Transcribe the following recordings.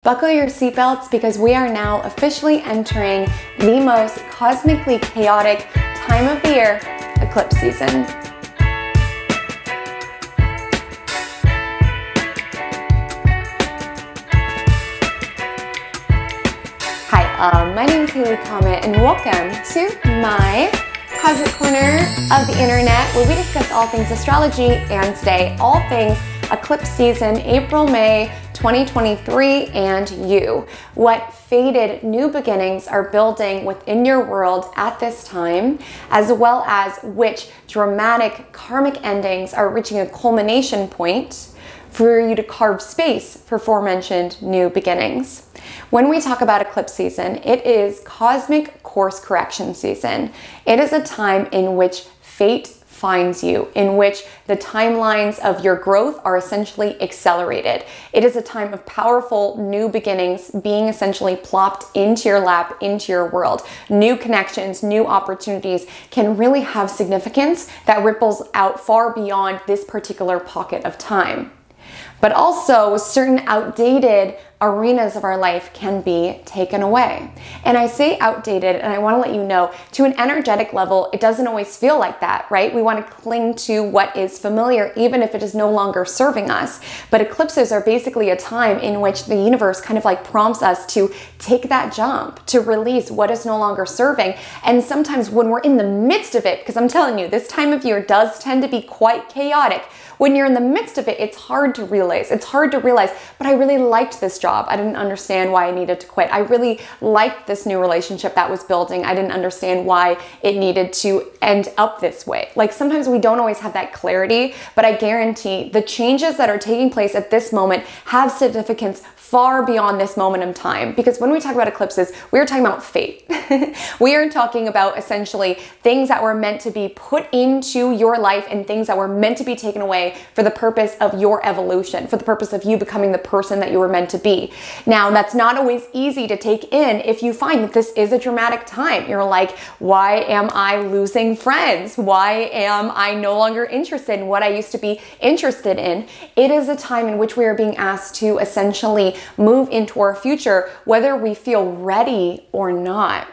Buckle your seatbelts because we are now officially entering the most cosmically chaotic time of the year, eclipse season. Hi, my name is Comet and welcome to my cosmic corner of the internet where we discuss all things astrology and today all things eclipse season, April, May 2023, and you. What fated new beginnings are building within your world at this time, as well as which dramatic karmic endings are reaching a culmination point for you to carve space for aforementioned new beginnings. When we talk about eclipse season, it is cosmic course correction season. It is a time in which fate finds you, in which the timelines of your growth are essentially accelerated. It is a time of powerful new beginnings being essentially plopped into your lap, into your world. New connections, new opportunities can really have significance that ripples out far beyond this particular pocket of time. But also certain outdated arenas of our life can be taken away. And I say outdated, and I want to let you know, to an energetic level, it doesn't always feel like that, right? We want to cling to what is familiar, even if it is no longer serving us. But eclipses are basically a time in which the universe kind of like prompts us to take that jump, to release what is no longer serving. And sometimes when we're in the midst of it, because I'm telling you, this time of year does tend to be quite chaotic. When you're in the midst of it, it's hard to realize. It's hard to realize, but I really liked this job. I didn't understand why I needed to quit. I really liked this new relationship that was building. I didn't understand why it needed to end up this way. Like sometimes we don't always have that clarity, but I guarantee the changes that are taking place at this moment have significance far beyond this moment in time. Because when we talk about eclipses, we are talking about fate. We are talking about essentially things that were meant to be put into your life and things that were meant to be taken away for the purpose of your evolution, for the purpose of you becoming the person that you were meant to be. Now, that's not always easy to take in if you find that this is a dramatic time. You're like, why am I losing friends? Why am I no longer interested in what I used to be interested in? It is a time in which we are being asked to essentially move into our future, whether we feel ready or not.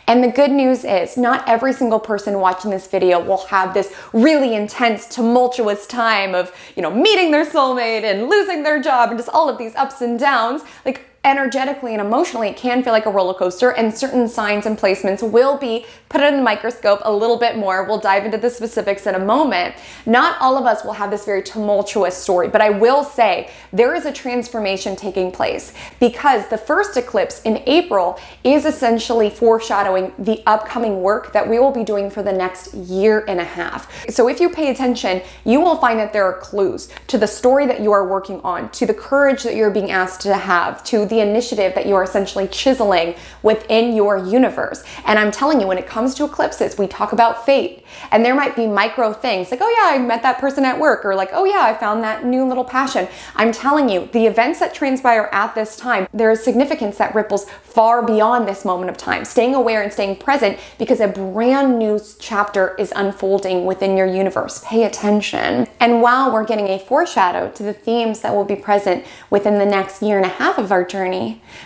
And the good news is not every single person watching this video will have this really intense, tumultuous time of, meeting their soulmate and losing their job and just all of these ups and downs. Like energetically and emotionally, it can feel like a roller coaster, and certain signs and placements will be put under the microscope a little bit more. We'll dive into the specifics in a moment. Not all of us will have this very tumultuous story, but I will say there is a transformation taking place because the first eclipse in April is essentially foreshadowing the upcoming work that we will be doing for the next year and a half. So if you pay attention, you will find that there are clues to the story that you are working on, to the courage that you're being asked to have, to the initiative that you are essentially chiseling within your universe. And I'm telling you, when it comes to eclipses, we talk about fate, and there might be micro things like, oh yeah, I met that person at work, or like, oh yeah, I found that new little passion. I'm telling you, the events that transpire at this time, there is significance that ripples far beyond this moment of time. Staying aware and staying present because a brand new chapter is unfolding within your universe. Pay attention. And while we're getting a foreshadow to the themes that will be present within the next year and a half of our journey,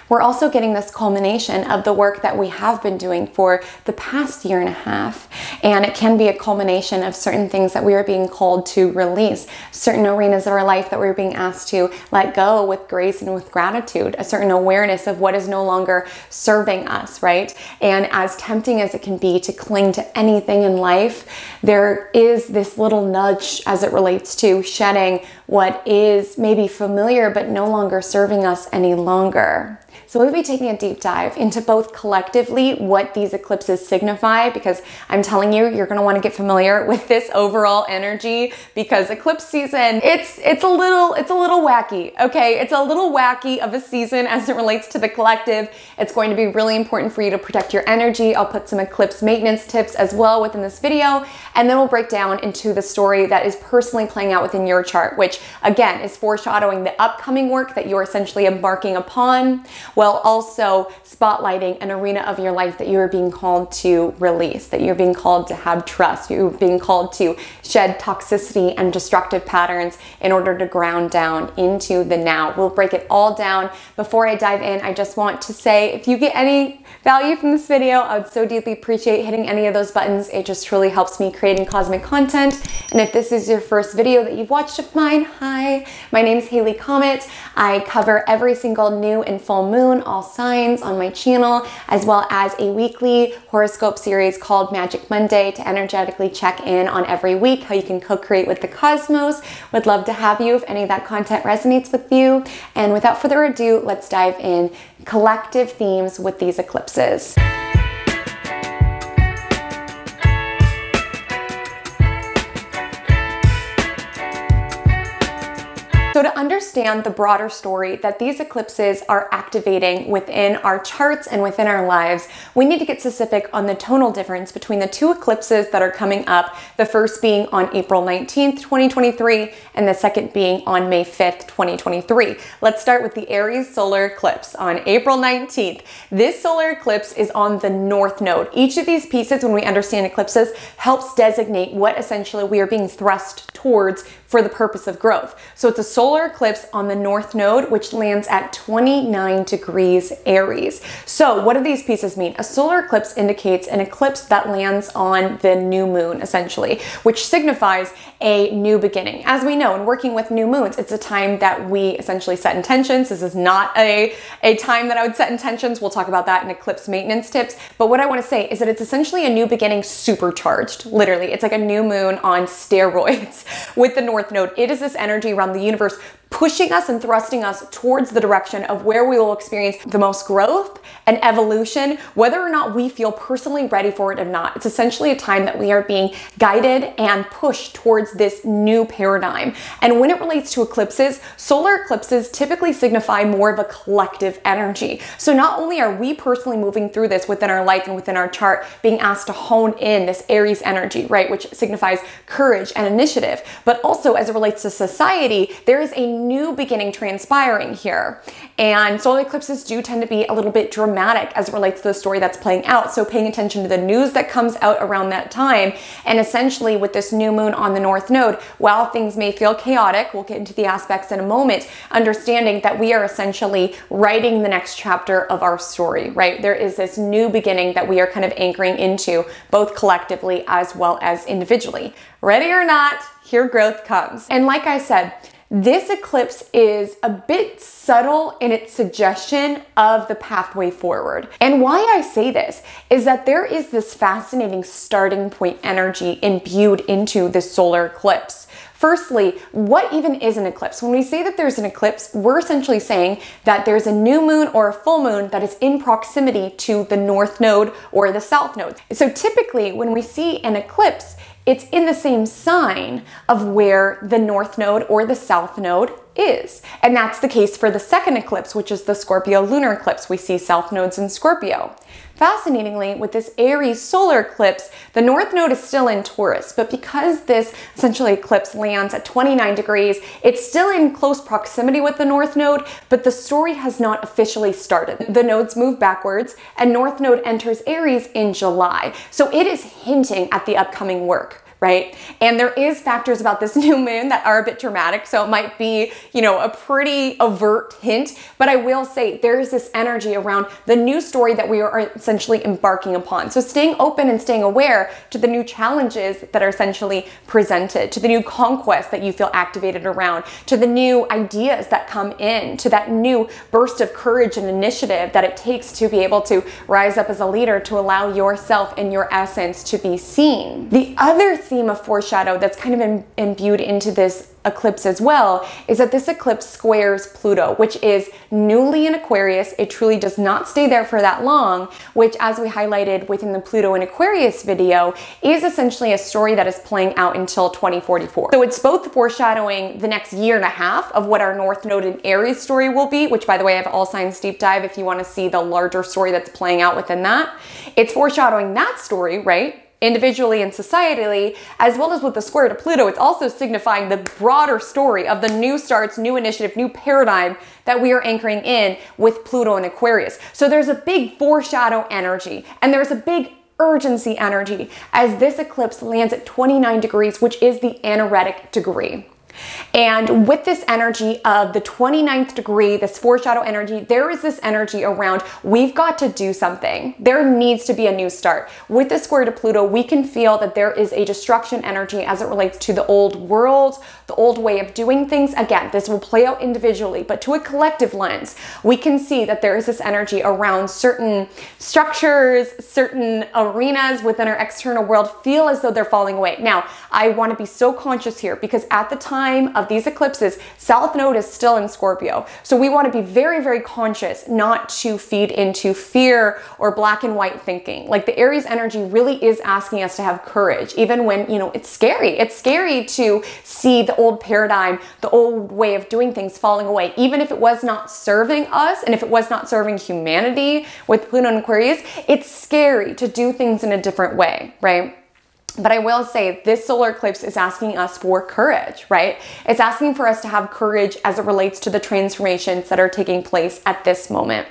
we're also getting this culmination of the work that we have been doing for the past year and a half. And it can be a culmination of certain things that we are being called to release, certain arenas of our life that we're being asked to let go with grace and with gratitude, a certain awareness of what is no longer serving us, right? And as tempting as it can be to cling to anything in life, there is this little nudge as it relates to shedding what is maybe familiar but no longer serving us any longer. So we'll be taking a deep dive into both collectively what these eclipses signify, because I'm telling you, you're going to want to get familiar with this overall energy, because eclipse season, it's a little wacky, okay? It's a little wacky of a season as it relates to the collective. It's going to be really important for you to protect your energy. I'll put some eclipse maintenance tips as well within this video, and then we'll break down into the story that is personally playing out within your chart, which again is foreshadowing the upcoming work that you're essentially embarking upon. while also spotlighting an arena of your life that you are being called to release, that you're being called to have trust, you're being called to shed toxicity and destructive patterns in order to ground down into the now. We'll break it all down. Before I dive in, I just want to say, if you get any value from this video, I would so deeply appreciate hitting any of those buttons. It just truly helps me creating cosmic content. And if this is your first video that you've watched of mine, hi, my name is Haley Comet. I cover every single new and full moon, all signs on my channel, as well as a weekly horoscope series called Magic Monday to energetically check in on every week how you can co-create with the cosmos. Would love to have you if any of that content resonates with you. And without further ado, let's dive in. Collective themes with these eclipses. So to understand the broader story that these eclipses are activating within our charts and within our lives, we need to get specific on the tonal difference between the two eclipses that are coming up, the first being on April 19th, 2023, and the second being on May 5th, 2023. Let's start with the Aries Solar Eclipse on April 19th. This solar eclipse is on the North Node. Each of these pieces, when we understand eclipses, helps designate what essentially we are being thrust towards for the purpose of growth. So it's a solar eclipse on the North Node, which lands at 29 degrees Aries. So what do these pieces mean? A solar eclipse indicates an eclipse that lands on the new moon, essentially, which signifies a new beginning. As we know, in working with new moons, it's a time that we essentially set intentions. This is not a time that I would set intentions. We'll talk about that in eclipse maintenance tips. But what I want to say is that it's essentially a new beginning supercharged. Literally, it's like a new moon on steroids with the North Node. It is this energy around the universe pushing us and thrusting us towards the direction of where we will experience the most growth and evolution, whether or not we feel personally ready for it or not. It's essentially a time that we are being guided and pushed towards this new paradigm. And when it relates to eclipses, solar eclipses typically signify more of a collective energy. So not only are we personally moving through this within our life and within our chart, being asked to hone in this Aries energy, right, which signifies courage and initiative, but also as it relates to society, there is a new beginning transpiring here. And solar eclipses do tend to be a little bit dramatic as it relates to the story that's playing out. So paying attention to the news that comes out around that time. And essentially with this new moon on the North Node, while things may feel chaotic, we'll get into the aspects in a moment, understanding that we are essentially writing the next chapter of our story, right? There is this new beginning that we are kind of anchoring into, both collectively as well as individually. Ready or not, here growth comes. And like I said, this eclipse is a bit subtle in its suggestion of the pathway forward. And why I say this is that there is this fascinating starting point energy imbued into this solar eclipse. Firstly, what even is an eclipse? When we say that there's an eclipse, we're essentially saying that there's a new moon or a full moon that is in proximity to the North Node or the South Node. So typically when we see an eclipse, it's in the same sign of where the North Node or the South Node is. And that's the case for the second eclipse, which is the Scorpio Lunar Eclipse. We see South Nodes in Scorpio. Fascinatingly, with this Aries solar eclipse, the North Node is still in Taurus, but because this essentially eclipse lands at 29 degrees, it's still in close proximity with the North Node, but the story has not officially started. The nodes move backwards, and North Node enters Aries in July. So it is hinting at the upcoming work, right? And there is factors about this new moon that are a bit dramatic, so it might be, you know, a pretty overt hint, but I will say there is this energy around the new story that we are essentially embarking upon. So staying open and staying aware to the new challenges that are essentially presented, to the new conquests that you feel activated around, to the new ideas that come in, to that new burst of courage and initiative that it takes to be able to rise up as a leader, to allow yourself and your essence to be seen. The other theme of foreshadow that's kind of imbued into this eclipse as well is that this eclipse squares Pluto, which is newly in Aquarius. It truly does not stay there for that long, which, as we highlighted within the Pluto and Aquarius video, is essentially a story that is playing out until 2044. So it's both foreshadowing the next year and a half of what our North Node in Aries story will be, which, by the way, I have all signs deep dive if you want to see the larger story that's playing out within that. It's foreshadowing that story, right? individually and societally, as well as with the square to Pluto, it's also signifying the broader story of the new starts, new initiative, new paradigm that we are anchoring in with Pluto and Aquarius. So there's a big foreshadow energy, and there's a big urgency energy as this eclipse lands at 29 degrees, which is the anaretic degree. And with this energy of the 29th degree, this foreshadow energy, there is this energy around, we've got to do something. There needs to be a new start. With the square to Pluto, we can feel that there is a destruction energy as it relates to the old world, the old way of doing things. Again, this will play out individually, but to a collective lens, we can see that there is this energy around certain structures, certain arenas within our external world feel as though they're falling away. Now, I want to be so conscious here because at the time of these eclipses, South Node is still in Scorpio. So we want to be very, very conscious not to feed into fear or black and white thinking. Like the Aries energy really is asking us to have courage, even when, you know, it's scary. It's scary to see the old paradigm, the old way of doing things falling away, even if it was not serving us and if it was not serving humanity with Pluto and Aquarius. It's scary to do things in a different way, right? But I will say this solar eclipse is asking us for courage, right? It's asking for us to have courage as it relates to the transformations that are taking place at this moment.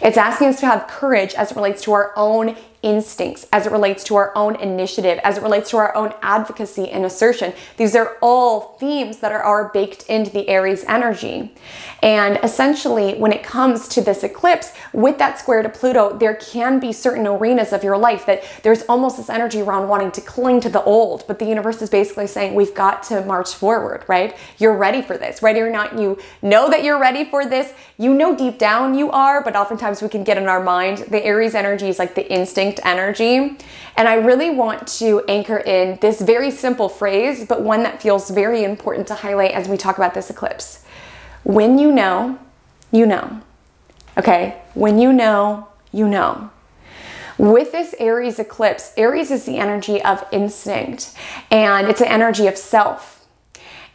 It's asking us to have courage as it relates to our own instincts, as it relates to our own initiative, as it relates to our own advocacy and assertion. These are all themes that are baked into the Aries energy. And essentially, when it comes to this eclipse, with that square to Pluto, there can be certain arenas of your life that there's almost this energy around wanting to cling to the old, but the universe is basically saying, we've got to march forward, right? You're ready for this, ready or not, you know that you're ready for this. You know deep down you are, but oftentimes we can get in our mind. The Aries energy is like the instinct energy. And I really want to anchor in this very simple phrase, but one that feels very important to highlight as we talk about this eclipse. When you know, you know. Okay? When you know, you know. With this Aries eclipse, Aries is the energy of instinct, and it's an energy of self.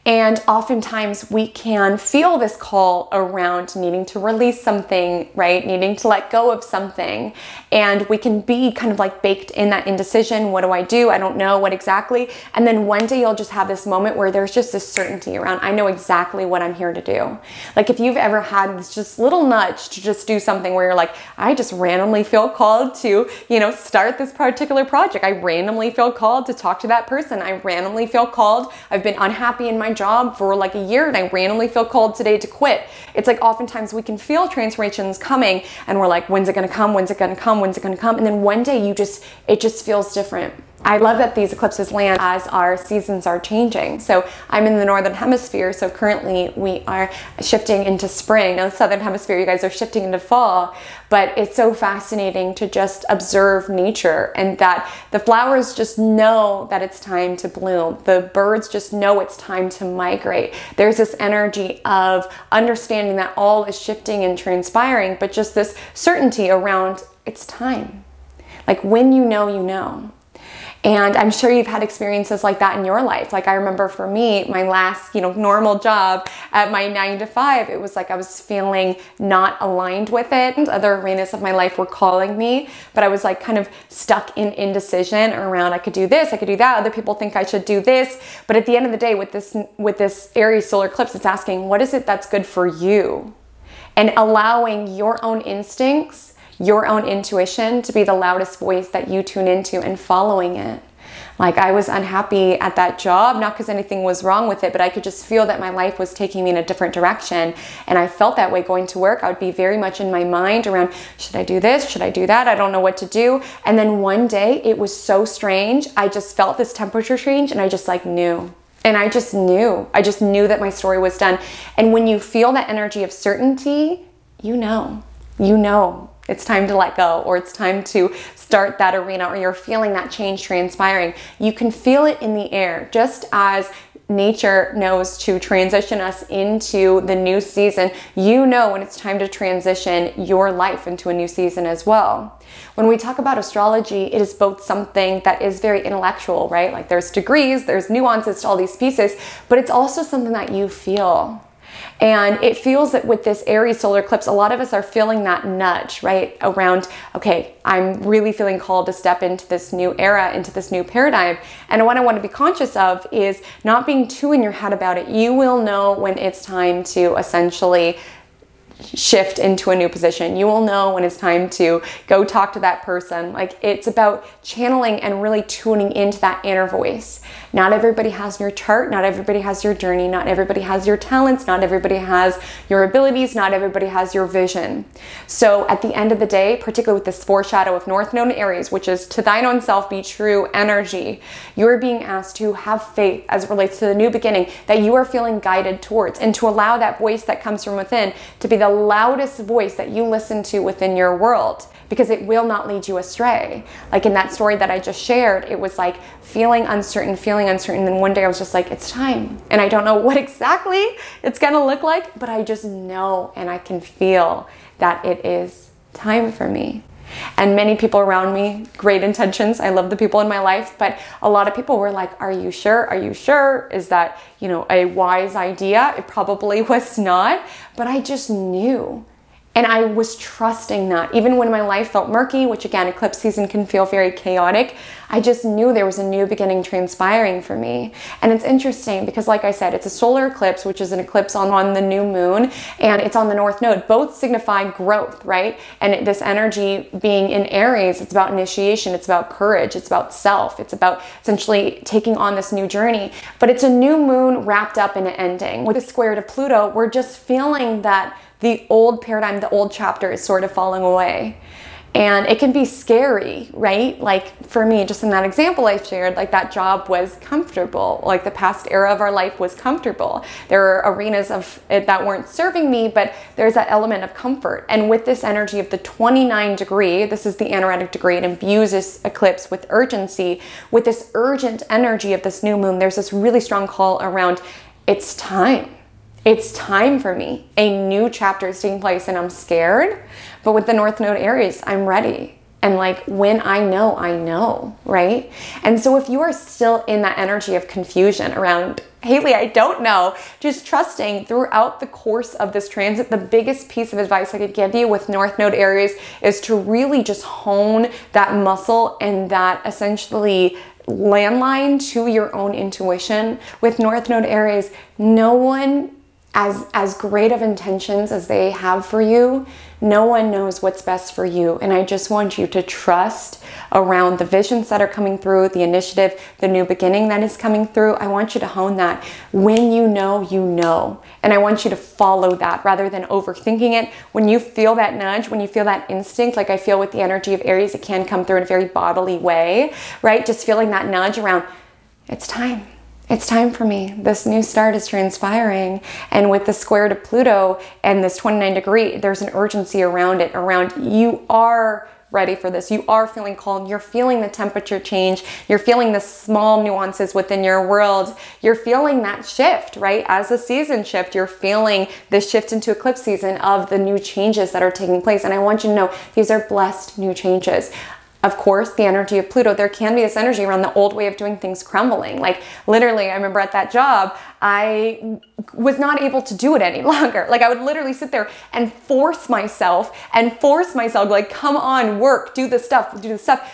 And oftentimes we can feel this call around needing to release something, right? Needing to let go of something. And we can be kind of like baked in that indecision. What do I do? I don't know what exactly. And then one day you'll just have this moment where there's just this certainty around, I know exactly what I'm here to do. Like if you've ever had this just little nudge to just do something where you're like, I just randomly feel called to, you know, start this particular project. I randomly feel called to talk to that person. I randomly feel called. I've been unhappy in my job for like a year and I randomly feel called today to quit. It's like oftentimes we can feel transformations coming and we're like, when's it gonna come? When's it gonna come? When's it gonna come? And then one day it just feels different. I love that these eclipses land as our seasons are changing. So I'm in the northern hemisphere, so currently we are shifting into spring. Now the southern hemisphere, you guys are shifting into fall, but it's so fascinating to just observe nature and that the flowers just know that it's time to bloom. The birds just know it's time to migrate. There's this energy of understanding that all is shifting and transpiring, but just this certainty around it's time. Like when you know, you know. And I'm sure you've had experiences like that in your life. Like I remember for me, my last, normal job at my 9 to 5, it was like I was feeling not aligned with it. Other arenas of my life were calling me, but I was like kind of stuck in indecision around I could do this, I could do that. Other people think I should do this. But at the end of the day, with this Aries solar eclipse, it's asking, what is it that's good for you? And allowing your own instincts, your own intuition to be the loudest voice that you tune into and following it. Like I was unhappy at that job, not because anything was wrong with it, but I could just feel that my life was taking me in a different direction. And I felt that way going to work. I would be very much in my mind around, should I do this? Should I do that? I don't know what to do. And then one day it was so strange. I just felt this temperature change and I just like knew. And I just knew that my story was done. And when you feel that energy of certainty, you know. It's time to let go, or it's time to start that arena, or you're feeling that change transpiring. You can feel it in the air, just as nature knows to transition us into the new season. You know when it's time to transition your life into a new season as well. When we talk about astrology, it is both something that is very intellectual, right? Like there's degrees, there's nuances to all these pieces, but it's also something that you feel. And it feels that with this Aries solar eclipse, a lot of us are feeling that nudge, right? Around, okay, I'm really feeling called to step into this new era, into this new paradigm. And what I want to be conscious of is not being too in your head about it. You will know when it's time to essentially shift into a new position. You will know when it's time to go talk to that person. Like, it's about channeling and really tuning into that inner voice. Not everybody has your chart. Not everybody has your journey. Not everybody has your talents. Not everybody has your abilities. Not everybody has your vision. So at the end of the day, particularly with this foreshadow of North Node in Aries, which is to thine own self be true energy, you're being asked to have faith as it relates to the new beginning that you are feeling guided towards, and to allow that voice that comes from within to be the loudest voice that you listen to within your world, because it will not lead you astray. Like in that story that I just shared, it was like feeling uncertain. Then one day I was just like, it's time. And I don't know what exactly it's gonna look like, but I just know and I can feel that it is time for me. And many people around me, great intentions. I love the people in my life, but a lot of people were like, are you sure? Are you sure? Is that, you know, a wise idea? It probably was not, but I just knew. And I was trusting that. Even when my life felt murky, which again, eclipse season can feel very chaotic, I just knew there was a new beginning transpiring for me. And it's interesting because, like I said, it's a solar eclipse, which is an eclipse on the new moon, and it's on the North Node. Both signify growth, right? And this energy being in Aries, it's about initiation, it's about courage, it's about self, it's about essentially taking on this new journey. But it's a new moon wrapped up in an ending. With the square to Pluto, we're just feeling that the old paradigm, the old chapter is sort of falling away. And it can be scary, right? Like for me, just in that example I shared, like that job was comfortable. Like the past era of our life was comfortable. There are arenas of it that weren't serving me, but there's that element of comfort. And with this energy of the 29 degree, this is the anaretic degree, it imbues this eclipse with urgency. With this urgent energy of this new moon, there's this really strong call around, it's time. It's time for me. A new chapter is taking place and I'm scared. But with the North Node Aries, I'm ready. And like when I know, right? And so if you are still in that energy of confusion around, Haley, I don't know, just trusting throughout the course of this transit, the biggest piece of advice I could give you with North Node Aries is to really just hone that muscle and that essentially landline to your own intuition. With North Node Aries, no one as great of intentions as they have for you, no one knows what's best for you. And I just want you to trust around the visions that are coming through, the initiative, the new beginning that is coming through. I want you to hone that. When you know, you know. And I want you to follow that rather than overthinking it. When you feel that nudge, when you feel that instinct, like I feel with the energy of Aries, it can come through in a very bodily way, right? Just feeling that nudge around, it's time. It's time for me. This new start is transpiring. And with the square to Pluto and this 29 degree, there's an urgency around it, around you are ready for this. You are feeling called. You're feeling the temperature change. You're feeling the small nuances within your world. You're feeling that shift, right? As a season shift, you're feeling the shift into eclipse season of the new changes that are taking place. And I want you to know these are blessed new changes. Of course, the energy of Pluto, there can be this energy around the old way of doing things crumbling. Like literally, I remember at that job, I was not able to do it any longer. Like I would literally sit there and force myself, like, come on, work, do this stuff.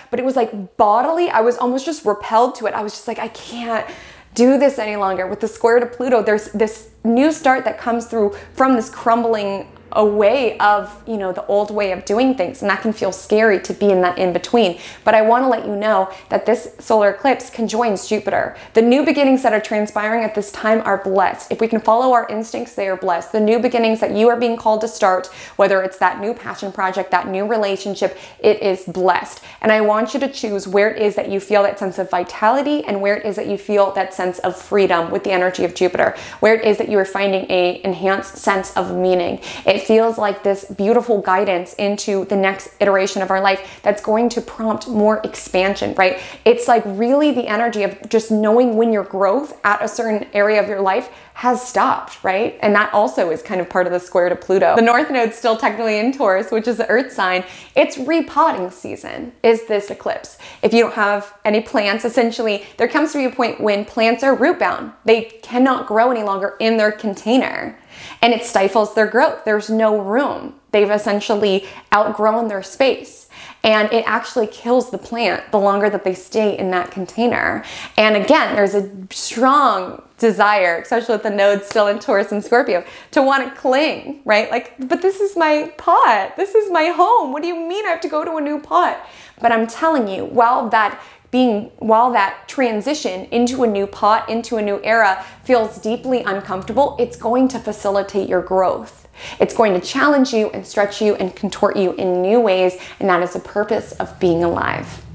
But it was like bodily, I was almost just repelled to it. I was just like, I can't do this any longer. With the square to Pluto, there's this new start that comes through from this crumbling a way of, you know, the old way of doing things, and that can feel scary to be in that in between. But I want to let you know that this solar eclipse conjoins Jupiter. The new beginnings that are transpiring at this time are blessed. If we can follow our instincts, they are blessed. The new beginnings that you are being called to start, whether it's that new passion project, that new relationship, it is blessed. And I want you to choose where it is that you feel that sense of vitality and where it is that you feel that sense of freedom with the energy of Jupiter, where it is that you are finding a enhanced sense of meaning. It feels like this beautiful guidance into the next iteration of our life that's going to prompt more expansion, right? It's like really the energy of just knowing when your growth at a certain area of your life has stopped, right? And that also is kind of part of the square to Pluto. The North Node's still technically in Taurus, which is the earth sign. It's repotting season is this eclipse. If you don't have any plants, essentially, there comes to be a point when plants are root bound. They cannot grow any longer in their container. and it stifles their growth. There's no room. They've essentially outgrown their space. And it actually kills the plant the longer that they stay in that container. And again, there's a strong desire, especially with the nodes still in Taurus and Scorpio, to want to cling, right? Like, but this is my pot. This is my home. What do you mean I have to go to a new pot? But I'm telling you, while that transition into a new pot, into a new era feels deeply uncomfortable, it's going to facilitate your growth. It's going to challenge you and stretch you and contort you in new ways, and that is the purpose of being alive.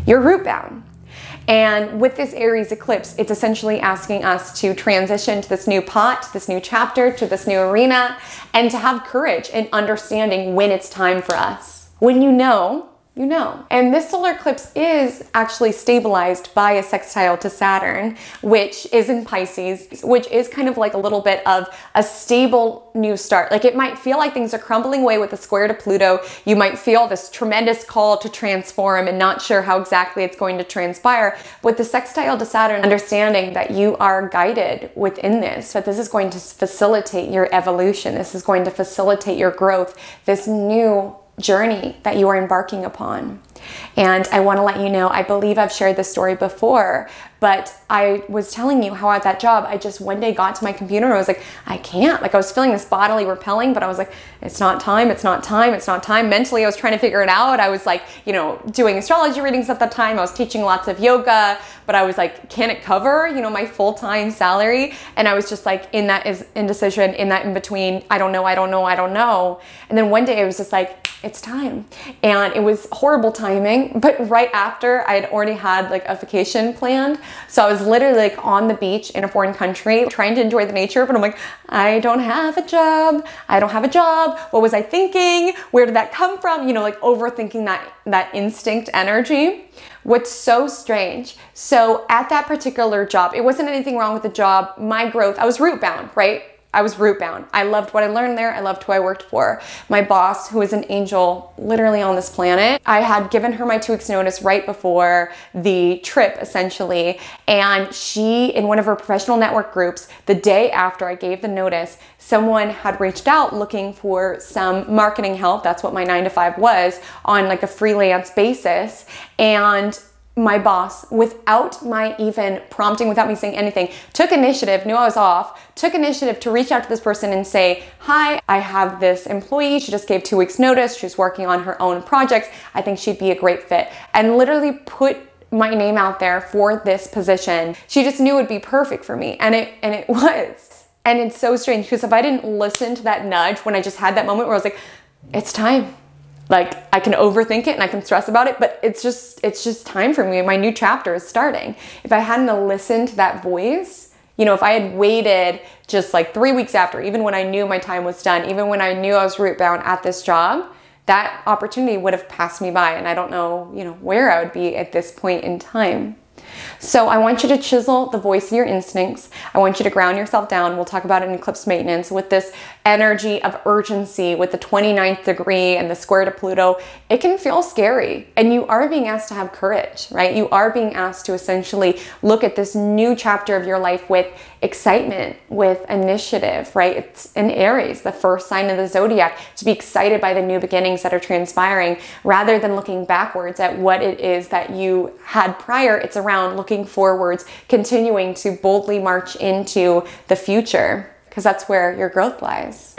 You're root bound. And with this Aries eclipse, it's essentially asking us to transition to this new pot, this new chapter, to this new arena, and to have courage in understanding when it's time for us. When you know, you know. And this solar eclipse is actually stabilized by a sextile to Saturn, which is in Pisces, which is kind of like a little bit of a stable new start. Like, it might feel like things are crumbling away with a square to Pluto. You might feel this tremendous call to transform and not sure how exactly it's going to transpire. With the sextile to Saturn, understanding that you are guided within this, that this is going to facilitate your evolution. This is going to facilitate your growth, this new journey that you are embarking upon. And I want to let you know, I believe I've shared this story before, but I was telling you how at that job, I just one day got to my computer and I was like, I can't. Like, I was feeling this bodily repelling, but I was like, it's not time, it's not time, it's not time. Mentally, I was trying to figure it out. I was like, you know, doing astrology readings at the time. I was teaching lots of yoga, but I was like, can it cover, you know, my full-time salary? And I was just like in that indecision, in that in between, I don't know, I don't know, I don't know. And then one day I was just like, it's time. And it was horrible timing, but right after I had already had like a vacation planned. So I was literally like on the beach in a foreign country trying to enjoy the nature, but I'm like, I don't have a job. I don't have a job. What was I thinking? Where did that come from? You know, like overthinking that instinct energy. What's so strange. So at that particular job, it wasn't anything wrong with the job. My growth, I was root bound, right? I was root bound. I loved what I learned there. I loved who I worked for. My boss, who is an angel literally on this planet, I had given her my 2 weeks notice right before the trip, essentially. And she, in one of her professional network groups, the day after I gave the notice, someone had reached out looking for some marketing help. That's what my 9 to 5 was, on like a freelance basis. And my boss, without my even prompting, without me saying anything, took initiative, knew I was off, took initiative to reach out to this person and say, hi, I have this employee. She just gave 2 weeks notice. She's working on her own projects. I think she'd be a great fit. And literally put my name out there for this position. She just knew it would be perfect for me. And it was. And it's so strange because if I didn't listen to that nudge when I just had that moment where I was like, it's time. Like, I can overthink it and I can stress about it, but it's just time for me. My new chapter is starting. If I hadn't listened to that voice, you know, if I had waited just like 3 weeks after, even when I knew my time was done, even when I knew I was root bound at this job, that opportunity would have passed me by. And I don't know, you know, where I would be at this point in time. So I want you to chisel the voice of your instincts. I want you to ground yourself down. We'll talk about it in eclipse maintenance with this energy of urgency with the 29th degree and the square to Pluto. It can feel scary, and you are being asked to have courage, right? You are being asked to essentially look at this new chapter of your life with excitement, with initiative, right? It's in Aries, the first sign of the zodiac, to be excited by the new beginnings that are transpiring rather than looking backwards at what it is that you had prior. It's around looking forwards, continuing to boldly march into the future, because that's where your growth lies.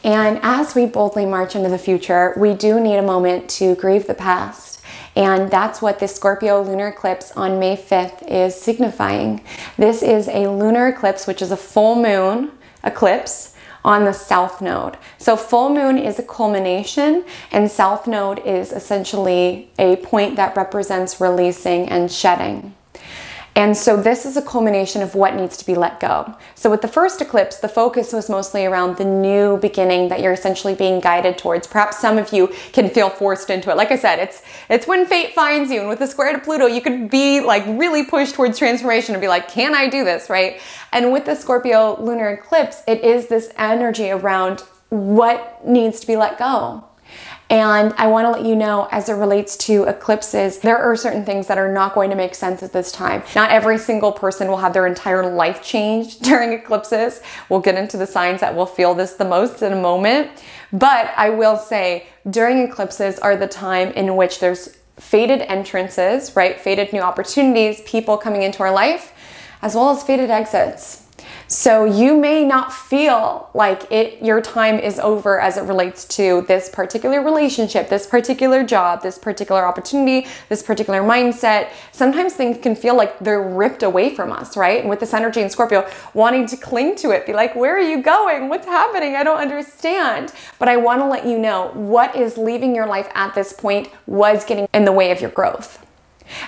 And as we boldly march into the future, we do need a moment to grieve the past. And that's what this Scorpio lunar eclipse on May 5th is signifying. This is a lunar eclipse, which is a full moon eclipse on the south node. So full moon is a culmination, and south node is essentially a point that represents releasing and shedding. And so this is a culmination of what needs to be let go. So with the first eclipse, the focus was mostly around the new beginning that you're essentially being guided towards. Perhaps some of you can feel forced into it. Like I said, it's when fate finds you. And with the square to Pluto, you could be like really pushed towards transformation and be like, can I do this, right? And with the Scorpio lunar eclipse, it is this energy around what needs to be let go. And I want to let you know, as it relates to eclipses, there are certain things that are not going to make sense at this time. Not every single person will have their entire life changed during eclipses. We'll get into the signs that will feel this the most in a moment. But I will say, during eclipses are the time in which there's fated entrances, right? Fated new opportunities, people coming into our life, as well as fated exits. So you may not feel like your time is over as it relates to this particular relationship, this particular job, this particular opportunity, this particular mindset. Sometimes things can feel like they're ripped away from us, right? And with this energy in Scorpio, wanting to cling to it, be like, where are you going? What's happening? I don't understand. But I want to let you know what is leaving your life at this point was getting in the way of your growth.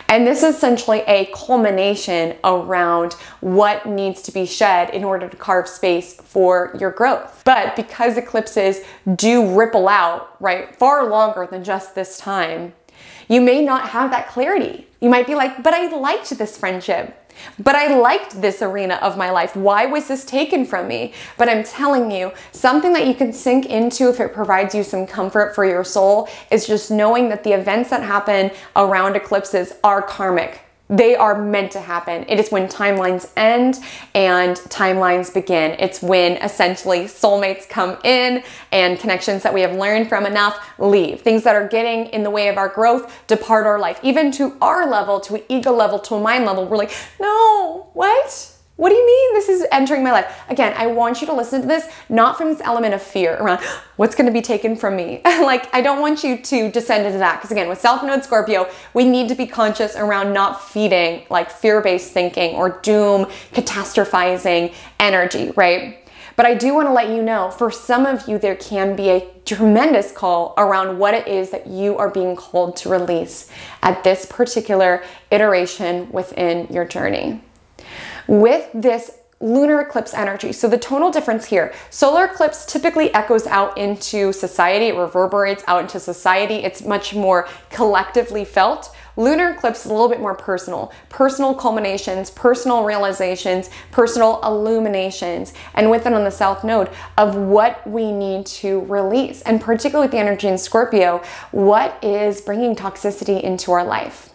And this is essentially a culmination around what needs to be shed in order to carve space for your growth. But because eclipses do ripple out, right, far longer than just this time, you may not have that clarity. You might be like, but I liked this friendship. But I liked this arena of my life. Why was this taken from me? But I'm telling you, something that you can sink into if it provides you some comfort for your soul is just knowing that the events that happen around eclipses are karmic. They are meant to happen. It is when timelines end and timelines begin. It's when essentially soulmates come in and connections that we have learned from enough leave. Things that are getting in the way of our growth depart our life. Even to our level, to an ego level, to a mind level, we're like, no, what? What do you mean this is entering my life? Again, I want you to listen to this, not from this element of fear around what's going to be taken from me. Like, I don't want you to descend into that. Because again, with South Node Scorpio, we need to be conscious around not feeding like fear-based thinking or doom, catastrophizing energy, right? But I do want to let you know, for some of you, there can be a tremendous call around what it is that you are being called to release at this particular iteration within your journey. With this lunar eclipse energy, so the tonal difference here, solar eclipse typically echoes out into society, it reverberates out into society, it's much more collectively felt. Lunar eclipse is a little bit more personal. Personal culminations, personal realizations, personal illuminations, and with it on the South Node of what we need to release. And particularly with the energy in Scorpio, what is bringing toxicity into our life?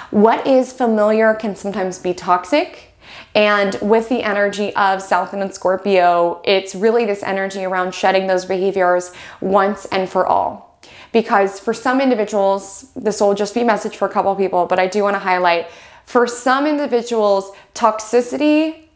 What is familiar can sometimes be toxic. And with the energy of South Node Scorpio, it's really this energy around shedding those behaviors once and for all. Because for some individuals, this will just be a message for a couple of people, but I do want to highlight, for some individuals, toxicity,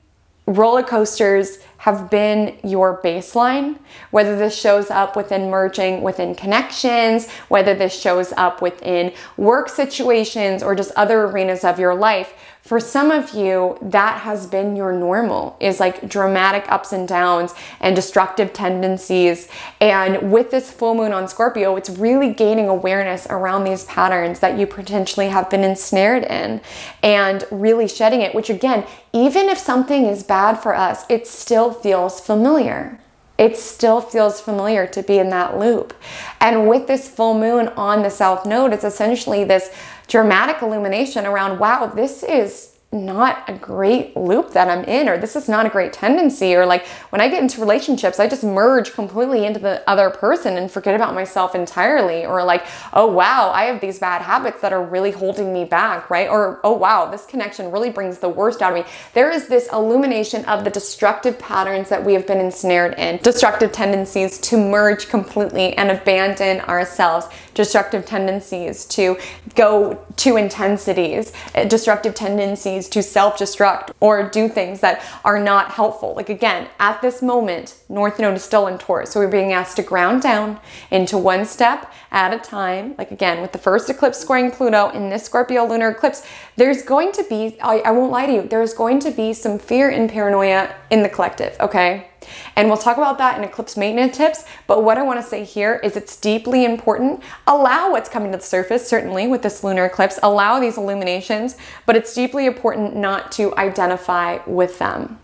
roller coasters have been your baseline, whether this shows up within merging within connections, whether this shows up within work situations or just other arenas of your life. For some of you, that has been your normal, is like dramatic ups and downs and destructive tendencies. And with this full moon on Scorpio, it's really gaining awareness around these patterns that you potentially have been ensnared in and really shedding it, which again, even if something is bad for us, it still feels familiar. It still feels familiar to be in that loop. And with this full moon on the South Node, it's essentially this dramatic illumination around, wow, this is not a great loop that I'm in, or this is not a great tendency, or like when I get into relationships, I just merge completely into the other person and forget about myself entirely, or like, oh wow, I have these bad habits that are really holding me back, right? Or oh wow, this connection really brings the worst out of me. There is this illumination of the destructive patterns that we have been ensnared in, destructive tendencies to merge completely and abandon ourselves, destructive tendencies to go to intensities, destructive tendencies to self-destruct or do things that are not helpful. Like again, at this moment, North Node is still in Taurus. So we're being asked to ground down into one step at a time. Like again, with the first eclipse squaring Pluto in this Scorpio lunar eclipse, there's going to be, I won't lie to you, there's going to be some fear and paranoia in the collective, okay? And we'll talk about that in eclipse maintenance tips, but what I want to say here is it's deeply important. Allow what's coming to the surface, certainly with this lunar eclipse, allow these illuminations, but it's deeply important not to identify with them.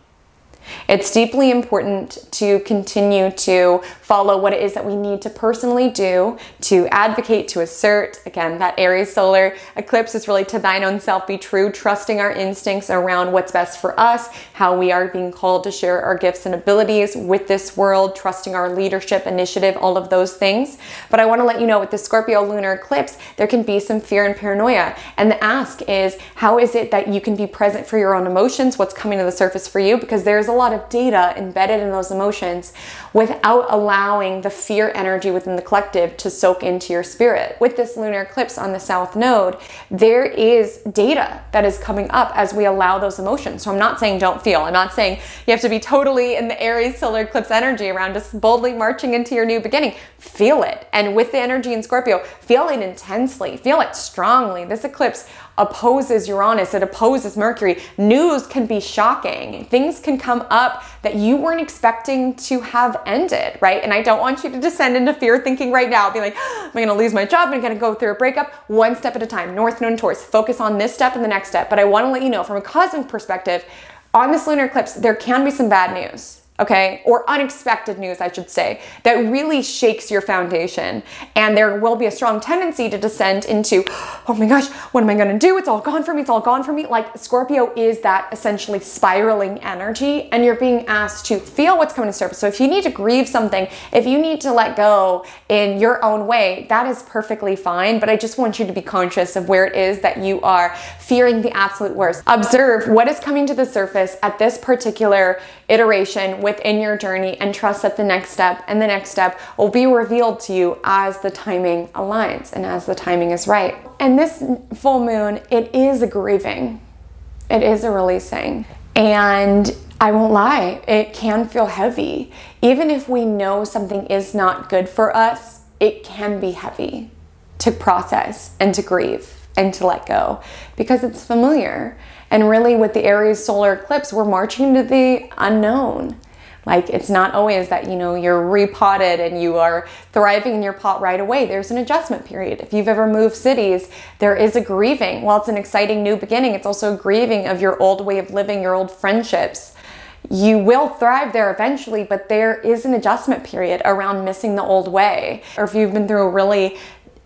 It's deeply important to continue to follow what it is that we need to personally do, to advocate, to assert. Again, that Aries solar eclipse is really to thine own self be true, trusting our instincts around what's best for us, how we are being called to share our gifts and abilities with this world, trusting our leadership, initiative, all of those things. But I want to let you know with the Scorpio lunar eclipse, there can be some fear and paranoia. And the ask is, how is it that you can be present for your own emotions? What's coming to the surface for you? Because there's a lot of data embedded in those emotions without allowing the fear energy within the collective to soak into your spirit. With this lunar eclipse on the south node, there is data that is coming up as we allow those emotions. So I'm not saying don't feel. I'm not saying you have to be totally in the Aries solar eclipse energy around just boldly marching into your new beginning. Feel it. And with the energy in Scorpio, feel it intensely, feel it strongly. This eclipse opposes Uranus, it opposes Mercury. News can be shocking. Things can come up that you weren't expecting to have ended, right? And I don't want you to descend into fear thinking right now, be like, am I gonna lose my job? Am I gonna go through a breakup? One step at a time, North Node and Taurus. Focus on this step and the next step. But I wanna let you know from a cosmic perspective, on this lunar eclipse, there can be some bad news. Okay, or unexpected news, I should say, that really shakes your foundation. And there will be a strong tendency to descend into, oh my gosh, what am I gonna do? It's all gone for me, it's all gone for me. Like Scorpio is that essentially spiraling energy, and you're being asked to feel what's coming to surface. So if you need to grieve something, if you need to let go in your own way, that is perfectly fine. But I just want you to be conscious of where it is that you are fearing the absolute worst. Observe what is coming to the surface at this particular iteration within your journey, and trust that the next step and the next step will be revealed to you as the timing aligns and as the timing is right. And this full moon, it is a grieving. It is a releasing. And I won't lie, it can feel heavy. Even if we know something is not good for us, it can be heavy to process and to grieve and to let go because it's familiar. And really with the Aries solar eclipse, we're marching into the unknown. Like it's not always that, you know, you're repotted and you are thriving in your pot right away. There's an adjustment period. If you've ever moved cities, there is a grieving. While it's an exciting new beginning, it's also a grieving of your old way of living, your old friendships. You will thrive there eventually, but there is an adjustment period around missing the old way. Or if you've been through a really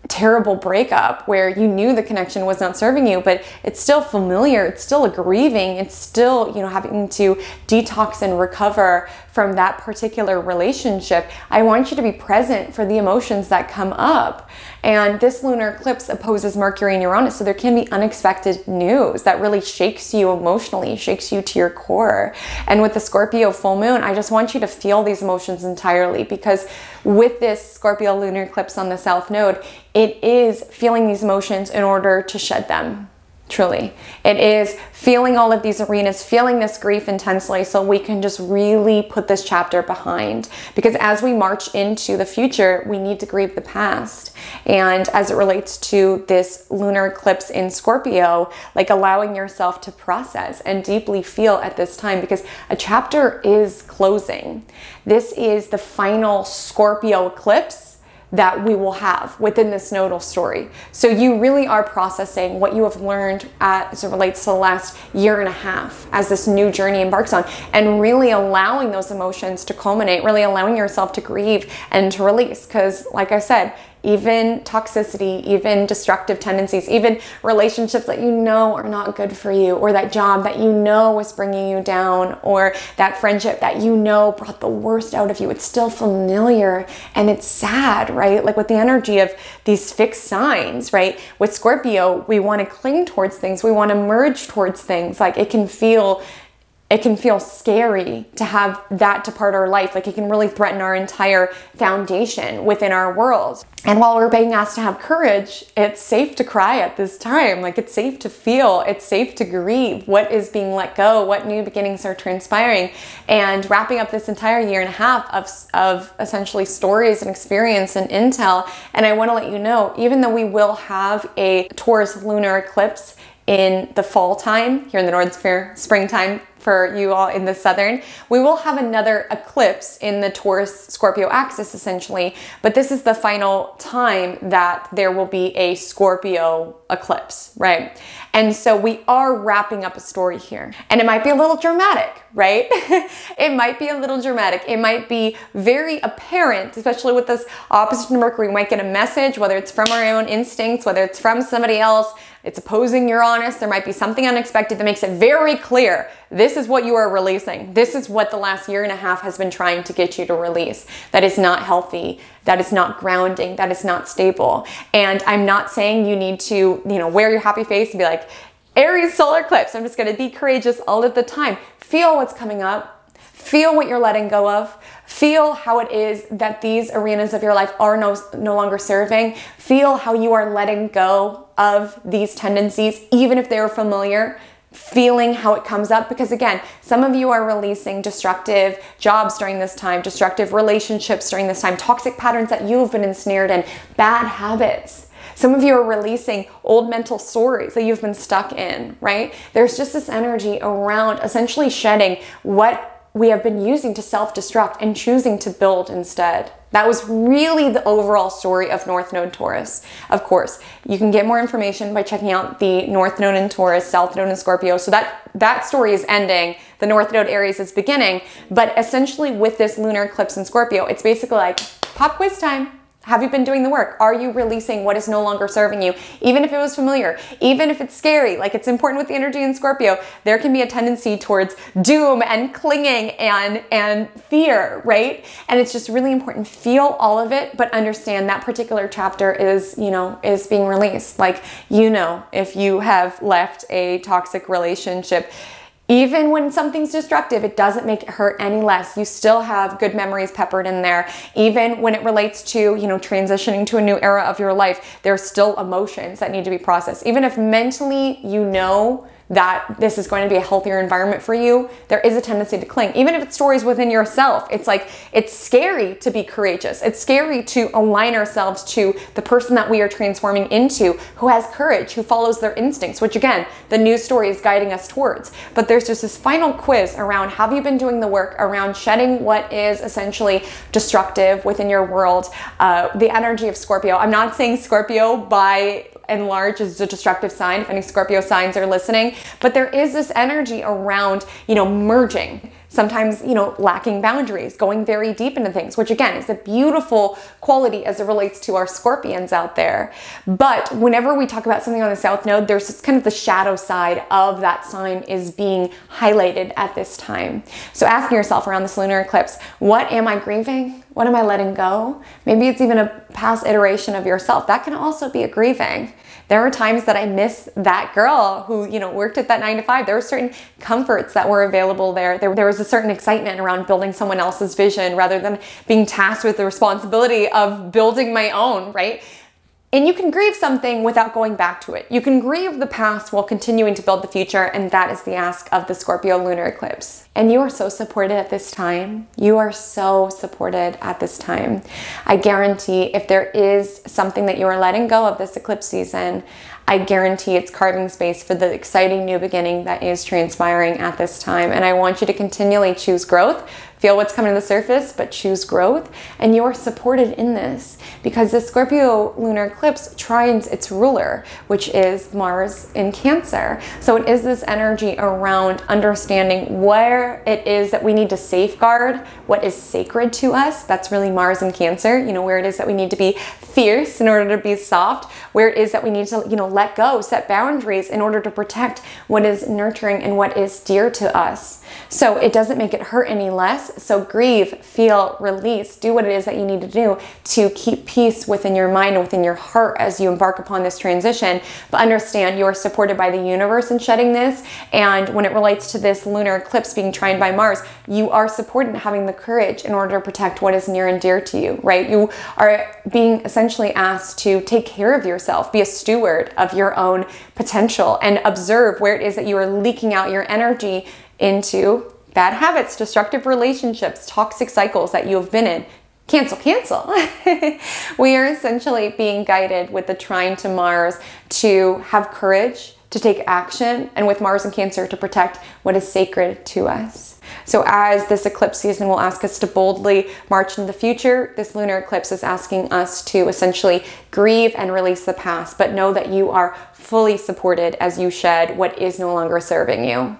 terrible breakup where you knew the connection was not serving you, but it's still familiar, it's still a grieving, it's still, you know, having to detox and recover from that particular relationship. I want you to be present for the emotions that come up. And this lunar eclipse opposes Mercury and Uranus, so there can be unexpected news that really shakes you emotionally, shakes you to your core. And with the Scorpio full moon, I just want you to feel these emotions entirely, because with this Scorpio lunar eclipse on the south node, it is feeling these emotions in order to shed them. Truly. It is feeling all of these arenas, feeling this grief intensely so we can just really put this chapter behind. Because as we march into the future, we need to grieve the past. And as it relates to this lunar eclipse in Scorpio, like allowing yourself to process and deeply feel at this time, because a chapter is closing. This is the final Scorpio eclipse that we will have within this nodal story. So you really are processing what you have learned as it relates to the last year and a half as this new journey embarks on, and really allowing those emotions to culminate, really allowing yourself to grieve and to release. Because like I said, even toxicity, even destructive tendencies, even relationships that you know are not good for you, or that job that you know was bringing you down, or that friendship that you know brought the worst out of you, it's still familiar and it's sad, right? Like with the energy of these fixed signs, right? With Scorpio, we want to cling towards things, we want to merge towards things. Like it can feel scary to have that depart our life. Like it can really threaten our entire foundation within our world. And while we're being asked to have courage, it's safe to cry at this time. Like it's safe to feel, it's safe to grieve what is being let go, what new beginnings are transpiring, and wrapping up this entire year and a half of essentially stories and experience and intel. And I want to let you know, even though we will have a Taurus lunar eclipse in the fall time here in the Northern Springtime for you all in the southern, we will have another eclipse in the Taurus Scorpio axis essentially, but this is the final time that there will be a Scorpio eclipse, right? And so we are wrapping up a story here, and it might be a little dramatic, right? It might be a little dramatic. It might be very apparent, especially with this opposite to Mercury. We might get a message, whether it's from our own instincts, whether it's from somebody else, it's opposing Uranus. There might be something unexpected that makes it very clear. This is what you are releasing. This is what the last year and a half has been trying to get you to release. That is not healthy. That is not grounding. That is not stable. And I'm not saying you need to, wear your happy face and be like, Aries Solar Eclipse. I'm just going to be courageous all of the time. Feel what's coming up. Feel what you're letting go of. Feel how it is that these arenas of your life are no longer serving. Feel how you are letting go of these tendencies, even if they're familiar. Feeling how it comes up, because again, some of you are releasing destructive jobs during this time, destructive relationships during this time, toxic patterns that you've been ensnared in, bad habits. Some of you are releasing old mental stories that you've been stuck in, right? There's just this energy around essentially shedding what we have been using to self-destruct and choosing to build instead. That was really the overall story of North Node Taurus. Of course, you can get more information by checking out the North Node in Taurus, South Node in Scorpio. So that story is ending. The North Node Aries is beginning. But essentially with this lunar eclipse in Scorpio, it's basically like pop quiz time. Have you been doing the work? Are you releasing what is no longer serving you? Even if it was familiar, even if it's scary, like it's important with the energy in Scorpio, there can be a tendency towards doom and clinging and fear, right? And it's just really important. Feel all of it, but understand that particular chapter is, is being released. Like, if you have left a toxic relationship, even when something's destructive, it doesn't make it hurt any less. You still have good memories peppered in there. Even when it relates to, transitioning to a new era of your life, there's still emotions that need to be processed. Even if mentally that this is going to be a healthier environment for you, there is a tendency to cling. Even if it's stories within yourself, it's like, it's scary to be courageous. It's scary to align ourselves to the person that we are transforming into, who has courage, who follows their instincts, which again, the news story is guiding us towards. But there's just this final quiz around, have you been doing the work around shedding what is essentially destructive within your world? The energy of Scorpio. I'm not saying Scorpio by and large is a destructive sign, if any Scorpio signs are listening, but there is this energy around, merging, sometimes, lacking boundaries, going very deep into things, which again is a beautiful quality as it relates to our Scorpions out there. But whenever we talk about something on the South Node, there's this kind of the shadow side of that sign is being highlighted at this time. So asking yourself around this lunar eclipse, what am I grieving? What am I letting go? Maybe it's even a past iteration of yourself. That can also be a grieving. There were times that I miss that girl who, worked at that 9 to 5. There were certain comforts that were available there. There was a certain excitement around building someone else's vision rather than being tasked with the responsibility of building my own, right? And you can grieve something without going back to it. You can grieve the past while continuing to build the future, and that is the ask of the Scorpio lunar eclipse. And you are so supported at this time. You are so supported at this time. I guarantee if there is something that you are letting go of this eclipse season, I guarantee it's carving space for the exciting new beginning that is transpiring at this time. And I want you to continually choose growth. Feel what's coming to the surface, but choose growth. And you are supported in this because the Scorpio lunar eclipse trines its ruler, which is Mars in Cancer. So it is this energy around understanding where it is that we need to safeguard what is sacred to us. That's really Mars in Cancer, where it is that we need to be fierce in order to be soft, where it is that we need to, let go, set boundaries in order to protect what is nurturing and what is dear to us. So it doesn't make it hurt any less. So grieve, feel, release, do what it is that you need to do to keep peace within your mind and within your heart as you embark upon this transition. But understand you are supported by the universe in shedding this. And when it relates to this lunar eclipse being trined by Mars, you are supported in having the courage in order to protect what is near and dear to you, right? You are being essentially asked to take care of yourself, be a steward of your own potential, and observe where it is that you are leaking out your energy into bad habits, destructive relationships, toxic cycles that you have been in. Cancel. We are essentially being guided with the trine to Mars to have courage, to to take action, and with Mars in Cancer to protect what is sacred to us. So as this eclipse season will ask us to boldly march into the future, this lunar eclipse is asking us to essentially grieve and release the past, but know that you are fully supported as you shed what is no longer serving you.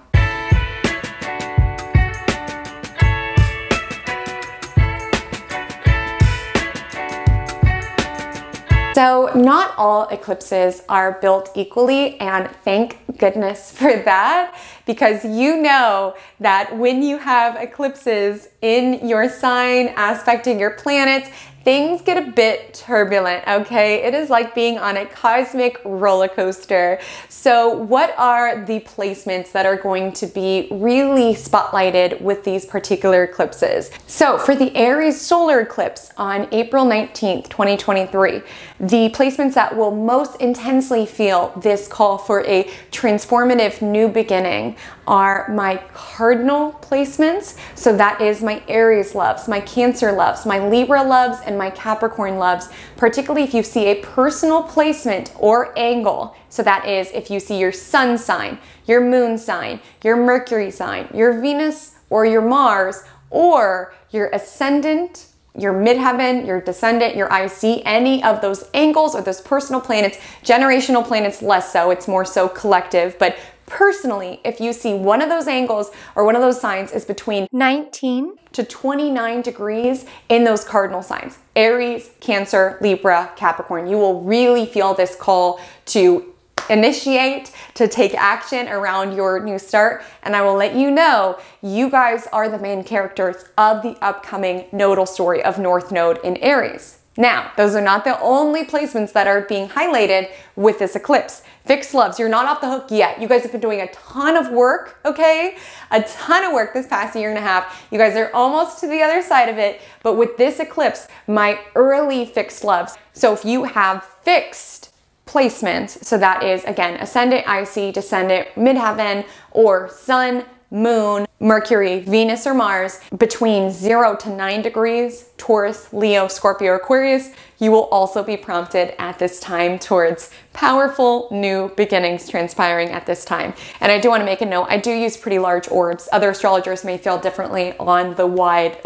So not all eclipses are built equally, and thank goodness for that, because you know that when you have eclipses in your sign aspecting your planets, things get a bit turbulent, okay? It is like being on a cosmic roller coaster. So what are the placements that are going to be really spotlighted with these particular eclipses? So for the Aries Solar Eclipse on April 19th, 2023, the placements that will most intensely feel this call for a transformative new beginning are my cardinal placements. So that is my Aries loves, my Cancer loves, my Libra loves, and my Capricorn loves, particularly if you see a personal placement or angle. So that is if you see your sun sign, your moon sign, your Mercury sign, your Venus or your Mars, or your ascendant, your midheaven, your descendant, your IC, any of those angles or those personal planets, generational planets less so, it's more so collective, but personally, if you see one of those angles or one of those signs is between 19 to 29 degrees in those cardinal signs, Aries, Cancer, Libra, Capricorn, you will really feel this call to initiate, to take action around your new start. And I will let you know, you guys are the main characters of the upcoming nodal story of North Node in Aries. Now, those are not the only placements that are being highlighted with this eclipse. Fixed loves, you're not off the hook yet. You guys have been doing a ton of work, okay? A ton of work this past year and a half. You guys are almost to the other side of it. But with this eclipse, my early fixed loves. So if you have fixed placements, so that is, again, ascendant, IC, descendant, midheaven, or sun, moon, Mercury, Venus, or Mars, between 0 to 9 degrees, Taurus, Leo, Scorpio, Aquarius, you will also be prompted at this time towards powerful new beginnings transpiring at this time. And I do want to make a note, I do use pretty large orbs. Other astrologers may feel differently on the wide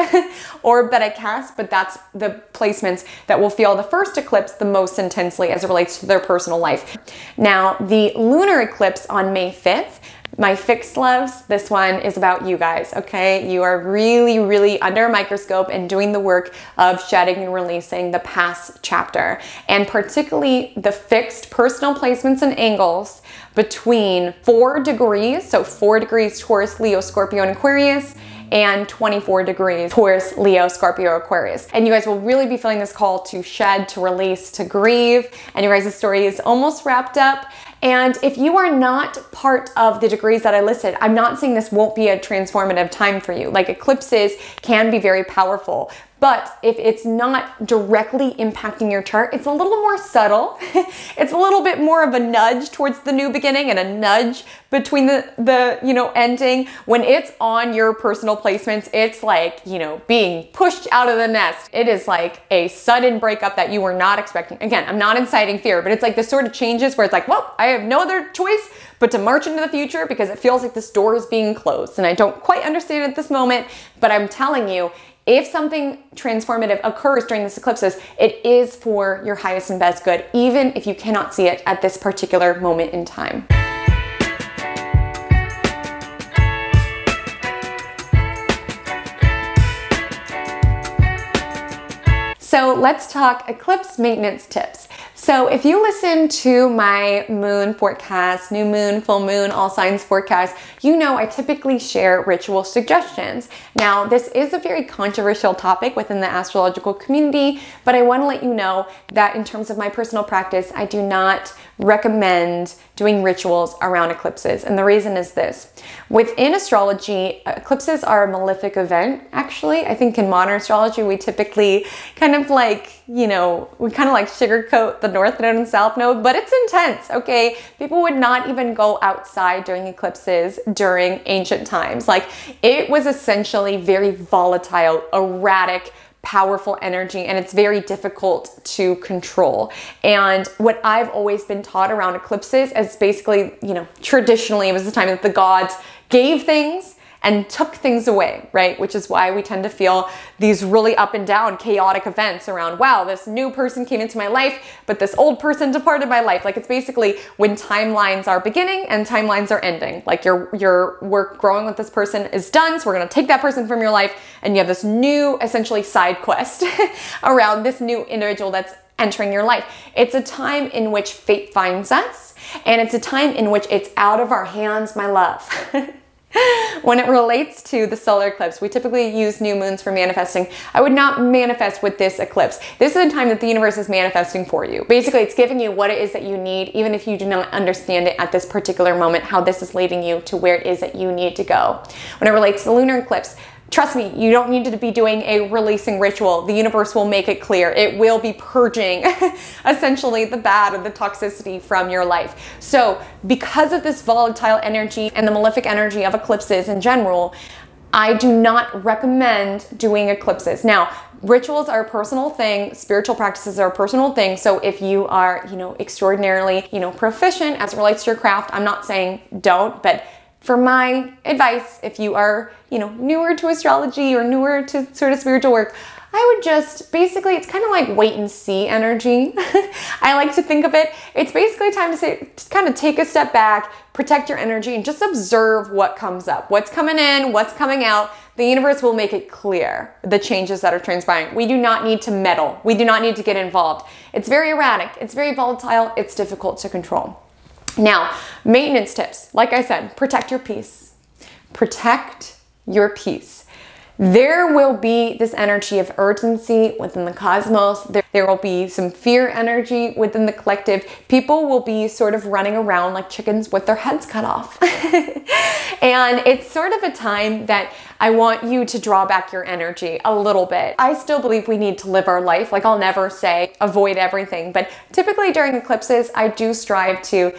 orb that I cast, but that's the placements that will feel the first eclipse the most intensely as it relates to their personal life. Now, the lunar eclipse on May 5th, my fixed loves, this one is about you guys, okay? You are really, really under a microscope and doing the work of shedding and releasing the past chapter. And particularly the fixed personal placements and angles between 4 degrees, so 4 degrees Taurus, Leo, Scorpio, and Aquarius, and 24 degrees Taurus, Leo, Scorpio, Aquarius. And you guys will really be feeling this call to shed, to release, to grieve. And your guys' story is almost wrapped up. And if you are not part of the degrees that I listed, I'm not saying this won't be a transformative time for you. Like, eclipses can be very powerful, but if it's not directly impacting your chart, it's a little more subtle. It's a little bit more of a nudge towards the new beginning and a nudge between the ending. When it's on your personal placements, it's like, being pushed out of the nest. It is like a sudden breakup that you were not expecting. Again, I'm not inciting fear, but it's like the sort of changes where it's like, well, I have no other choice but to march into the future because it feels like this door is being closed. And I don't quite understand it at this moment, but I'm telling you, if something transformative occurs during this eclipses, it is for your highest and best good, even if you cannot see it at this particular moment in time. So let's talk eclipse maintenance tips. So if you listen to my moon forecast, new moon, full moon, all signs forecast, you know I typically share ritual suggestions. Now, this is a very controversial topic within the astrological community, but I want to let you know that in terms of my personal practice, I do not recommend doing rituals around eclipses. And the reason is this. Within astrology, eclipses are a malefic event, actually. I think in modern astrology, we typically kind of like, sugarcoat the North Node and South Node, but it's intense, okay? People would not even go outside during eclipses during ancient times. Like, it was essentially very volatile, erratic, powerful energy, and it's very difficult to control. And what I've always been taught around eclipses is basically, you know, traditionally it was the time that the gods gave things and took things away, right? Which is why we tend to feel these really up and down chaotic events around, wow, this new person came into my life, but this old person departed my life. Like, it's basically when timelines are beginning and timelines are ending. Like, your work growing with this person is done, so we're gonna take that person from your life, and you have this new, essentially, side quest around this new individual that's entering your life. It's a time in which fate finds us, and it's a time in which it's out of our hands, my love. When it relates to the solar eclipse, we typically use new moons for manifesting. I would not manifest with this eclipse. This is a time that the universe is manifesting for you. Basically, it's giving you what it is that you need, even if you do not understand it at this particular moment, how this is leading you to where it is that you need to go. When it relates to the lunar eclipse, trust me, you don't need to be doing a releasing ritual. The universe will make it clear. It will be purging essentially the bad or the toxicity from your life. So because of this volatile energy and the malefic energy of eclipses in general, I do not recommend doing eclipses. Now, rituals are a personal thing. Spiritual practices are a personal thing. So if you are, you know, extraordinarily, you know, proficient as it relates to your craft, I'm not saying don't, but for my advice, if you are, you know, newer to astrology or newer to sort of spiritual work, I would just, basically, it's kind of like wait and see energy. I like to think of it. It's basically time to say, kind of take a step back, protect your energy, and just observe what comes up. What's coming in, what's coming out. The universe will make it clear, the changes that are transpiring. We do not need to meddle. We do not need to get involved. It's very erratic. It's very volatile. It's difficult to control. Now, maintenance tips. Like I said, protect your peace. Protect your peace. There will be this energy of urgency within the cosmos. There will be some fear energy within the collective. People will be sort of running around like chickens with their heads cut off. And it's sort of a time that I want you to draw back your energy a little bit. I still believe we need to live our life. Like, I'll never say avoid everything, but typically during eclipses, I do strive to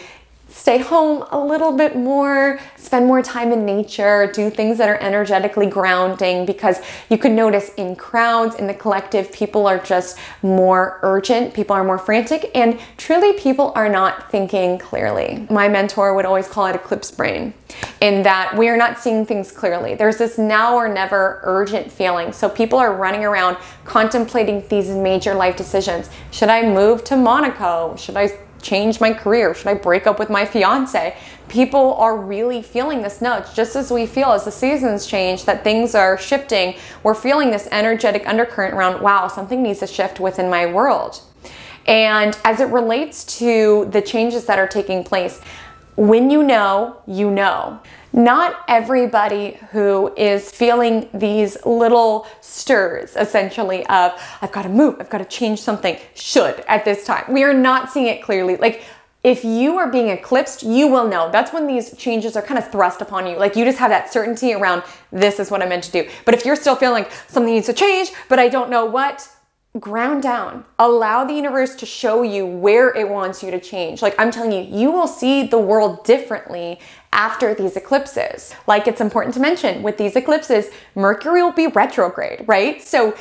stay home a little bit more, spend more time in nature, do things that are energetically grounding, because you can notice in crowds, in the collective, people are just more urgent, people are more frantic, and truly people are not thinking clearly. My mentor would always call it eclipse brain, in that we are not seeing things clearly. There's this now or never urgent feeling. So people are running around contemplating these major life decisions. Should I move to Monaco? Should I change my career? Should I break up with my fiance? People are really feeling this nudge, just as we feel as the seasons change, that things are shifting. We're feeling this energetic undercurrent around, wow, something needs to shift within my world. And as it relates to the changes that are taking place, when you know, you know. Not everybody who is feeling these little stirs, essentially, of I've got to move, I've got to change something, should at this time. We are not seeing it clearly. Like, if you are being eclipsed, you will know. That's when these changes are kind of thrust upon you. Like, you just have that certainty around, this is what I'm meant to do. But if you're still feeling like something needs to change, but I don't know what, ground down. Allow the universe to show you where it wants you to change. Like, I'm telling you, you will see the world differently after these eclipses. Like, it's important to mention, with these eclipses, Mercury will be retrograde, right? So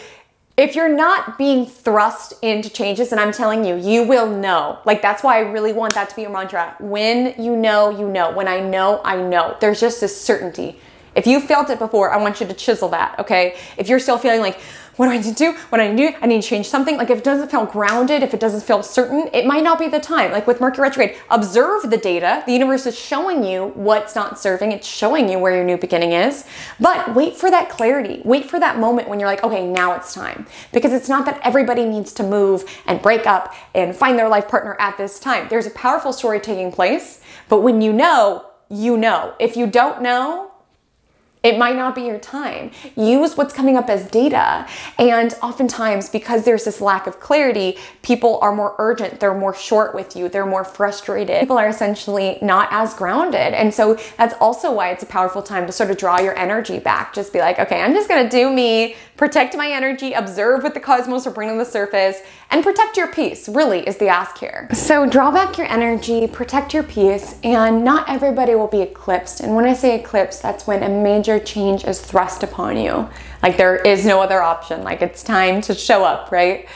if you're not being thrust into changes, and I'm telling you, you will know. Like, that's why I really want that to be your mantra. When you know, you know. When I know, I know. There's just this certainty. If you felt it before, I want you to chisel that, okay? If you're still feeling like, what do I need to do? What do I need to do? I need to change something. Like, if it doesn't feel grounded, if it doesn't feel certain, it might not be the time. Like with Mercury retrograde, observe the data. The universe is showing you what's not serving. It's showing you where your new beginning is. But wait for that clarity. Wait for that moment when you're like, okay, now it's time. Because it's not that everybody needs to move and break up and find their life partner at this time. There's a powerful story taking place. But when you know, you know. If you don't know, it might not be your time. Use what's coming up as data. And oftentimes, because there's this lack of clarity, people are more urgent, they're more short with you, they're more frustrated. People are essentially not as grounded. And so that's also why it's a powerful time to sort of draw your energy back. Just be like, okay, I'm just gonna do me, protect my energy, observe what the cosmos are bringing to the surface, and protect your peace, really, is the ask here. So draw back your energy, protect your peace, and not everybody will be eclipsed. And when I say eclipse, that's when a major major change is thrust upon you. Like there is no other option. Like it's time to show up, right?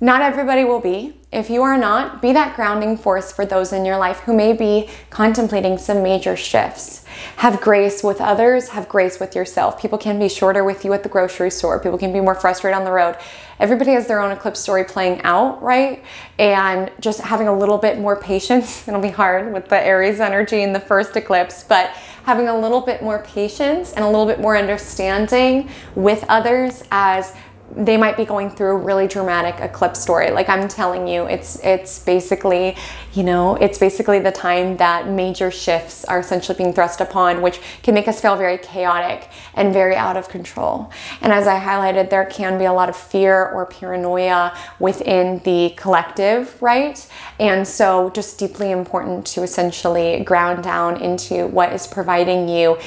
Not everybody will be. If you are not, be that grounding force for those in your life who may be contemplating some major shifts. Have grace with others, have grace with yourself. People can be shorter with you at the grocery store. People can be more frustrated on the road. Everybody has their own eclipse story playing out, right? And just having a little bit more patience. It'll be hard with the Aries energy in the first eclipse, but having a little bit more patience and a little bit more understanding with others as they might be going through a really dramatic eclipse story. Like I'm telling you, it's basically, you know, it's basically the time that major shifts are essentially being thrust upon, which can make us feel very chaotic and very out of control. And as I highlighted, there can be a lot of fear or paranoia within the collective, right? And so just deeply important to essentially ground down into what is providing you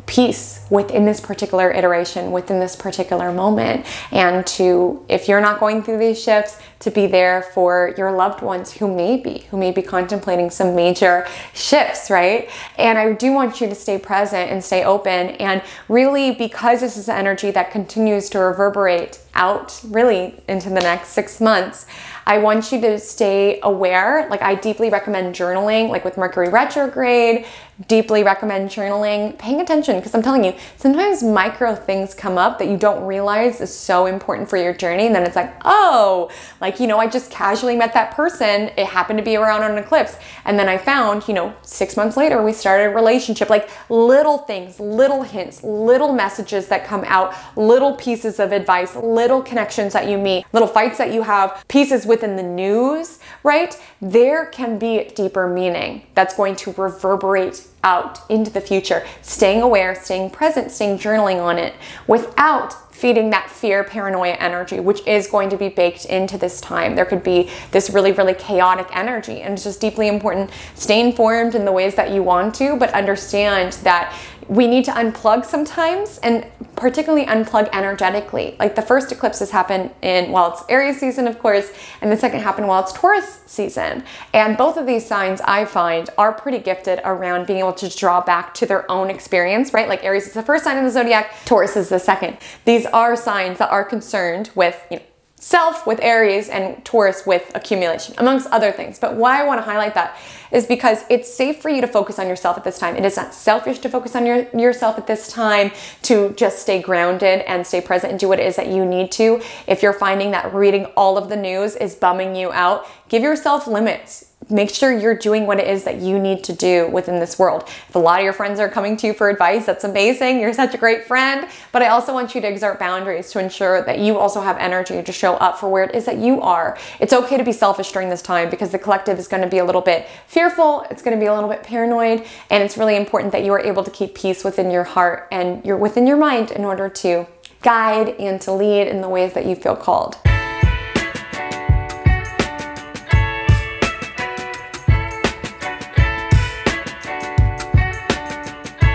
peace within this particular iteration, within this particular moment. And to, if you're not going through these shifts, to be there for your loved ones who may be contemplating some major shifts, right? And I do want you to stay present and stay open. And really, because this is energy that continues to reverberate out really into the next 6 months, I want you to stay aware. Like I deeply recommend journaling, like with Mercury retrograde, deeply recommend journaling, paying attention, because I'm telling you, sometimes micro things come up that you don't realize is so important for your journey. And then it's like, oh, like, you know, I just casually met that person. It happened to be around an eclipse. And then I found, you know, 6 months later, we started a relationship. Like little things, little hints, little messages that come out, little pieces of advice, little connections that you meet, little fights that you have, pieces within the news, right? There can be deeper meaning that's going to reverberate out into the future. Staying aware, staying present, staying journaling on it without feeding that fear, paranoia energy, which is going to be baked into this time. There could be this really, really chaotic energy, and it's just deeply important. Stay informed in the ways that you want to, but understand that we need to unplug sometimes, and particularly unplug energetically. Like the first eclipses happen in, well, it's Aries season, of course, and the second happened while it's Taurus season. And both of these signs I find are pretty gifted around being able to draw back to their own experience, right? Like Aries is the first sign in the zodiac, Taurus is the second. These are signs that are concerned with, you know, self with Aries and Taurus with accumulation, amongst other things. But why I want to highlight that is because it's safe for you to focus on yourself at this time. It is not selfish to focus on yourself at this time, to just stay grounded and stay present and do what it is that you need to. If you're finding that reading all of the news is bumming you out, give yourself limits. Make sure you're doing what it is that you need to do within this world. If a lot of your friends are coming to you for advice, that's amazing. You're such a great friend. But I also want you to exert boundaries to ensure that you also have energy to show up for where it is that you are. It's okay to be selfish during this time because the collective is going to be a little bit fearful. It's going to be a little bit paranoid. And it's really important that you are able to keep peace within your heart and within your mind in order to guide and to lead in the ways that you feel called.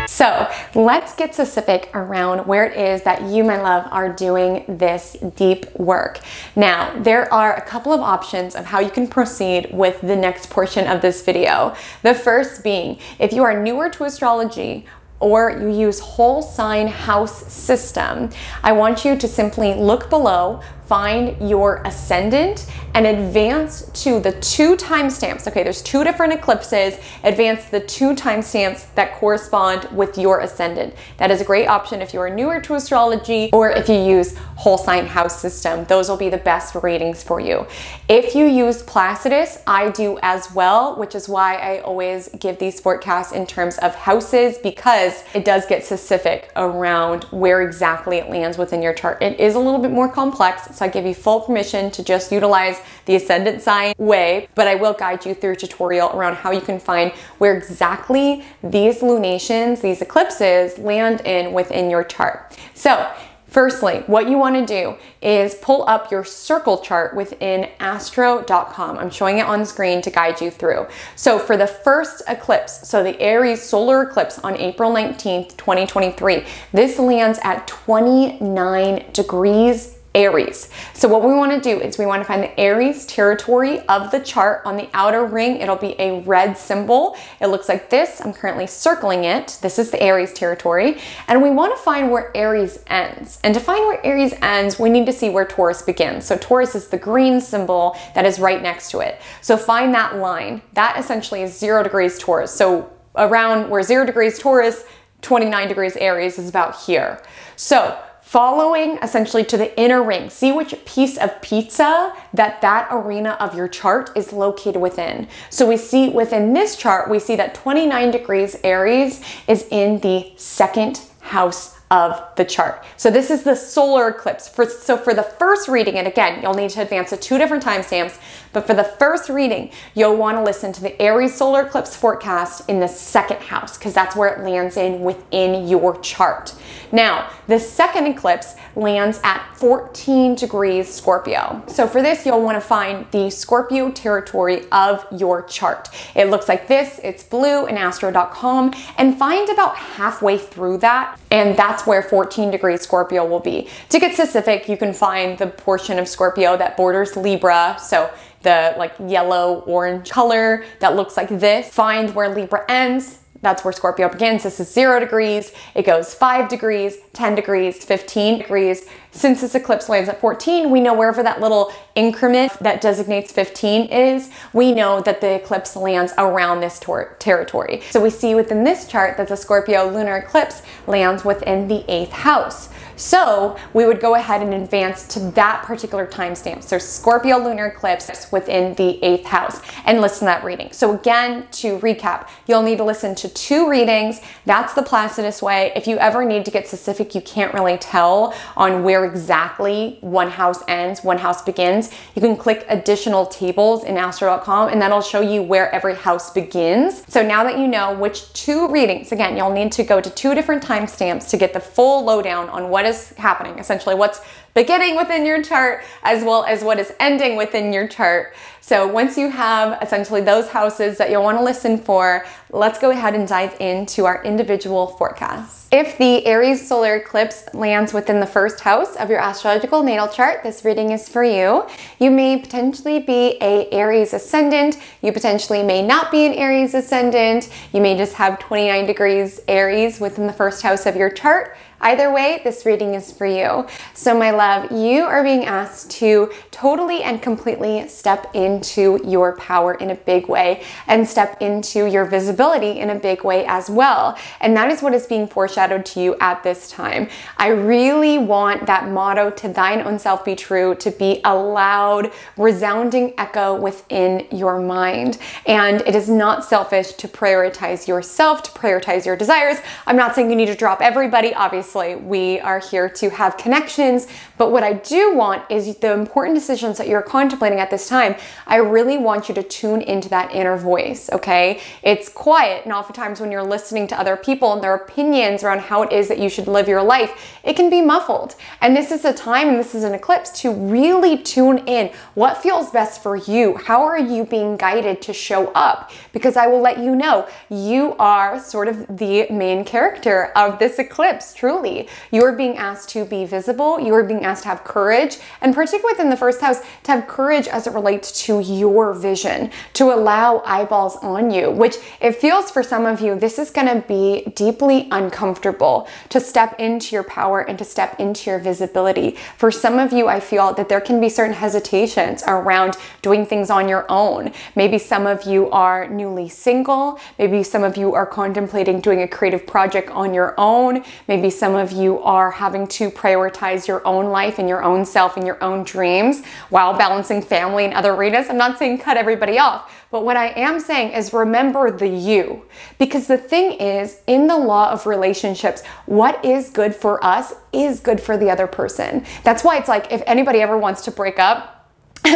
So let's get specific around where it is that you, my love, are doing this deep work. Now, there are a couple of options of how you can proceed with the next portion of this video. The first being, if you are newer to astrology or you use whole sign house system, I want you to simply look below, find your ascendant, and advance to the 2 timestamps. Okay, there's 2 different eclipses. Advance the 2 timestamps that correspond with your ascendant. That is a great option if you are newer to astrology or if you use whole sign house system. Those will be the best readings for you. If you use Placidus, I do as well, which is why I always give these forecasts in terms of houses, because it does get specific around where exactly it lands within your chart. It is a little bit more complex, so I give you full permission to just utilize the ascendant sign way, but I will guide you through a tutorial around how you can find where exactly these lunations, these eclipses land within your chart. So firstly, what you want to do is pull up your circle chart within astro.com. I'm showing it on screen to guide you through. So for the first eclipse, so the Aries Solar Eclipse on April 19th, 2023, this lands at 29 degrees Aries. So what we want to do is we want to find the Aries territory of the chart. On the outer ring, it'll be a red symbol. It looks like this. I'm currently circling it. This is the Aries territory. And we want to find where Aries ends. And to find where Aries ends, we need to see where Taurus begins. So Taurus is the green symbol that is right next to it. So find that line. That essentially is 0 degrees Taurus. So around where 0 degrees Taurus, 29 degrees Aries is about here. So following essentially to the inner ring, see which piece of pizza that arena of your chart is located within. So we see within this chart, we see that 29 degrees Aries is in the second house of the chart. So this is the solar eclipse. So for the first reading, and again, you'll need to advance to 2 different timestamps, but for the first reading, you'll want to listen to the Aries solar eclipse forecast in the second house, because that's where it lands in within your chart. Now, the second eclipse lands at 14 degrees Scorpio. So for this, you'll want to find the Scorpio territory of your chart. It looks like this. It's blue in astro.com, and find about halfway through that, and that's where 14 degrees Scorpio will be. To get specific, you can find the portion of Scorpio that borders Libra, so the like yellow orange color that looks like this. Find where Libra ends. That's where Scorpio begins. This is 0 degrees. It goes 5 degrees, 10 degrees, 15 degrees. Since this eclipse lands at 14, we know wherever that little increment that designates 15 is, we know that the eclipse lands around this territory. So we see within this chart that the Scorpio lunar eclipse lands within the 8th house. So we would go ahead and advance to that particular timestamp. So Scorpio lunar eclipse within the 8th house, and listen to that reading. So again, to recap, you'll need to listen to 2 readings. That's the Placidus way. If you ever need to get specific, you can't really tell on where exactly one house ends, one house begins, you can click additional tables in astro.com, and that'll show you where every house begins. So now that you know which 2 readings, again, you'll need to go to 2 different timestamps to get the full lowdown on what is happening, essentially what's beginning within your chart as well as what is ending within your chart. So once you have essentially those houses that you'll want to listen for, let's go ahead and dive into our individual forecasts. If the Aries solar eclipse lands within the 1st house of your astrological natal chart, this reading is for you. You may potentially be a Aries ascendant. You potentially may not be an Aries ascendant. You may just have 29 degrees Aries within the 1st house of your chart. Either way, this reading is for you. So my love, you are being asked to totally and completely step into your power in a big way, and step into your visibility in a big way as well. And that is what is being foreshadowed to you at this time. I really want that motto, to thine own self be true, to be a loud, resounding echo within your mind. And it is not selfish to prioritize yourself, to prioritize your desires. I'm not saying you need to drop everybody, obviously. We are here to have connections, but what I do want is the important decisions that you're contemplating at this time. I really want you to tune into that inner voice, okay? It's quiet, and oftentimes when you're listening to other people and their opinions around how it is that you should live your life, it can be muffled. And this is a time, and this is an eclipse, to really tune in. What feels best for you? How are you being guided to show up? Because I will let you know, you are sort of the main character of this eclipse, truly. You are being asked to be visible. You are being asked to have courage, and particularly within the 1st house, to have courage as it relates to your vision, to allow eyeballs on you, which it feels for some of you, this is going to be deeply uncomfortable to step into your power and to step into your visibility. For some of you, I feel that there can be certain hesitations around doing things on your own. Maybe some of you are newly single. Maybe some of you are contemplating doing a creative project on your own. Maybe some of you are having to prioritize your own life and your own self and your own dreams while balancing family and other arenas. I'm not saying cut everybody off, but what I am saying is remember the you. Because the thing is, in the law of relationships, what is good for us is good for the other person. That's why it's like, if anybody ever wants to break up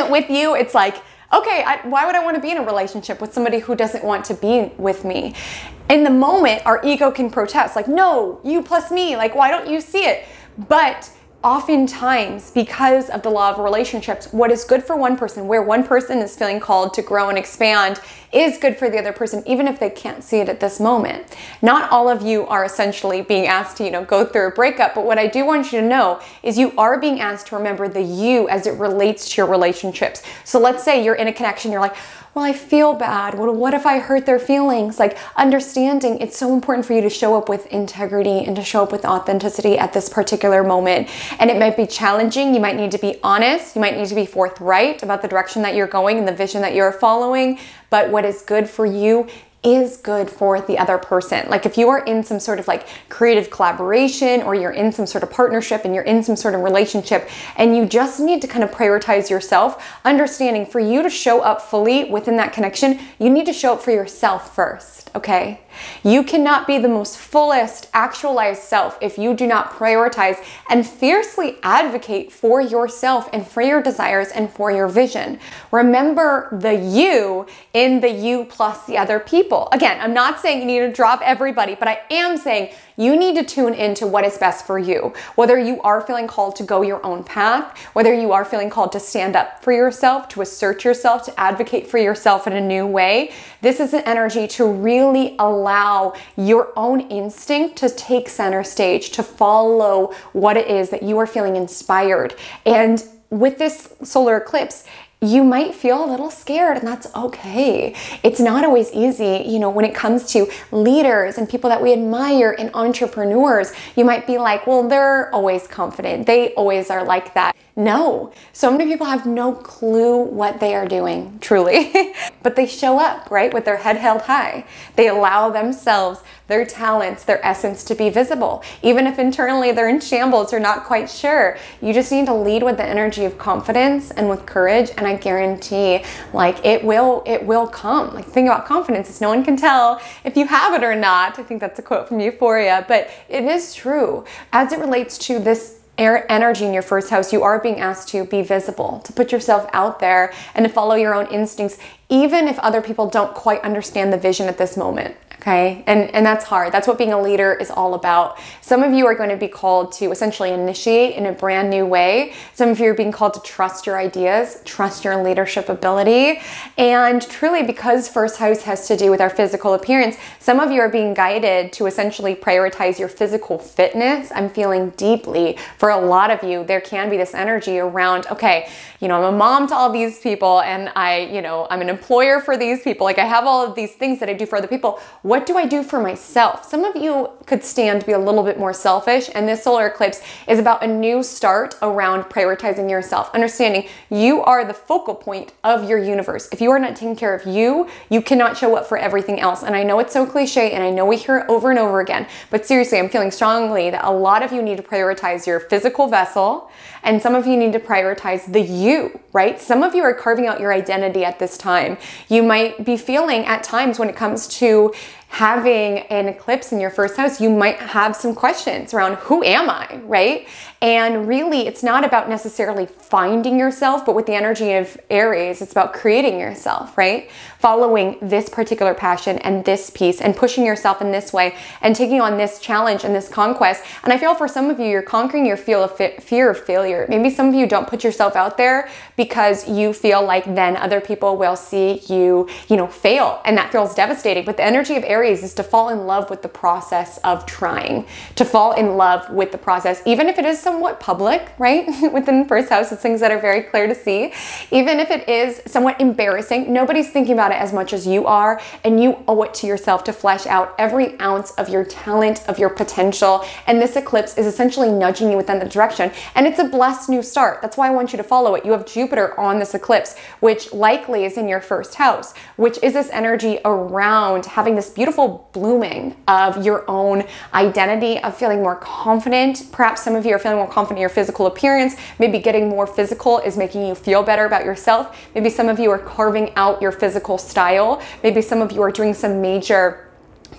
with you, it's like, okay, why would I want to be in a relationship with somebody who doesn't want to be with me? In the moment, our ego can protest, like, no, you plus me, like, why don't you see it? But oftentimes, because of the law of relationships, what is good for one person, where one person is feeling called to grow and expand, is good for the other person, even if they can't see it at this moment. Not all of you are essentially being asked to, you know, go through a breakup, but what I do want you to know is you are being asked to remember the you as it relates to your relationships. So let's say you're in a connection, you're like, well, I feel bad. Well, what if I hurt their feelings? Like, understanding it's so important for you to show up with integrity and to show up with authenticity at this particular moment. And it might be challenging. You might need to be honest. You might need to be forthright about the direction that you're going and the vision that you're following. But what is good for you is good for the other person. Like if you are in some sort of like creative collaboration, or you're in some sort of partnership and you're in some sort of relationship and you just need to kind of prioritize yourself, understanding for you to show up fully within that connection, you need to show up for yourself first, okay? You cannot be the most fullest actualized self if you do not prioritize and fiercely advocate for yourself and for your desires and for your vision. Remember the you in the you plus the other people. Again, I'm not saying you need to drop everybody, but I am saying you need to tune into what is best for you. Whether you are feeling called to go your own path, whether you are feeling called to stand up for yourself, to assert yourself, to advocate for yourself in a new way, this is an energy to really allow your own instinct to take center stage, to follow what it is that you are feeling inspired. And with this solar eclipse, you might feel a little scared, and that's okay. It's not always easy, you know, when it comes to leaders and people that we admire and entrepreneurs. You might be like, well, they're always confident. They always are like that. No, so many people have no clue what they are doing, truly, but they show up, right, with their head held high. They allow themselves, their talents, their essence to be visible. Even if internally they're in shambles or not quite sure, you just need to lead with the energy of confidence and with courage, and I guarantee, like, it will come. Like, the thing about confidence is no one can tell if you have it or not. I think that's a quote from Euphoria, but it is true. As it relates to this energy in your first house, you are being asked to be visible, to put yourself out there and to follow your own instincts, even if other people don't quite understand the vision at this moment. Okay, and that's hard. That's what being a leader is all about. Some of you are going to be called to essentially initiate in a brand new way. Some of you are being called to trust your ideas, trust your leadership ability. And truly, because first house has to do with our physical appearance, some of you are being guided to essentially prioritize your physical fitness. I'm feeling deeply for a lot of you, there can be this energy around, okay, you know, I'm a mom to all these people, and I'm an employer for these people. Like, I have all of these things that I do for other people. What do I do for myself? Some of you could stand to be a little bit more selfish, and this solar eclipse is about a new start around prioritizing yourself, understanding you are the focal point of your universe. If you are not taking care of you, you cannot show up for everything else. And I know it's so cliche, and I know we hear it over and over again, but seriously, I'm feeling strongly that a lot of you need to prioritize your physical vessel, and some of you need to prioritize the you, right? Some of you are carving out your identity at this time. You might be feeling at times when it comes to having an eclipse in your first house, you might have some questions around, who am I, right? And really, it's not about necessarily finding yourself, but with the energy of Aries, it's about creating yourself, right? Following this particular passion and this piece and pushing yourself in this way and taking on this challenge and this conquest. And I feel for some of you, you're conquering your fear of failure. Maybe some of you don't put yourself out there because you feel like then other people will see you, fail. And that feels devastating. But the energy of Aries is to fall in love with the process of trying, to fall in love with the process, even if it is somewhat public, right? Within the first house, it's things that are very clear to see. Even if it is somewhat embarrassing, nobody's thinking about it as much as you are, and you owe it to yourself to flesh out every ounce of your talent, of your potential. And this eclipse is essentially nudging you within the direction, and it's a blessed new start. That's why I want you to follow it. You have Jupiter on this eclipse, which likely is in your first house, which is this energy around having this beautiful blooming of your own identity, of feeling more confident. Perhaps some of you are feeling more confident in your physical appearance. Maybe getting more physical is making you feel better about yourself. Maybe some of you are carving out your physical style. Maybe some of you are doing some major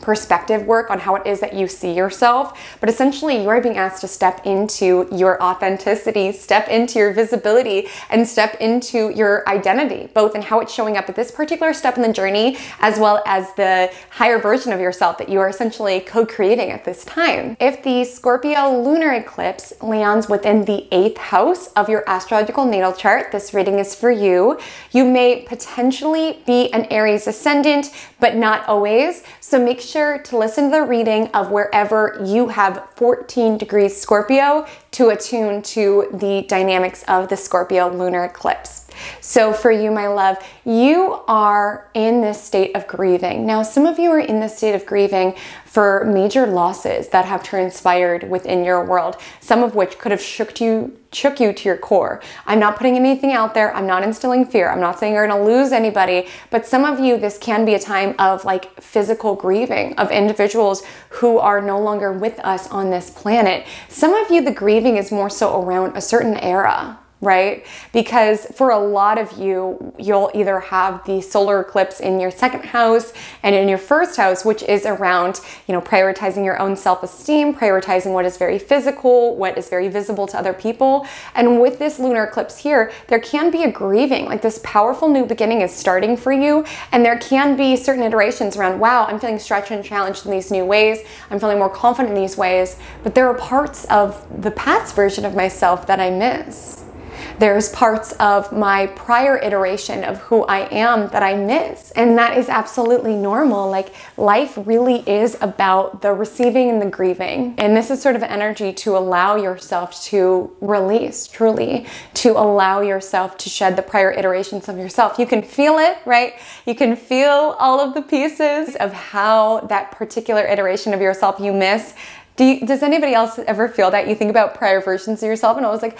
perspective work on how it is that you see yourself. But essentially, you are being asked to step into your authenticity, step into your visibility, and step into your identity, both in how it's showing up at this particular step in the journey, as well as the higher version of yourself that you are essentially co-creating at this time. If the Scorpio lunar eclipse lands within the 8th house of your astrological natal chart, this reading is for you. You may potentially be an Aries ascendant, but not always. So make sure to listen to the reading of wherever you have 14 degrees Scorpio to attune to the dynamics of the Scorpio lunar eclipse. So for you, my love, you are in this state of grieving. Now, some of you are in this state of grieving for major losses that have transpired within your world, some of which could have shook you to your core. I'm not putting anything out there. I'm not instilling fear. I'm not saying you're going to lose anybody, but some of you, this can be a time of like physical grieving of individuals who are no longer with us on this planet. Some of you, the grieving is more so around a certain era, right? Because for a lot of you, you'll either have the solar eclipse in your 2nd house and in your 1st house, which is around, prioritizing your own self-esteem, prioritizing what is very physical, what is very visible to other people. And with this lunar eclipse here, there can be a grieving, like this powerful new beginning is starting for you. And there can be certain iterations around, wow, I'm feeling stretched and challenged in these new ways. I'm feeling more confident in these ways, but there are parts of the past version of myself that I miss. There's parts of my prior iteration of who I am that I miss. And that is absolutely normal. Like, life really is about the receiving and the grieving. And this is sort of energy to allow yourself to release, truly, to allow yourself to shed the prior iterations of yourself. You can feel it, right? You can feel all of the pieces of how that particular iteration of yourself you miss. Does anybody else ever feel that? You think about prior versions of yourself and I was like,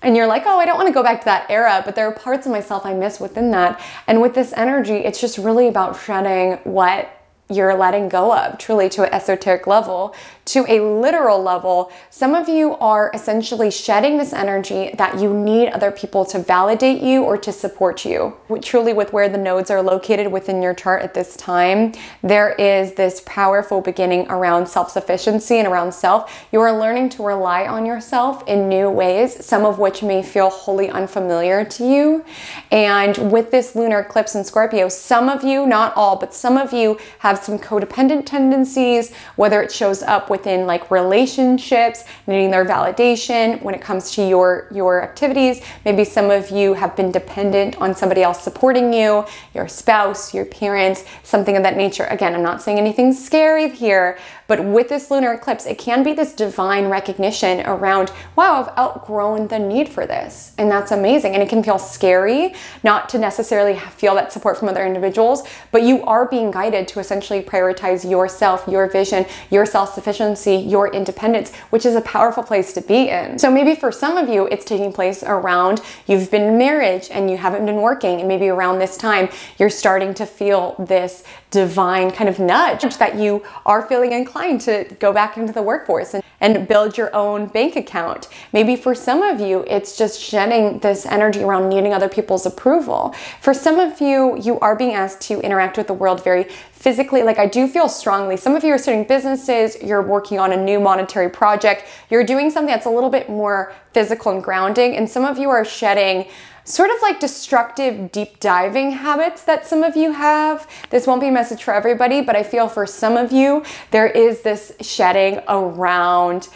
and you're like, oh, I don't want to go back to that era, but there are parts of myself I miss within that. And with this energy, it's just really about shedding what you're letting go of, truly, to an esoteric level, to a literal level. Some of you are essentially shedding this energy that you need other people to validate you or to support you. Truly, with where the nodes are located within your chart at this time, there is this powerful beginning around self-sufficiency and around self. You are learning to rely on yourself in new ways, some of which may feel wholly unfamiliar to you. And with this lunar eclipse in Scorpio, some of you, not all, but some of you have some codependent tendencies, whether it shows up within like relationships, needing their validation when it comes to your activities. Maybe some of you have been dependent on somebody else supporting you, your spouse, your parents, something of that nature. Again, I'm not saying anything scary here, but with this lunar eclipse, it can be this divine recognition around, wow, I've outgrown the need for this. And that's amazing. And it can feel scary not to necessarily feel that support from other individuals, but you are being guided to essentially prioritize yourself, your vision, your self-sufficiency, your independence, which is a powerful place to be in. So maybe for some of you, it's taking place around you've been in marriage and you haven't been working. And maybe around this time, you're starting to feel this divine kind of nudge that you are feeling inclined to go back into the workforce and build your own bank account. Maybe for some of you, it's just shedding this energy around needing other people's approval. For some of you, you are being asked to interact with the world very physically. Like, I do feel strongly, some of you are starting businesses, you're working on a new monetary project, you're doing something that's a little bit more physical and grounding, and some of you are shedding sort of like destructive deep diving habits that some of you have. This won't be a message for everybody, but I feel for some of you, there is this shedding around,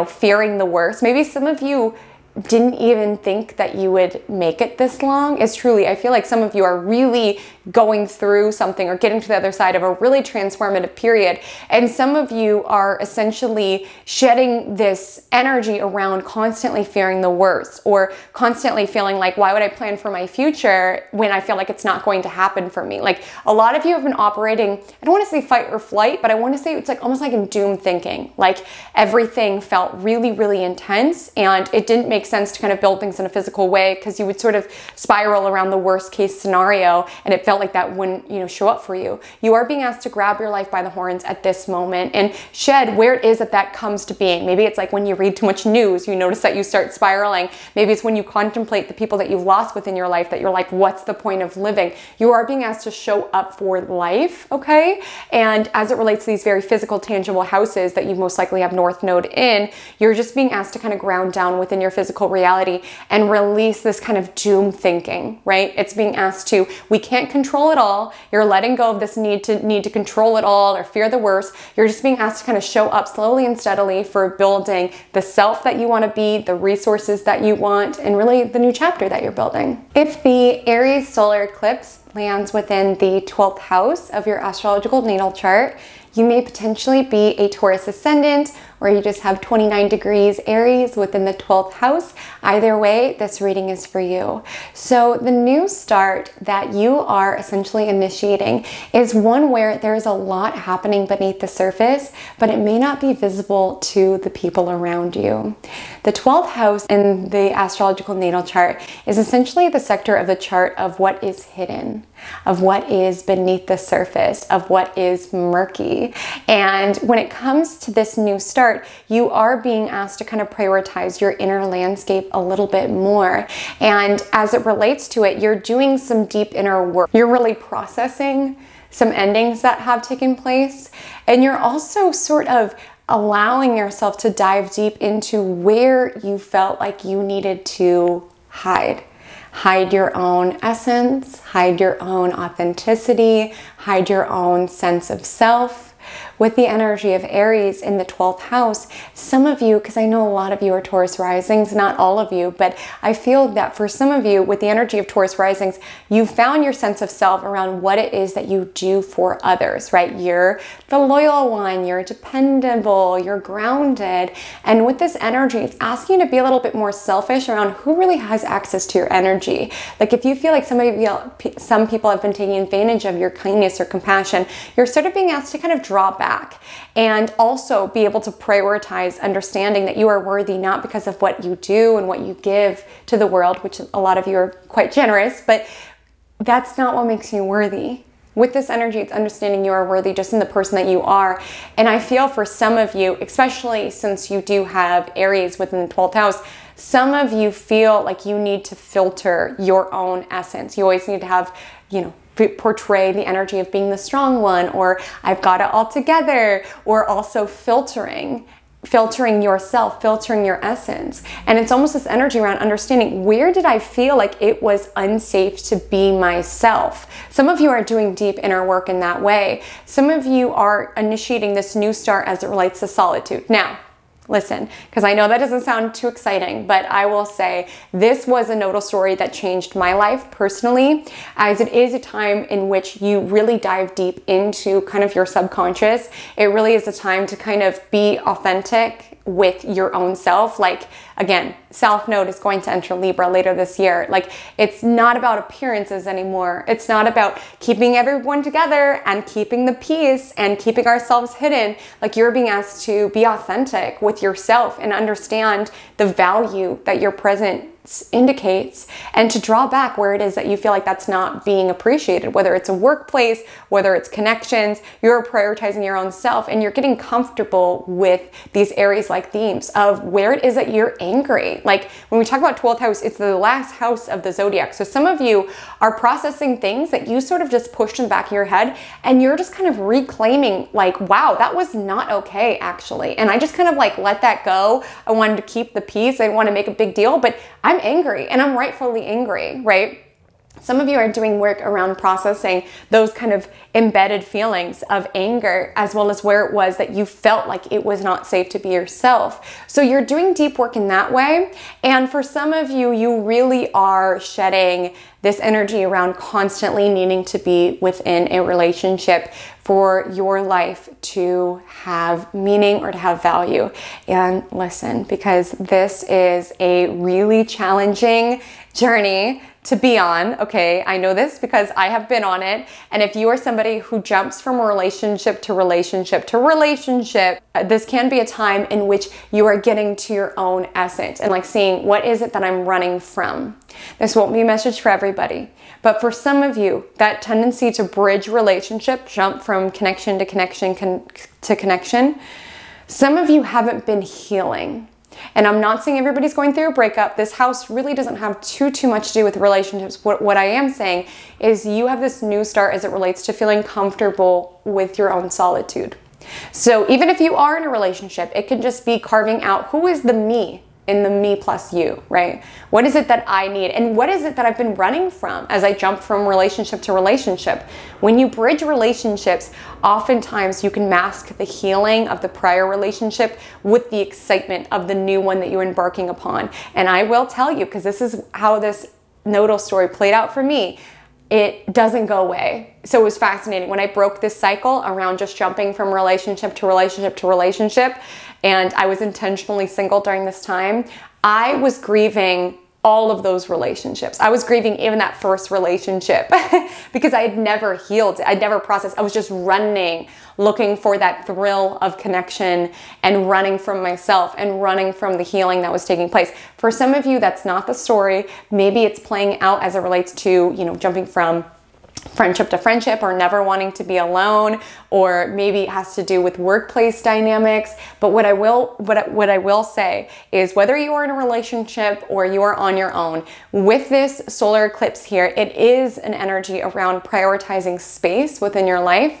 fearing the worst. Maybe some of you didn't even think that you would make it this long. It's truly, I feel like some of you are really going through something or getting to the other side of a really transformative period. And some of you are essentially shedding this energy around constantly fearing the worst or constantly feeling like, why would I plan for my future when I feel like it's not going to happen for me? Like, a lot of you have been operating, I don't want to say fight or flight, but I want to say it's like almost like in doom thinking. Like, everything felt really, really intense and it didn't make make sense to kind of build things in a physical way, because you would sort of spiral around the worst case scenario and it felt like that wouldn't, show up for you. You are being asked to grab your life by the horns at this moment and shed where it is that comes to being. Maybe it's like when you read too much news, you notice that you start spiraling. Maybe it's when you contemplate the people that you've lost within your life that you're like, what's the point of living? You are being asked to show up for life, okay? And as it relates to these very physical, tangible houses that you most likely have North Node in, you're just being asked to kind of ground down within your physical reality and release this kind of doom thinking, right? It's being asked to, we can't control it all. You're letting go of this need to control it all or fear the worst. You're just being asked to kind of show up slowly and steadily for building the self that you want to be, the resources that you want, and really the new chapter that you're building. If the Aries solar eclipse lands within the 12th house of your astrological natal chart, you may potentially be a Taurus ascendant, or you just have 29 degrees Aries within the 12th house. Either way, this reading is for you. So the new start that you are essentially initiating is one where there's a lot happening beneath the surface, but it may not be visible to the people around you. The 12th house in the astrological natal chart is essentially the sector of the chart of what is hidden, of what is beneath the surface, of what is murky. And when it comes to this new start, you are being asked to kind of prioritize your inner landscape a little bit more. And as it relates to it, you're doing some deep inner work. You're really processing some endings that have taken place. And you're also sort of allowing yourself to dive deep into where you felt like you needed to hide. Hide your own essence, hide your own authenticity, hide your own sense of self. With the energy of Aries in the 12th house, some of you, because I know a lot of you are Taurus risings, not all of you, but I feel that for some of you, with the energy of Taurus risings, you found your sense of self around what it is that you do for others, right? You're the loyal one, you're dependable, you're grounded. And with this energy, it's asking you to be a little bit more selfish around who really has access to your energy. Like if you feel like some people have been taking advantage of your kindness or compassion, you're sort of being asked to kind of draw back and also be able to prioritize understanding that you are worthy not because of what you do and what you give to the world, which a lot of you are quite generous, but that's not what makes you worthy. With this energy, it's understanding you are worthy just in the person that you are. And I feel for some of you, especially since you do have Aries within the 12th house, some of you feel like you need to filter your own essence. You always need to have, portray the energy of being the strong one, or I've got it all together, or also filtering yourself, filtering your essence. And it's almost this energy around understanding, where did I feel like it was unsafe to be myself? Some of you are doing deep inner work in that way. Some of you are initiating this new start as it relates to solitude. Now, listen, because I know that doesn't sound too exciting, but I will say this was a nodal story that changed my life personally, as it is a time in which you really dive deep into kind of your subconscious. It really is a time to kind of be authentic with your own self. Like, again, South Node is going to enter Libra later this year. Like, it's not about appearances anymore. It's not about keeping everyone together and keeping the peace and keeping ourselves hidden. Like, you're being asked to be authentic with yourself and understand the value that your presence indicates, and to draw back where it is that you feel like that's not being appreciated, whether it's a workplace, whether it's connections. You're prioritizing your own self, and you're getting comfortable with these Aries-like themes of where it is that you're angry. Like when we talk about 12th house, it's the last house of the zodiac. So some of you are processing things that you sort of just pushed in the back of your head, and you're just kind of reclaiming like, wow, that was not okay actually. And I just kind of like let that go. I wanted to keep the peace. I didn't want to make a big deal, but I'm angry, and I'm rightfully angry, right? Some of you are doing work around processing those kind of embedded feelings of anger, as well as where it was that you felt like it was not safe to be yourself. So you're doing deep work in that way. And for some of you, you really are shedding this energy around constantly needing to be within a relationship for your life to have meaning or to have value. And listen, because this is a really challenging journey to be on, okay? I know this because I have been on it. And if you are somebody who jumps from relationship to relationship to relationship, this can be a time in which you are getting to your own essence and like seeing what is it that I'm running from. This won't be a message for everybody. But for some of you, that tendency to bridge relationship, jump from connection to connection to connection, some of you haven't been healing. And I'm not saying everybody's going through a breakup. This house really doesn't have too much to do with relationships. What I am saying is you have this new start as it relates to feeling comfortable with your own solitude. So even if you are in a relationship, it can just be carving out who is the me in the me plus you, right? What is it that I need? And what is it that I've been running from as I jump from relationship to relationship? When you bridge relationships, oftentimes you can mask the healing of the prior relationship with the excitement of the new one that you're embarking upon. And I will tell you, because this is how this nodal story played out for me, it doesn't go away. So it was fascinating. When I broke this cycle around just jumping from relationship to relationship to relationship, and I was intentionally single during this time, I was grieving all of those relationships. I was grieving even that first relationship because I had never healed. I'd never processed. I was just running, looking for that thrill of connection and running from myself and running from the healing that was taking place. For some of you, that's not the story. Maybe it's playing out as it relates to, you know, jumping from friendship to friendship or never wanting to be alone, or maybe it has to do with workplace dynamics. But what I will say is whether you are in a relationship or you are on your own, with this solar eclipse here, it is an energy around prioritizing space within your life.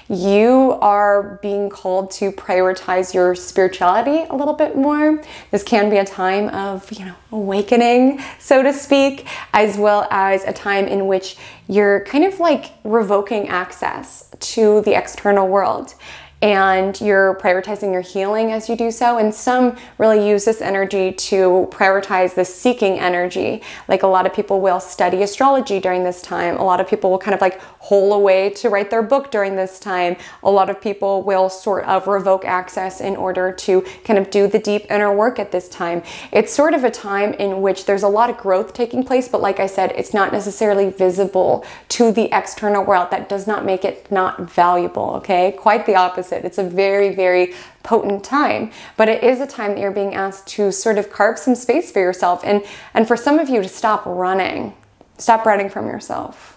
You are being called to prioritize your spirituality a little bit more. This can be a time of, you know, awakening, so to speak, as well as a time in which you're kind of like revoking access to the external world. And you're prioritizing your healing as you do so. And some really use this energy to prioritize the seeking energy. Like a lot of people will study astrology during this time. A lot of people will kind of like hole away to write their book during this time. A lot of people will sort of revoke access in order to kind of do the deep inner work at this time. It's sort of a time in which there's a lot of growth taking place, but like I said, it's not necessarily visible to the external world. That does not make it not valuable, okay? Quite the opposite. It's a very, very potent time, but it is a time that you're being asked to sort of carve some space for yourself, and for some of you to stop running from yourself,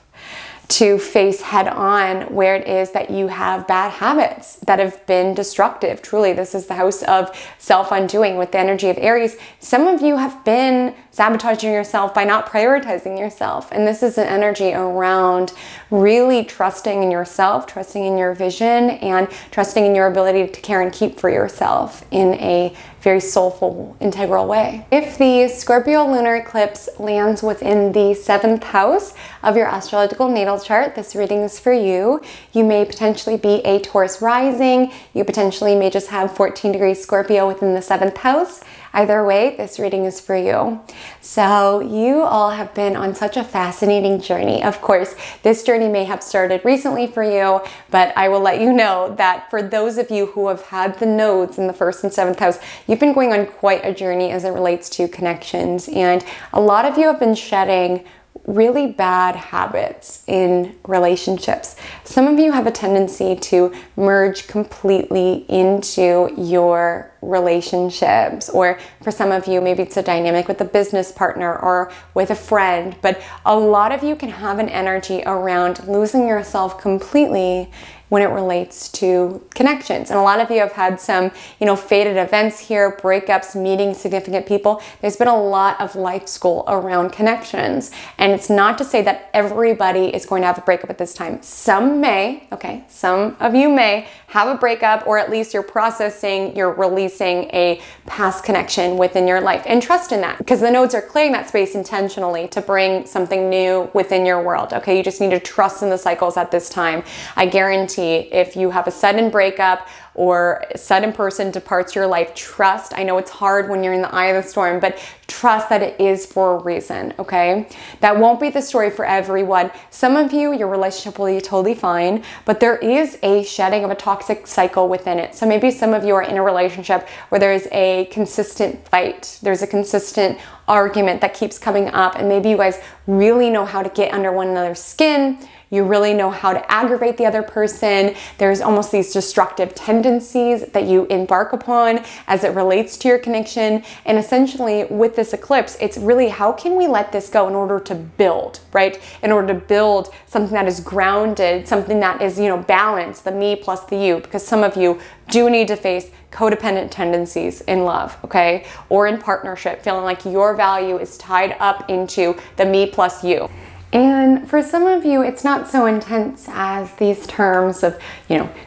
to face head on where it is that you have bad habits that have been destructive. Truly, this is the house of self-undoing with the energy of Aries. Some of you have been sabotaging yourself by not prioritizing yourself. And this is an energy around really trusting in yourself, trusting in your vision, and trusting in your ability to care and keep for yourself in a very soulful, integral way. If the Scorpio Lunar Eclipse lands within the 7th house of your astrological natal chart, this reading is for you. You may potentially be a Taurus rising. You potentially may just have 14 degrees Scorpio within the 7th house. Either way, this reading is for you. So you all have been on such a fascinating journey. Of course, this journey may have started recently for you, but I will let you know that for those of you who have had the nodes in the 1st and 7th house, you've been going on quite a journey as it relates to connections. And a lot of you have been shedding really bad habits in relationships. Some of you have a tendency to merge completely into your relationships, or for some of you, maybe it's a dynamic with a business partner or with a friend, but a lot of you can have an energy around losing yourself completely when it relates to connections. And a lot of you have had some, you know, fated events here, breakups, meeting significant people. There's been a lot of life school around connections. And it's not to say that everybody is going to have a breakup at this time. Some may, okay, some of you may have a breakup, or at least you're processing, you're releasing a past connection within your life. And trust in that, because the nodes are clearing that space intentionally to bring something new within your world, okay? You just need to trust in the cycles at this time. I guarantee certainty. If you have a sudden breakup or a sudden person departs your life, trust. I know it's hard when you're in the eye of the storm, but trust that it is for a reason, okay? That won't be the story for everyone. Some of you, your relationship will be totally fine, but there is a shedding of a toxic cycle within it. So maybe some of you are in a relationship where there's a consistent fight, there's a consistent argument that keeps coming up, and maybe you guys really know how to get under one another's skin. You really know how to aggravate the other person. There's almost these destructive tendencies that you embark upon as it relates to your connection. And essentially with this eclipse, it's really how can we let this go in order to build, right? In order to build something that is grounded, something that is, balanced, the me plus the you, because some of you do need to face codependent tendencies in love, okay? Or in partnership, feeling like your value is tied up into the me plus you. And for some of you, it's not so intense as these terms of,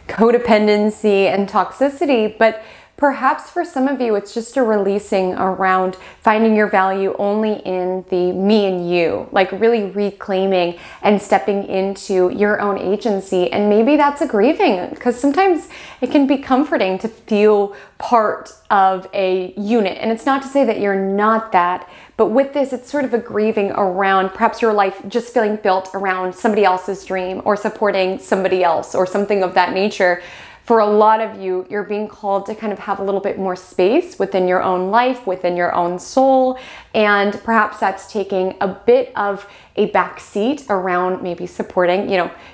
codependency and toxicity, but perhaps for some of you, it's just a releasing around finding your value only in the me and you, like really reclaiming and stepping into your own agency. And maybe that's a grieving, because sometimes it can be comforting to feel part of a unit. And it's not to say that you're not that, but with this, it's sort of a grieving around perhaps your life just feeling built around somebody else's dream or supporting somebody else or something of that nature. For a lot of you, you're being called to kind of have a little bit more space within your own life, within your own soul, and perhaps that's taking a bit of a backseat around maybe supporting,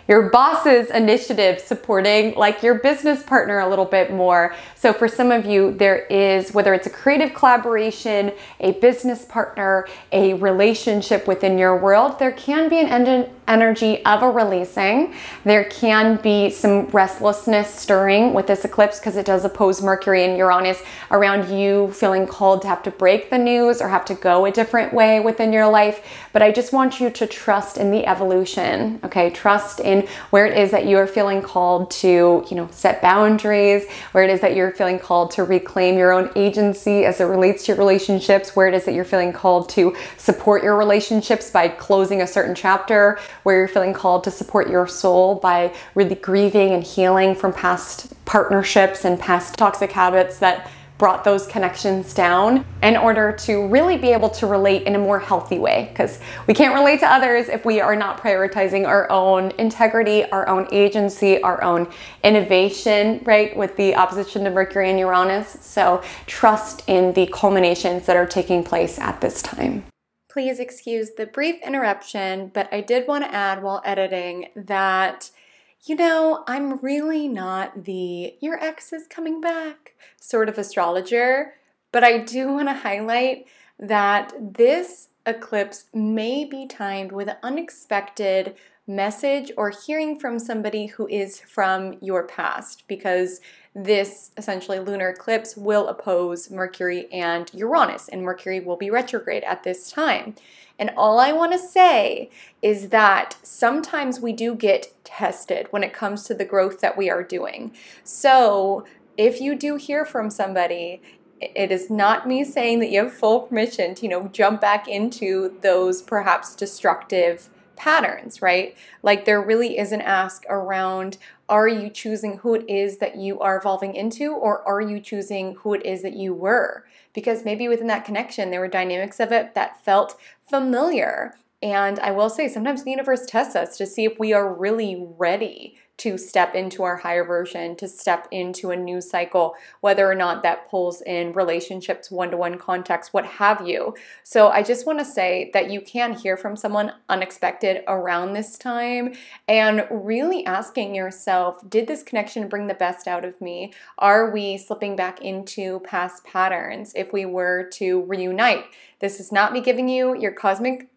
your boss's initiative, supporting like your business partner a little bit more. So for some of you, there is, whether it's a creative collaboration, a business partner, a relationship within your world, there can be an energy of a releasing. There can be some restlessness stirring with this eclipse because it does oppose Mercury and Uranus around you feeling called to have to break the news or have to go a different way within your life. But I just want you to trust in the evolution, okay? Trust in where it is that you are feeling called to, set boundaries, where it is that you're feeling called to reclaim your own agency as it relates to your relationships, where it is that you're feeling called to support your relationships by closing a certain chapter, where you're feeling called to support your soul by really grieving and healing from past partnerships and past toxic habits that brought those connections down, in order to really be able to relate in a more healthy way, because we can't relate to others if we are not prioritizing our own integrity, our own agency, our own innovation, right, with the opposition to Mercury and Uranus. So trust in the culminations that are taking place at this time. Please excuse the brief interruption, but I did want to add while editing that I'm really not the "your ex is coming back" sort of astrologer, but I do want to highlight that this eclipse may be timed with an unexpected message or hearing from somebody who is from your past, because this essentially lunar eclipse will oppose Mercury and Uranus, and Mercury will be retrograde at this time. And all I want to say is that sometimes we do get tested when it comes to the growth that we are doing. So if you do hear from somebody, it is not me saying that you have full permission to, jump back into those perhaps destructive patterns, right? Like there really is an ask around, are you choosing who it is that you are evolving into, or are you choosing who it is that you were? Because maybe within that connection, there were dynamics of it that felt familiar. And I will say, sometimes the universe tests us to see if we are really ready to step into our higher version, to step into a new cycle, whether or not that pulls in relationships, one-to-one contacts, what have you. So I just want to say that you can hear from someone unexpected around this time, and really asking yourself, did this connection bring the best out of me? Are we slipping back into past patterns if we were to reunite? This is not me giving you your cosmic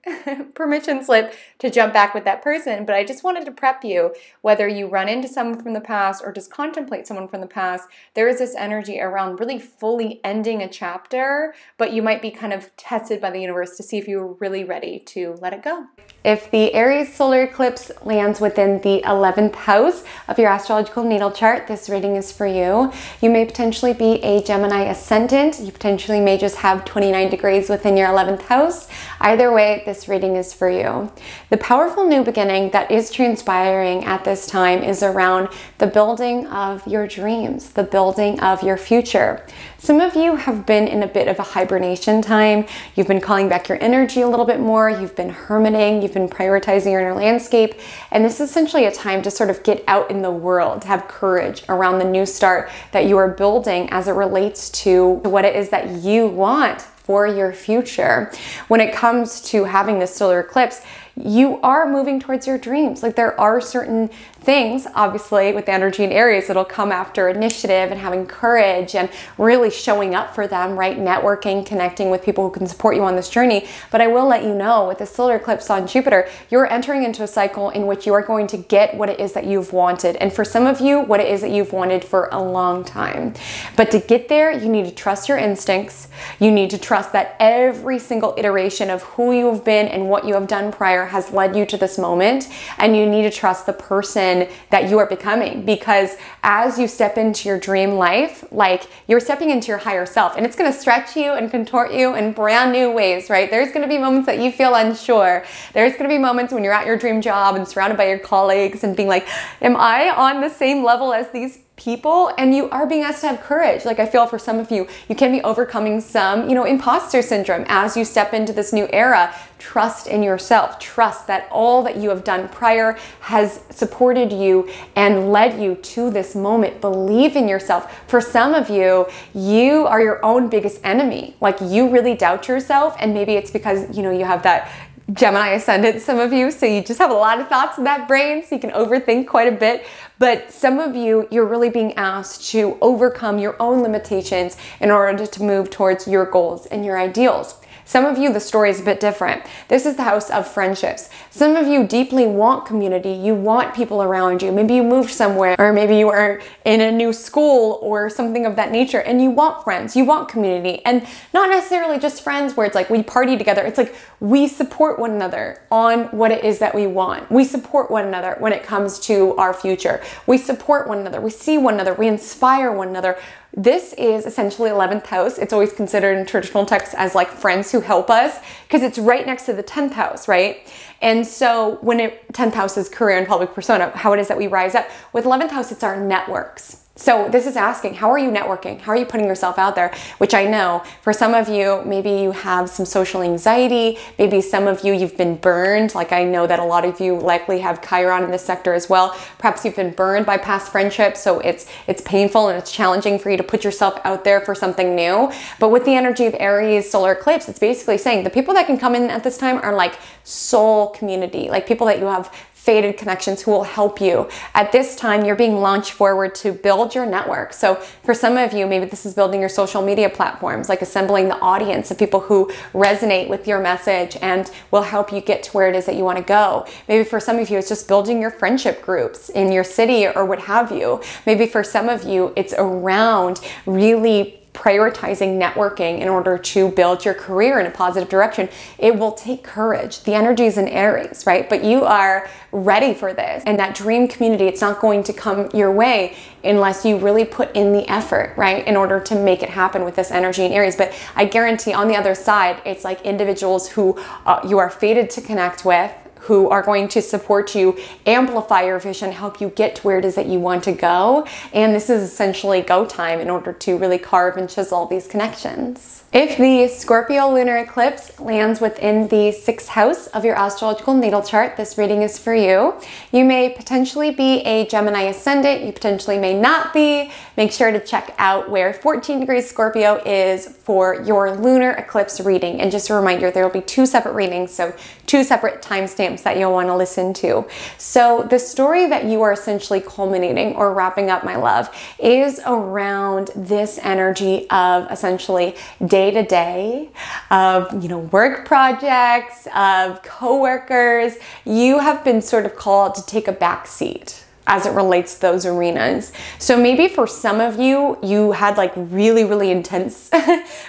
permission slip to jump back with that person, but I just wanted to prep you, whether you run into someone from the past or just contemplate someone from the past, there is this energy around really fully ending a chapter, but you might be kind of tested by the universe to see if you're really ready to let it go. If the Aries solar eclipse lands within the 11th house of your astrological natal chart, this reading is for you. You may potentially be a Gemini ascendant. You potentially may just have 29 degrees within in your 11th house. Either way, this reading is for you. The powerful new beginning that is transpiring at this time is around the building of your dreams, the building of your future. Some of you have been in a bit of a hibernation time. You've been calling back your energy a little bit more. You've been hermiting. You've been prioritizing your inner landscape. And this is essentially a time to sort of get out in the world, to have courage around the new start that you are building as it relates to what it is that you want for your future. When it comes to having this solar eclipse, you are moving towards your dreams. Like, there are certain things, obviously, with the energy in Aries, it'll come after initiative and having courage and really showing up for them, right? Networking, connecting with people who can support you on this journey. But I will let you know, with the solar eclipse on Jupiter, you're entering into a cycle in which you are going to get what it is that you've wanted. And for some of you, what it is that you've wanted for a long time. But to get there, you need to trust your instincts. You need to trust that every single iteration of who you've been and what you have done prior has led you to this moment. And you need to trust the person that you are becoming, because as you step into your dream life, like, you're stepping into your higher self, and it's going to stretch you and contort you in brand new ways, right? There's going to be moments that you feel unsure. There's going to be moments when you're at your dream job and surrounded by your colleagues and being like, am I on the same level as these people? And you are being asked to have courage. Like, I feel for some of you, you can be overcoming some, imposter syndrome as you step into this new era. Trust in yourself. Trust that all that you have done prior has supported you and led you to this moment. Believe in yourself. For some of you, you are your own biggest enemy. Like, you really doubt yourself, and maybe it's because, you have that Gemini Ascendant, some of you, so you just have a lot of thoughts in that brain, so you can overthink quite a bit. But some of you, you're really being asked to overcome your own limitations in order to move towards your goals and your ideals. Some of you, the story is a bit different. This is the house of friendships. Some of you deeply want community. You want people around you. Maybe you moved somewhere, or maybe you are in a new school or something of that nature, and you want friends, you want community. And not necessarily just friends where it's like we party together. It's like we support one another on what it is that we want. We support one another when it comes to our future. We support one another. We see one another. We inspire one another. This is essentially 11th house. It's always considered in traditional texts as like friends who help us, because it's right next to the 10th house, right? And so when 10th house is career and public persona, how it is that we rise up. With 11th house, it's our networks. So this is asking, how are you networking? How are you putting yourself out there? Which I know for some of you, maybe you have some social anxiety. Maybe some of you, you've been burned. Like, I know that a lot of you likely have Chiron in this sector as well. Perhaps you've been burned by past friendships. So it's painful and it's challenging for you to put yourself out there for something new. But with the energy of Aries solar eclipse, it's basically saying the people that can come in at this time are like soul community, like people that you have fated connections who will help you. At this time, you're being launched forward to build your network. So for some of you, maybe this is building your social media platforms, like assembling the audience of people who resonate with your message and will help you get to where it is that you want to go. Maybe for some of you, it's just building your friendship groups in your city or what have you. Maybe for some of you, it's around really prioritizing networking in order to build your career in a positive direction. It will take courage. The energy is in Aries, right? But you are ready for this. And that dream community, it's not going to come your way unless you really put in the effort, right? In order to make it happen with this energy in Aries. But I guarantee on the other side, it's like individuals who you are fated to connect with, who are going to support you, amplify your vision, help you get to where it is that you want to go. And this is essentially go time in order to really carve and chisel these connections. If the Scorpio Lunar Eclipse lands within the 6th house of your astrological natal chart, this reading is for you. You may potentially be a Gemini Ascendant, you potentially may not be. Make sure to check out where 14 degrees Scorpio is for your lunar eclipse reading. And just a reminder, there will be 2 separate readings, so 2 separate timestamps that you'll want to listen to. So the story that you are essentially culminating or wrapping up, my love, is around this energy of essentially day-to-day, of work projects, of coworkers. You have been sort of called to take a back seat as it relates to those arenas. So maybe for some of you, you had like really, really intense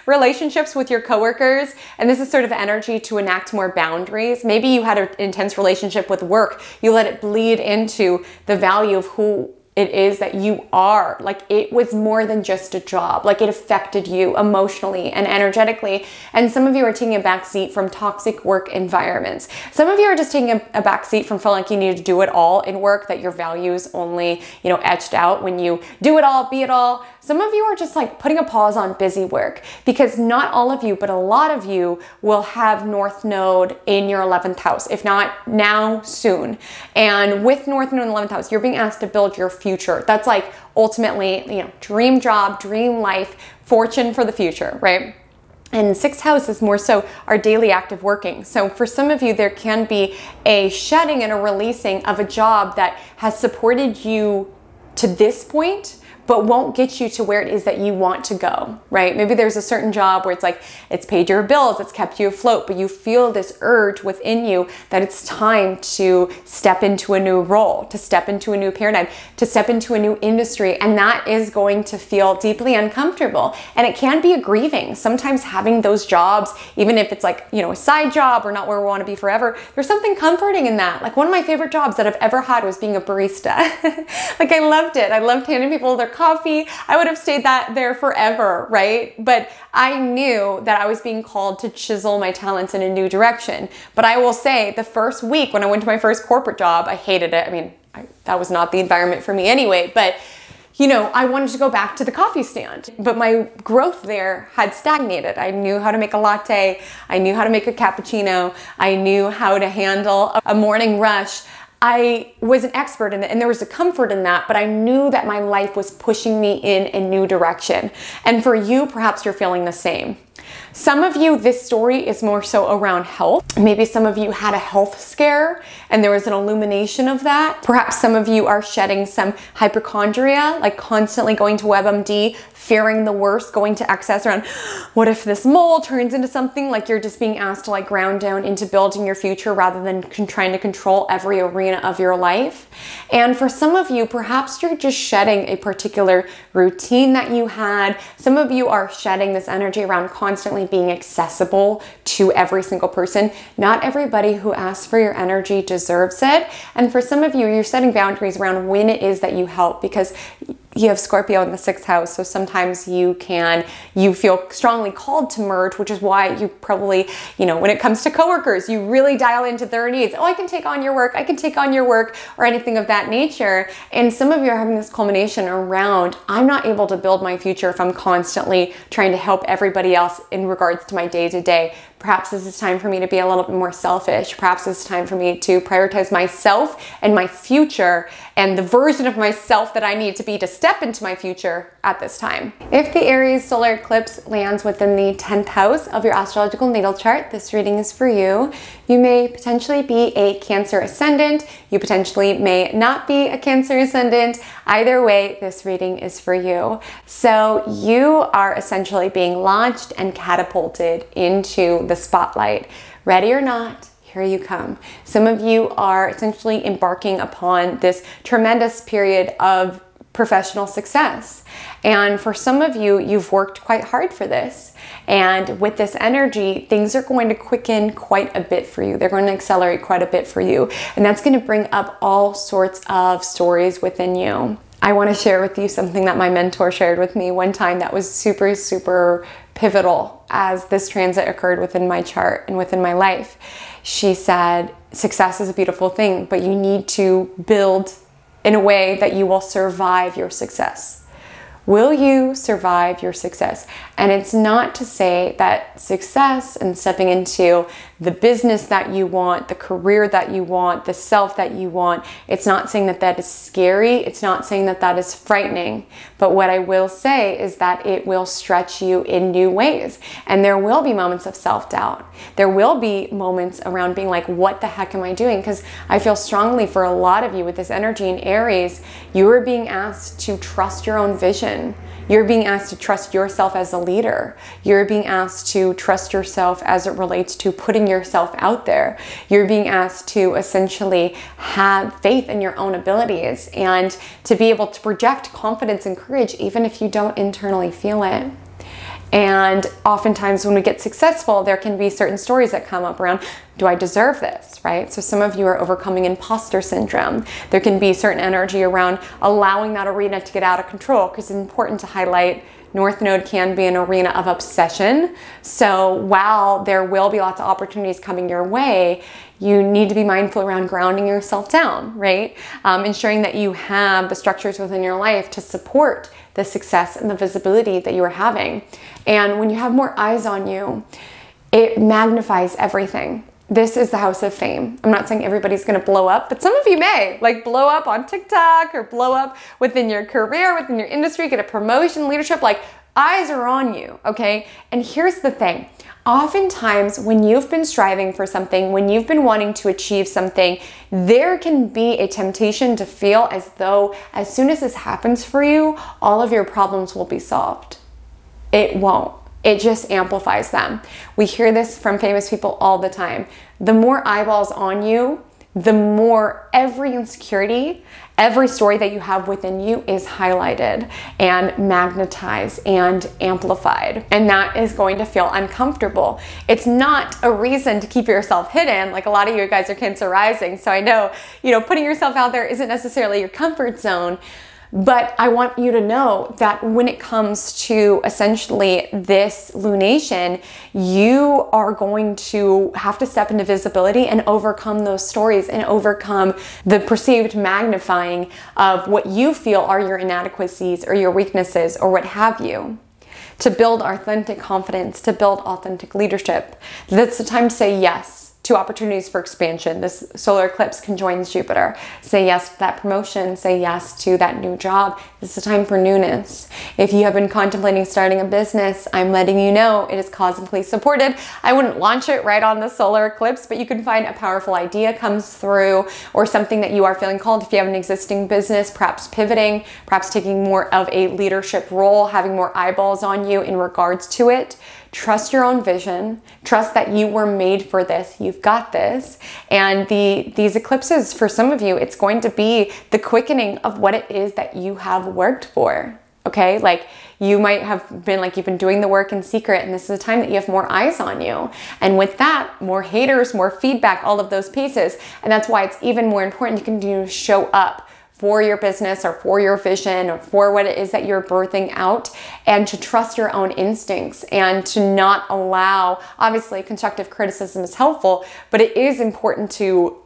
relationships with your coworkers, and this is sort of energy to enact more boundaries. Maybe you had an intense relationship with work. You let it bleed into the value of who it is that you are. Like, it was more than just a job. Like, it affected you emotionally and energetically. And some of you are taking a back seat from toxic work environments. Some of you are just taking a back seat from feeling like you need to do it all in work, that your values only, you know, etched out when you do it all, be it all. Some of you are just like putting a pause on busy work, because not all of you, but a lot of you will have North Node in your 11th house, if not now, soon. And with North Node in the 11th house, you're being asked to build your future. That's like ultimately, you know, dream job, dream life, fortune for the future, right? And 6th house is more so our daily active working. So for some of you, there can be a shedding and a releasing of a job that has supported you to this point, but won't get you to where it is that you want to go, right? Maybe there's a certain job where it's like, it's paid your bills, it's kept you afloat, but you feel this urge within you that it's time to step into a new role, to step into a new paradigm, to step into a new industry. And that is going to feel deeply uncomfortable. And it can be a grieving. Sometimes having those jobs, even if it's like, you know, a side job or not where we want to be forever, there's something comforting in that. Like, one of my favorite jobs that I've ever had was being a barista. Like, I loved it. I loved handing people their coffee. I would have stayed there forever, right? But I knew that I was being called to chisel my talents in a new direction. But I will say, the first week when I went to my first corporate job, I hated it. I mean, that was not the environment for me anyway, but you know, I wanted to go back to the coffee stand, but my growth there had stagnated. I knew how to make a latte. I knew how to make a cappuccino. I knew how to handle a morning rush. I was an expert in it, and there was a comfort in that, but I knew that my life was pushing me in a new direction. And for you, perhaps you're feeling the same. Some of you, this story is more so around health. Maybe some of you had a health scare and there was an illumination of that. Perhaps some of you are shedding some hypochondria, like constantly going to WebMD, fearing the worst, going to excess around, what if this mole turns into something? Like, you're just being asked to like ground down into building your future rather than trying to control every arena of your life. And for some of you, perhaps you're just shedding a particular routine that you had. Some of you are shedding this energy around constantly being accessible to every single person. Not everybody who asks for your energy deserves it. And for some of you, you're setting boundaries around when it is that you help, because you have Scorpio in the 6th house. So sometimes you feel strongly called to merge, which is why you probably, you know, when it comes to coworkers, you really dial into their needs. Oh, I can take on your work. I can take on your work, or anything of that nature. And some of you are having this culmination around, I'm not able to build my future if I'm constantly trying to help everybody else in regards to my day-to-day. Perhaps this is time for me to be a little bit more selfish. Perhaps it's time for me to prioritize myself and my future and the version of myself that I need to be to step into my future at this time. If the Aries solar eclipse lands within the 10th house of your astrological natal chart, this reading is for you. You may potentially be a Cancer ascendant. You potentially may not be a Cancer ascendant. Either way, this reading is for you. So you are essentially being launched and catapulted into the spotlight. Ready or not, here you come. Some of you are essentially embarking upon this tremendous period of professional success. And for some of you, you've worked quite hard for this. And with this energy, things are going to quicken quite a bit for you. They're going to accelerate quite a bit for you. And that's going to bring up all sorts of stories within you. I want to share with you something that my mentor shared with me one time that was super, super pivotal as this transit occurred within my chart and within my life. She said, success is a beautiful thing, but you need to build in a way that you will survive your success. Will you survive your success? And it's not to say that success and stepping into the business that you want, the career that you want, the self that you want, it's not saying that that is scary. It's not saying that that is frightening. But what I will say is that it will stretch you in new ways. And there will be moments of self-doubt. There will be moments around being like, what the heck am I doing? Because I feel strongly for a lot of you with this energy in Aries, you are being asked to trust your own vision. You're being asked to trust yourself as a leader. You're being asked to trust yourself as it relates to putting yourself out there. You're being asked to essentially have faith in your own abilities and to be able to project confidence and courage even if you don't internally feel it. And oftentimes when we get successful, there can be certain stories that come up around, do I deserve this, right? So some of you are overcoming imposter syndrome. There can be certain energy around allowing that arena to get out of control, because it's important to highlight North Node can be an arena of obsession. So while there will be lots of opportunities coming your way, you need to be mindful around grounding yourself down, right? Ensuring that you have the structures within your life to support the success and the visibility that you are having. And when you have more eyes on you, it magnifies everything. This is the house of fame. I'm not saying everybody's gonna blow up, but some of you may, like blow up on TikTok or blow up within your career, within your industry, get a promotion, leadership, like eyes are on you, okay? And here's the thing. Oftentimes when you've been striving for something, when you've been wanting to achieve something, there can be a temptation to feel as though as soon as this happens for you, all of your problems will be solved. It won't. It just amplifies them. We hear this from famous people all the time. The more eyeballs on you, the more every insecurity, every story that you have within you is highlighted and magnetized and amplified. And that is going to feel uncomfortable. It's not a reason to keep yourself hidden. Like a lot of you guys are Cancer rising. So I know, putting yourself out there isn't necessarily your comfort zone. But I want you to know that when it comes to essentially this lunation, you are going to have to step into visibility and overcome those stories and overcome the perceived magnifying of what you feel are your inadequacies or your weaknesses or what have you. To build authentic confidence, to build authentic leadership. That's the time to say yes to opportunities for expansion. This solar eclipse conjoins Jupiter. Say yes to that promotion, say yes to that new job. This is a time for newness. If you have been contemplating starting a business, I'm letting you know it is cosmically supported. I wouldn't launch it right on the solar eclipse, but you can find a powerful idea comes through or something that you are feeling called. If you have an existing business, perhaps pivoting, perhaps taking more of a leadership role, having more eyeballs on you in regards to it. Trust your own vision. Trust that you were made for this. You've got this. And these eclipses, for some of you, it's going to be the quickening of what it is that you have worked for. Okay? Like you might have been like you've been doing the work in secret, and this is a time that you have more eyes on you. And with that, more haters, more feedback, all of those pieces. And that's why it's even more important to continue to show up for your business or for your vision or for what it is that you're birthing out, and to trust your own instincts and to not allow, obviously constructive criticism is helpful, but it is important to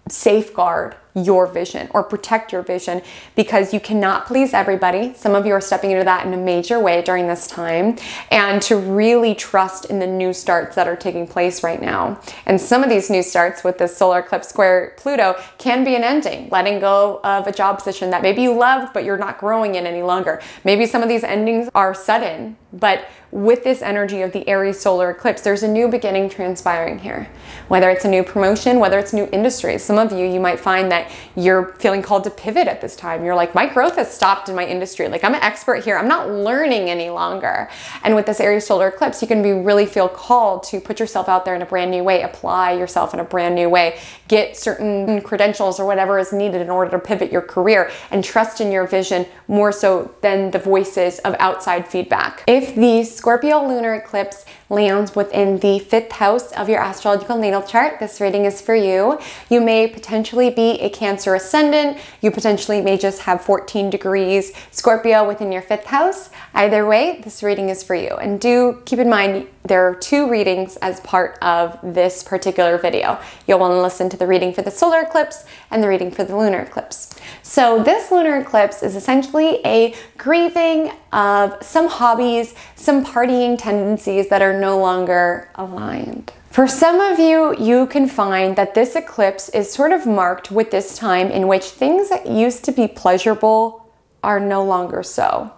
safeguard your vision or protect your vision, because you cannot please everybody. Some of you are stepping into that in a major way during this time, and to really trust in the new starts that are taking place right now. And some of these new starts with this solar eclipse square Pluto can be an ending, letting go of a job position that maybe you loved, but you're not growing in any longer. Maybe some of these endings are sudden, but with this energy of the Aries solar eclipse, there's a new beginning transpiring here. Whether it's a new promotion, whether it's new industries. Some of you might find that you're feeling called to pivot at this time. You're like, my growth has stopped in my industry. Like I'm an expert here. I'm not learning any longer. And with this Aries solar eclipse, you can really feel called to put yourself out there in a brand new way, apply yourself in a brand new way, get certain credentials or whatever is needed in order to pivot your career, and trust in your vision more so than the voices of outside feedback. If the Scorpio lunar eclipse lands within the 5th house of your astrological natal chart, this reading is for you. You may potentially be a Cancer ascendant. You potentially may just have 14 degrees Scorpio within your 5th house. Either way, this reading is for you. And do keep in mind, there are 2 readings as part of this particular video. You'll want to listen to the reading for the solar eclipse and the reading for the lunar eclipse. So this lunar eclipse is essentially a grieving of some hobbies, some partying tendencies that are no longer aligned. For some of you, you can find that this eclipse is sort of marked with this time in which things that used to be pleasurable are no longer so.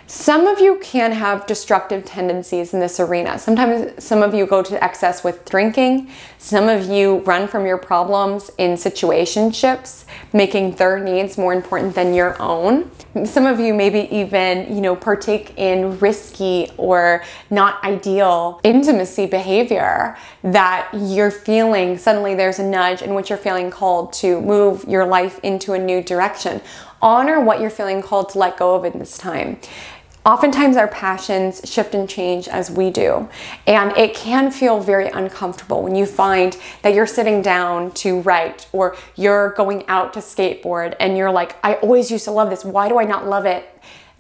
Some of you can have destructive tendencies in this arena. Sometimes some of you go to excess with drinking. Some of you run from your problems in situationships, making their needs more important than your own. Some of you maybe even, partake in risky or not ideal intimacy behavior that you're feeling, suddenly there's a nudge in which you're feeling called to move your life into a new direction. Honor what you're feeling called to let go of in this time. Oftentimes our passions shift and change as we do, and it can feel very uncomfortable when you find that you're sitting down to write or you're going out to skateboard and you're like, I always used to love this. Why do I not love it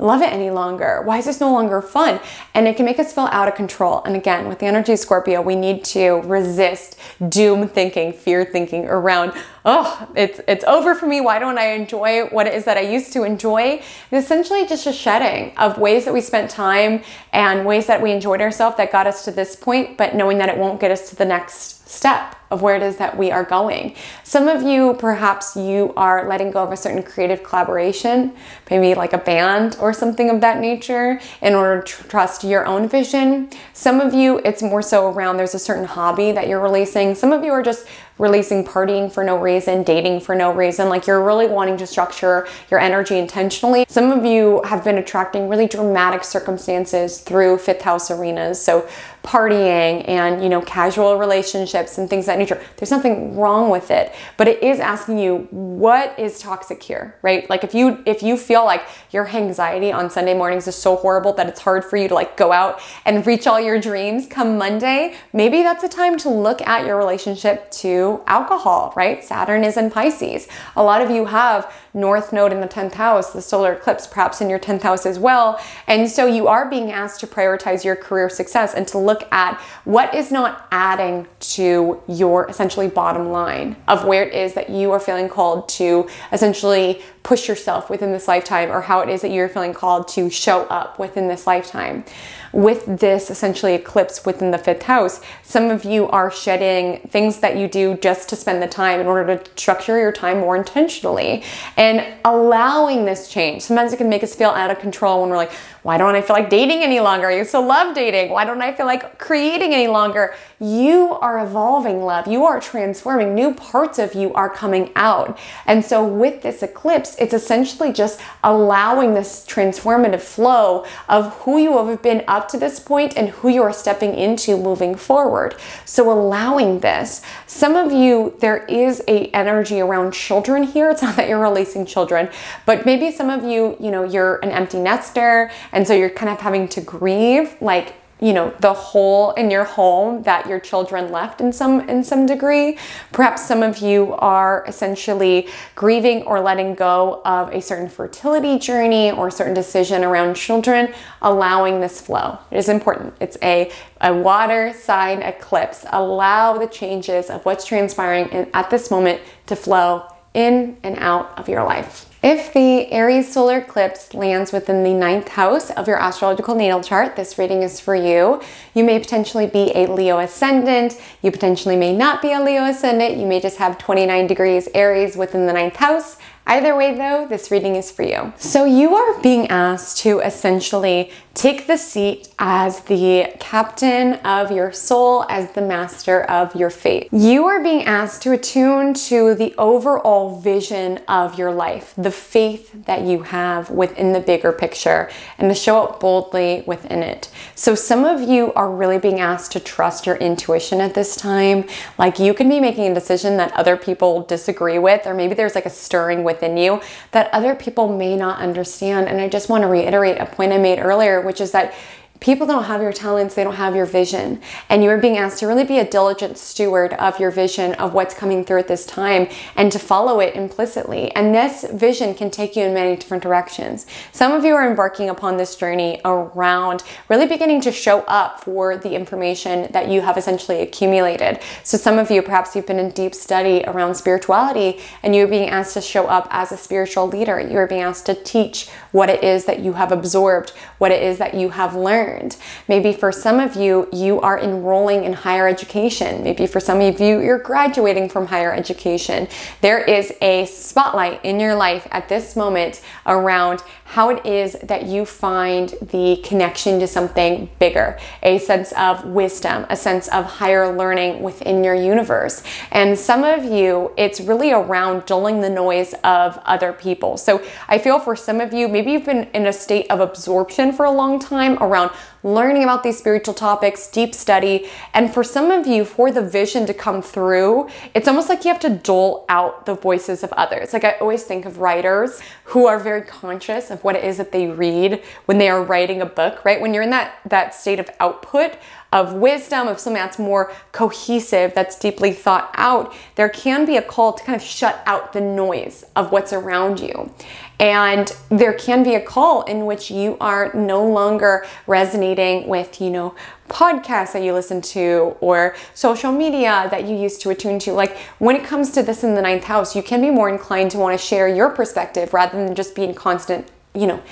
any longer? Why is this no longer fun? And it can make us feel out of control. And again, with the energy of Scorpio, we need to resist doom thinking, fear thinking around, oh, it's over for me. Why don't I enjoy what it is that I used to enjoy? It's essentially just a shedding of ways that we spent time and ways that we enjoyed ourselves that got us to this point, but knowing that it won't get us to the next step of where it is that we are going. Some of you, perhaps you are letting go of a certain creative collaboration, maybe like a band or something of that nature, in order to trust your own vision. Some of you, it's more so around there's a certain hobby that you're releasing. Some of you are just releasing partying for no reason, dating for no reason, like you're really wanting to structure your energy intentionally. Some of you have been attracting really dramatic circumstances through fifth house arenas. So partying and, you know, casual relationships and things of that nature. There's nothing wrong with it, but it is asking you, what is toxic here, right? Like if you feel like your anxiety on Sunday mornings is so horrible that it's hard for you to like go out and reach all your dreams come Monday, maybe that's a time to look at your relationship to alcohol, right? Saturn is in Pisces. A lot of you have North Node in the 10th house, the solar eclipse perhaps in your 10th house as well. And so you are being asked to prioritize your career success and to look at what is not adding to your essentially bottom line of where it is that you are feeling called to essentially push yourself within this lifetime, or how it is that you're feeling called to show up within this lifetime. With this essentially eclipse within the fifth house, some of you are shedding things that you do just to spend the time in order to structure your time more intentionally and allowing this change. Sometimes it can make us feel out of control when we're like, why don't I feel like dating any longer? I used to love dating. Why don't I feel like creating any longer? You are evolving, love. You are transforming. New parts of you are coming out. And so with this eclipse, it's essentially just allowing this transformative flow of who you have been up to this point and who you are stepping into moving forward. So allowing this. Some of you, there is an energy around children here. It's not that you're releasing children, but maybe some of you, you know, you're an empty nester, and so you're kind of having to grieve, like, you know, the hole in your home that your children left in some degree. Perhaps some of you are essentially grieving or letting go of a certain fertility journey or a certain decision around children, allowing this flow. It is important. It's a water sign eclipse. Allow the changes of what's transpiring at this moment to flow in and out of your life. If the Aries solar eclipse lands within the 9th house of your astrological natal chart, this reading is for you. You may potentially be a Leo ascendant. You potentially may not be a Leo ascendant. You may just have 29 degrees Aries within the 9th house. Either way though, this reading is for you. So you are being asked to essentially take the seat as the captain of your soul, as the master of your fate. You are being asked to attune to the overall vision of your life, the faith that you have within the bigger picture, and to show up boldly within it. So some of you are really being asked to trust your intuition at this time. Like you can be making a decision that other people disagree with, or maybe there's like a stirring within you that other people may not understand. And I just want to reiterate a point I made earlier, which is that people don't have your talents, they don't have your vision. And you are being asked to really be a diligent steward of your vision, of what's coming through at this time, and to follow it implicitly. And this vision can take you in many different directions. Some of you are embarking upon this journey around really beginning to show up for the information that you have essentially accumulated. So some of you, perhaps you've been in deep study around spirituality, and you're being asked to show up as a spiritual leader. You are being asked to teach what it is that you have absorbed, what it is that you have learned. Maybe for some of you, you are enrolling in higher education. Maybe for some of you, you're graduating from higher education. There is a spotlight in your life at this moment around how it is that you find the connection to something bigger, a sense of wisdom, a sense of higher learning within your universe. And some of you, it's really around dulling the noise of other people. So I feel for some of you, maybe you've been in a state of absorption for a long time around learning about these spiritual topics, deep study. And for some of you, for the vision to come through, it's almost like you have to dole out the voices of others. Like I always think of writers who are very conscious of what it is that they read when they are writing a book, right? When you're in that state of output, of wisdom, of something that's more cohesive, that's deeply thought out, there can be a call to kind of shut out the noise of what's around you. And there can be a call in which you are no longer resonating with, you know, podcasts that you listen to or social media that you used to attune to. Like when it comes to this in the 9th house, you can be more inclined to want to share your perspective rather than just being constant, you know,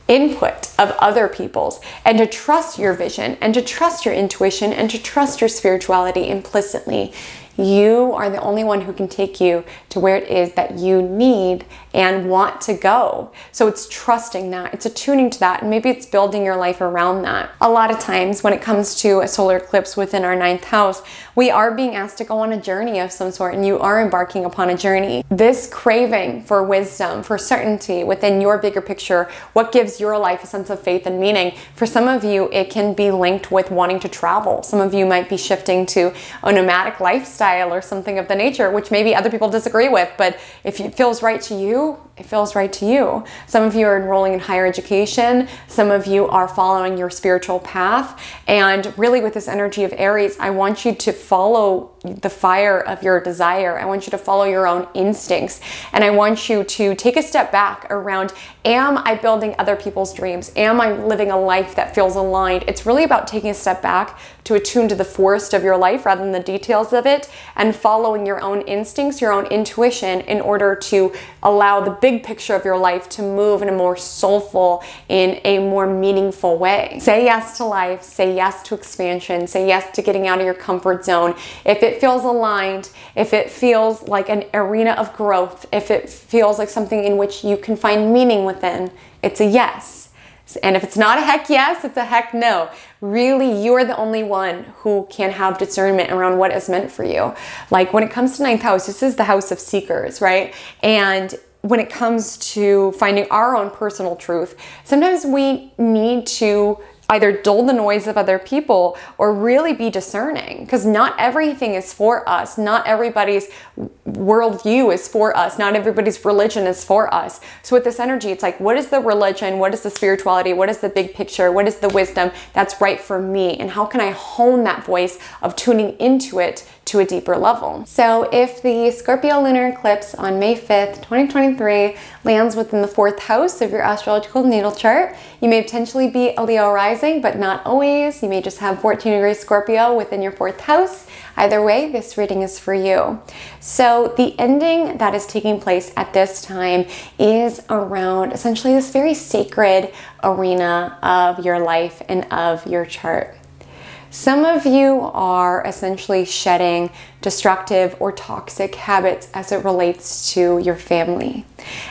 input of other people's, and to trust your vision and to trust your intuition and to trust your spirituality implicitly. You are the only one who can take you to where it is that you need and want to go. So it's trusting that, it's attuning to that, and maybe it's building your life around that. A lot of times when it comes to a solar eclipse within our 9th house, we are being asked to go on a journey of some sort, and you are embarking upon a journey. This craving for wisdom, for certainty within your bigger picture, what gives your life a sense of faith and meaning. For some of you, it can be linked with wanting to travel. Some of you might be shifting to a nomadic lifestyle or something of the nature, which maybe other people disagree with, but if it feels right to you, it feels right to you. Some of you are enrolling in higher education. Some of you are following your spiritual path. And really with this energy of Aries, I want you to follow the fire of your desire. I want you to follow your own instincts. And I want you to take a step back around, am I building other people's dreams? Am I living a life that feels aligned? It's really about taking a step back to attune to the forest of your life rather than the details of it, and following your own instincts, your own intuition, in order to allow the big picture of your life to move in a more soulful, in a more meaningful way. Say yes to life, say yes to expansion, say yes to getting out of your comfort zone. If it feels aligned, if it feels like an arena of growth, if it feels like something in which you can find meaning within, it's a yes. And if it's not a heck yes, it's a heck no. Really, you're the only one who can have discernment around what is meant for you. Like when it comes to 9th house, this is the house of seekers, right? And when it comes to finding our own personal truth, sometimes we need to either dull the noise of other people or really be discerning, because not everything is for us. Not everybody's worldview is for us. Not everybody's religion is for us. So with this energy, it's like, what is the religion? What is the spirituality? What is the big picture? What is the wisdom that's right for me? And how can I hone that voice of tuning into it to a deeper level? So if the Scorpio Lunar Eclipse on May 5th, 2023 lands within the 4th house of your astrological natal chart, you may potentially be a Leo rising, but not always. You may just have 14 degrees Scorpio within your 4th house. Either way, this reading is for you. So the ending that is taking place at this time is around essentially this very sacred arena of your life and of your chart. Some of you are essentially shedding destructive or toxic habits as it relates to your family.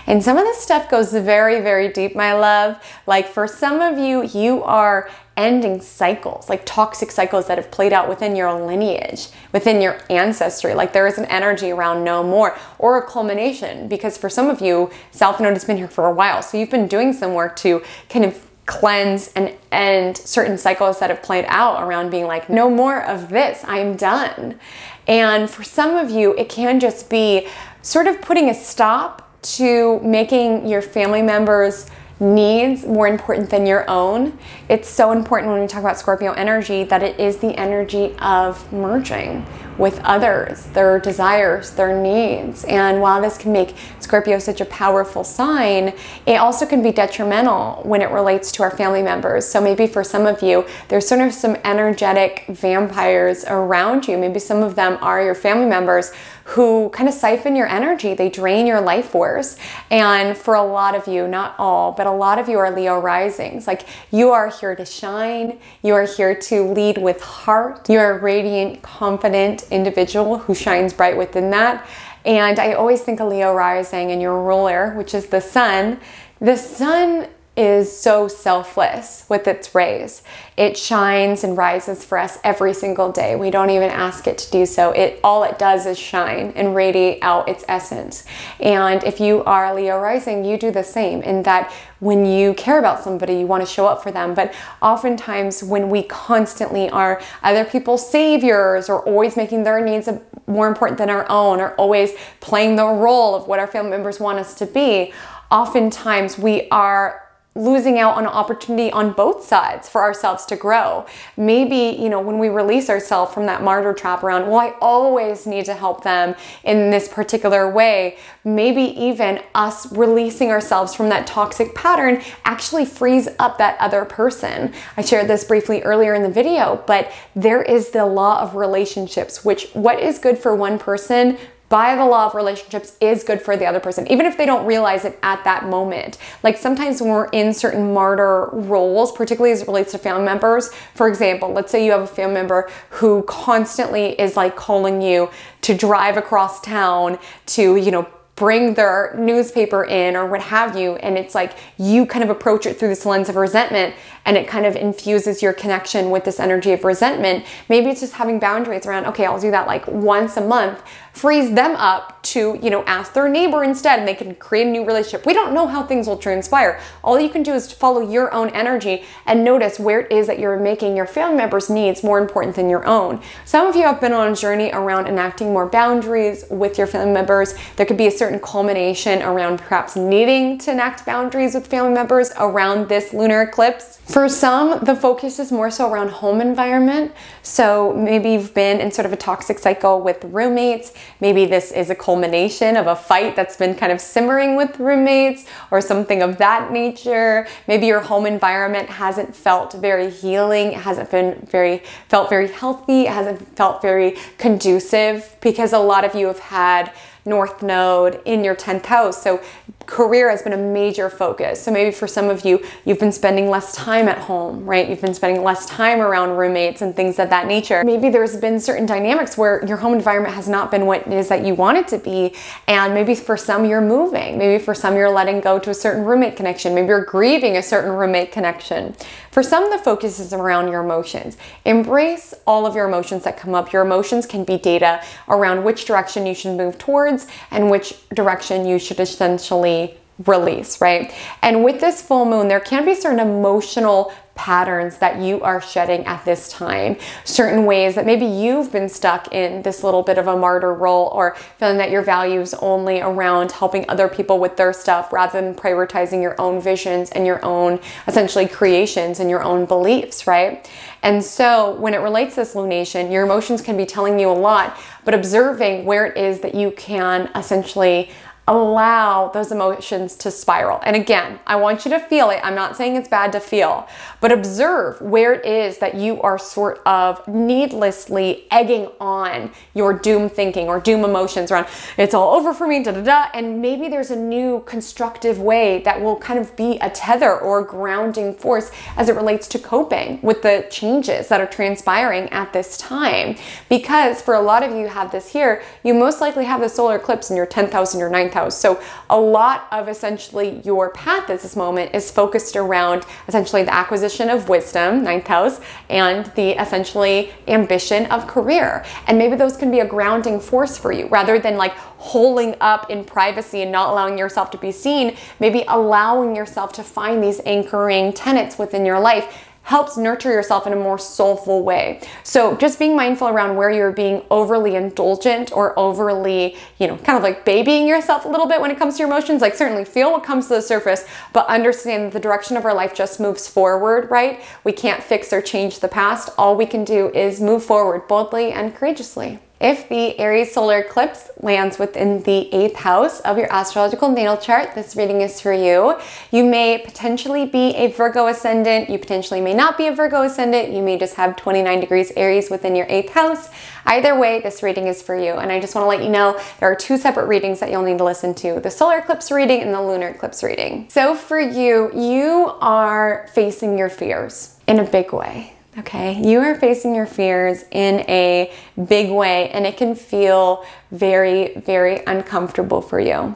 And some of this stuff goes very, very deep, my love. Like for some of you, you are ending cycles, like toxic cycles that have played out within your lineage, within your ancestry. Like there is an energy around no more, or a culmination, because for some of you, South Node has been here for a while. So you've been doing some work to kind of cleanse and end certain cycles that have played out around being like, no more of this, I'm done. And for some of you, it can just be sort of putting a stop to making your family members' needs more important than your own. It's so important when we talk about Scorpio energy that it is the energy of merging with others, their desires, their needs. And while this can make Scorpio such a powerful sign, it also can be detrimental when it relates to our family members. So maybe for some of you, there's sort of some energetic vampires around you. Maybe some of them are your family members who kind of siphon your energy. They drain your life force. And for a lot of you, not all, but a lot of you are Leo risings. Like you are here to shine. You are here to lead with heart. You're a radiant, confident individual who shines bright within that. And I always think of Leo rising and your ruler, which is the sun. The sun is so selfless with its rays. It shines and rises for us every single day. We don't even ask it to do so. All it does is shine and radiate out its essence. And if you are a Leo rising, you do the same, in that when you care about somebody, you want to show up for them. But oftentimes when we constantly are other people's saviors, or always making their needs more important than our own, or always playing the role of what our family members want us to be, oftentimes we are losing out on an opportunity on both sides for ourselves to grow. Maybe, you know, when we release ourselves from that martyr trap around, well, I always need to help them in this particular way, maybe even us releasing ourselves from that toxic pattern actually frees up that other person. I shared this briefly earlier in the video, but there is the law of relationships, which what is good for one person by the law of relationships is good for the other person, even if they don't realize it at that moment. Like sometimes when we're in certain martyr roles, particularly as it relates to family members, for example, let's say you have a family member who constantly is like calling you to drive across town to, you know, bring their newspaper in or what have you, and it's like you kind of approach it through this lens of resentment, and it kind of infuses your connection with this energy of resentment. Maybe it's just having boundaries around, okay, I'll do that like once a month, frees them up to, you know, ask their neighbor instead, and they can create a new relationship. We don't know how things will transpire. All you can do is follow your own energy and notice where it is that you're making your family members' needs more important than your own. Some of you have been on a journey around enacting more boundaries with your family members. There could be a certain culmination around perhaps needing to enact boundaries with family members around this lunar eclipse. For some, the focus is more so around home environment. So maybe you've been in sort of a toxic cycle with roommates. Maybe this is a culmination of a fight that's been kind of simmering with roommates or something of that nature. Maybe your home environment hasn't felt very healing. It hasn't felt very healthy. It hasn't felt very conducive, because a lot of you have had North Node in your 10th house. So career has been a major focus. So maybe for some of you, you've been spending less time at home, right? You've been spending less time around roommates and things of that nature. Maybe there's been certain dynamics where your home environment has not been what it is that you want it to be. And maybe for some you're moving. Maybe for some you're letting go to a certain roommate connection. Maybe you're grieving a certain roommate connection. For some, the focus is around your emotions. Embrace all of your emotions that come up. Your emotions can be data around which direction you should move towards and which direction you should essentially release, right? And with this full moon, there can be certain emotional patterns that you are shedding at this time, certain ways that maybe you've been stuck in this little bit of a martyr role, or feeling that your value is only around helping other people with their stuff rather than prioritizing your own visions and your own essentially creations and your own beliefs, right? And so when it relates to this lunation, your emotions can be telling you a lot, but observing where it is that you can essentially allow those emotions to spiral. And again, I want you to feel it. I'm not saying it's bad to feel, but observe where it is that you are sort of needlessly egging on your doom thinking or doom emotions around, it's all over for me, da da da. And maybe there's a new constructive way that will kind of be a tether or a grounding force as it relates to coping with the changes that are transpiring at this time. Because for a lot of you who have this here, you most likely have the solar eclipse in your 10th house and your 9th house. So a lot of essentially your path at this moment is focused around essentially the acquisition of wisdom, 9th house, and the essentially ambition of career. And maybe those can be a grounding force for you rather than like holding up in privacy and not allowing yourself to be seen. Maybe allowing yourself to find these anchoring tenets within your life helps nurture yourself in a more soulful way. So just being mindful around where you're being overly indulgent or overly, you know, kind of like babying yourself a little bit when it comes to your emotions. Like certainly feel what comes to the surface, but understand that the direction of our life just moves forward, right? We can't fix or change the past. All we can do is move forward boldly and courageously. If the Aries solar eclipse lands within the 8th house of your astrological natal chart, this reading is for you. You may potentially be a Virgo ascendant. You potentially may not be a Virgo ascendant. You may just have 29 degrees Aries within your 8th house. Either way, this reading is for you. And I just want to let you know there are two separate readings that you'll need to listen to, the solar eclipse reading and the lunar eclipse reading. So for you, you are facing your fears in a big way. Okay, you are facing your fears in a big way, and it can feel very, very uncomfortable for you.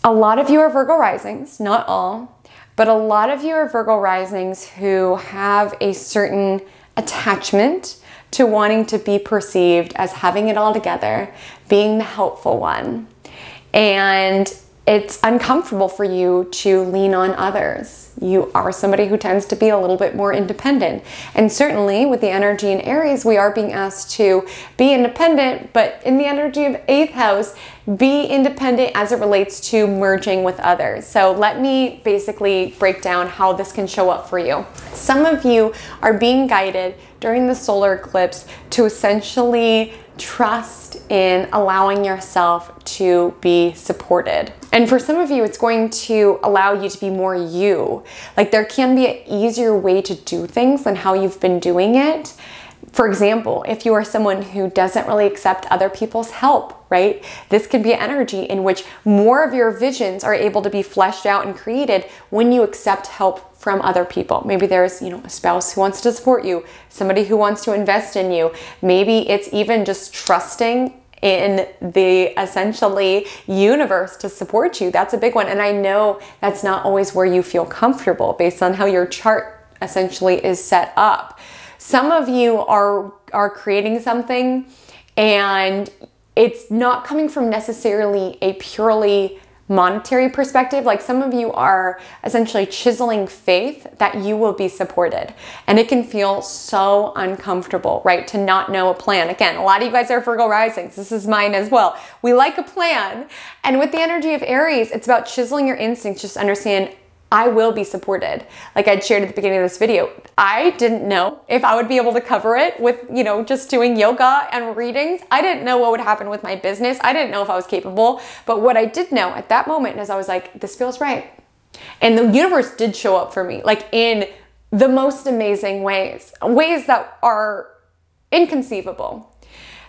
A lot of you are Virgo risings, not all, but a lot of you are Virgo risings who have a certain attachment to wanting to be perceived as having it all together, being the helpful one. And it's uncomfortable for you to lean on others. You are somebody who tends to be a little bit more independent. And certainly with the energy in Aries, we are being asked to be independent, but in the energy of 8th house, be independent as it relates to merging with others. So let me basically break down how this can show up for you. Some of you are being guided during the solar eclipse to essentially trust in allowing yourself to be supported. And for some of you, it's going to allow you to be more you. Like there can be an easier way to do things than how you've been doing it. For example, if you are someone who doesn't really accept other people's help, right? This could be an energy in which more of your visions are able to be fleshed out and created when you accept help from other people. Maybe there's, a spouse who wants to support you, somebody who wants to invest in you. Maybe it's even just trusting in the essentially universe to support you. That's a big one. And I know that's not always where you feel comfortable based on how your chart essentially is set up. Some of you are creating something and it's not coming from necessarily a purely monetary perspective. Like some of you are essentially chiseling faith that you will be supported. And it can feel so uncomfortable, right? To not know a plan. Again, a lot of you guys are Virgo risings. This is mine as well. We like a plan. And with the energy of Aries, it's about chiseling your instincts. Just understand, I will be supported. Like I'd shared at the beginning of this video, I didn't know if I would be able to cover it with, just doing yoga and readings. I didn't know what would happen with my business. I didn't know if I was capable. But what I did know at that moment is I was like, this feels right. And the universe did show up for me, like in the most amazing ways that are inconceivable.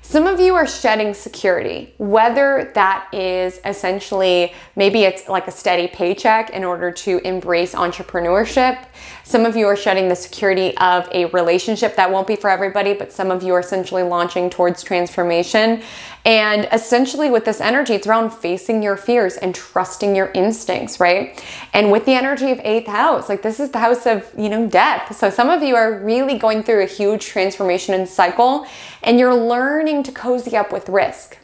Some of you are shedding security, whether that is essentially, maybe it's like a steady paycheck in order to embrace entrepreneurship. Some of you are shedding the security of a relationship that won't be for everybody, but some of you are essentially launching towards transformation. And essentially with this energy, it's around facing your fears and trusting your instincts, right? And with the energy of 8th house, like this is the house of, death. So some of you are really going through a huge transformation and cycle, and you're learning to cozy up with risk.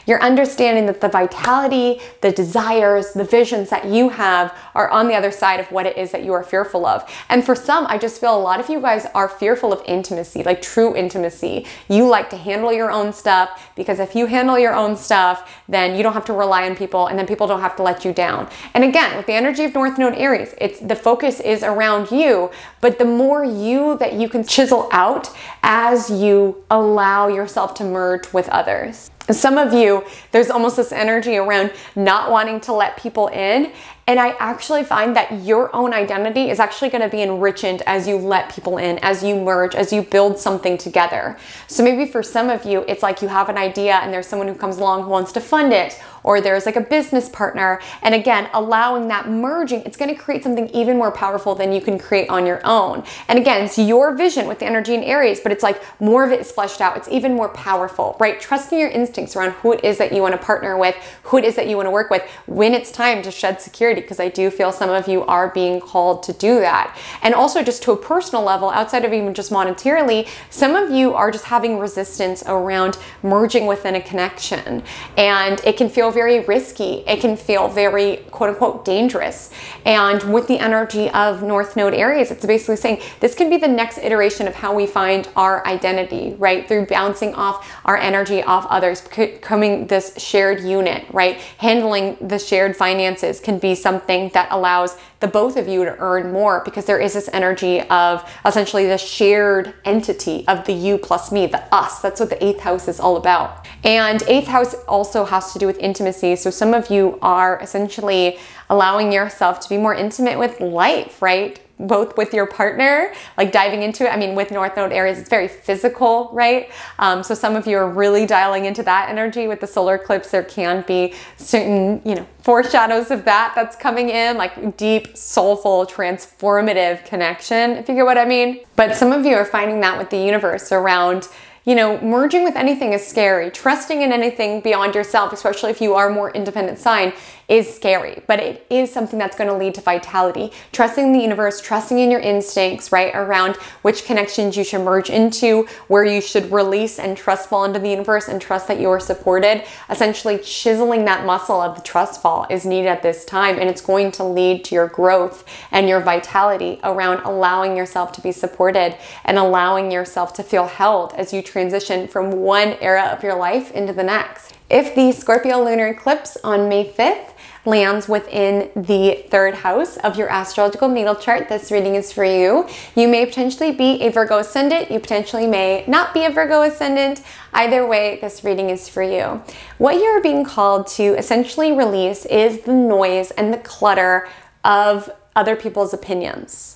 You're understanding that the vitality, the desires, the visions that you have are on the other side of what it is that you are fearful of. And for some, I just feel a lot of you guys are fearful of intimacy, like true intimacy. You like to handle your own stuff because if you handle your own stuff, then you don't have to rely on people and then people don't have to let you down. And again, with the energy of North Node Aries, the focus is around you, but the more you that you can chisel out as you allow yourself to merge with others. Some of you, there's almost this energy around not wanting to let people in. And I actually find that your own identity is actually going to be enriched as you let people in, as you merge, as you build something together. So maybe for some of you, it's like you have an idea and there's someone who comes along who wants to fund it, or there's like a business partner. And again, allowing that merging, it's going to create something even more powerful than you can create on your own. And again, it's your vision with the energy in Aries, but it's like more of it is fleshed out. It's even more powerful, right? Trusting your instincts around who it is that you want to partner with, who it is that you want to work with when it's time to shed security, because I do feel some of you are being called to do that. And also just to a personal level, outside of even just monetarily, some of you are just having resistance around merging within a connection. And it can feel very risky. It can feel very quote unquote dangerous. And with the energy of North Node Aries, it's basically saying this can be the next iteration of how we find our identity, right? Through bouncing off our energy off others, becoming this shared unit, right? Handling the shared finances can be something that allows the both of you to earn more, because there is this energy of essentially the shared entity of the you plus me, the us. That's what the 8th house is all about. And 8th house also has to do with intimacy. So some of you are essentially allowing yourself to be more intimate with life, right? Both with your partner, like diving into it. I mean, with North Node Aries, it's very physical, right? So some of you are really dialing into that energy. With the solar eclipse, there can be certain, foreshadows of that's coming in, like deep, soulful, transformative connection, if you get what I mean. But some of you are finding that with the universe around, merging with anything is scary. Trusting in anything beyond yourself, especially if you are more independent sign, is scary, but it is something that's going to lead to vitality. Trusting the universe, trusting in your instincts, right, around which connections you should merge into, where you should release and trust fall into the universe and trust that you are supported. Essentially chiseling that muscle of the trust fall is needed at this time, and it's going to lead to your growth and your vitality around allowing yourself to be supported and allowing yourself to feel held as you transition from one era of your life into the next. If the Scorpio lunar eclipse on May 5th lands within the 3rd house of your astrological natal chart, this reading is for you. You may potentially be a Virgo ascendant. You potentially may not be a Virgo ascendant. Either way, this reading is for you. What you're being called to essentially release is the noise and the clutter of other people's opinions.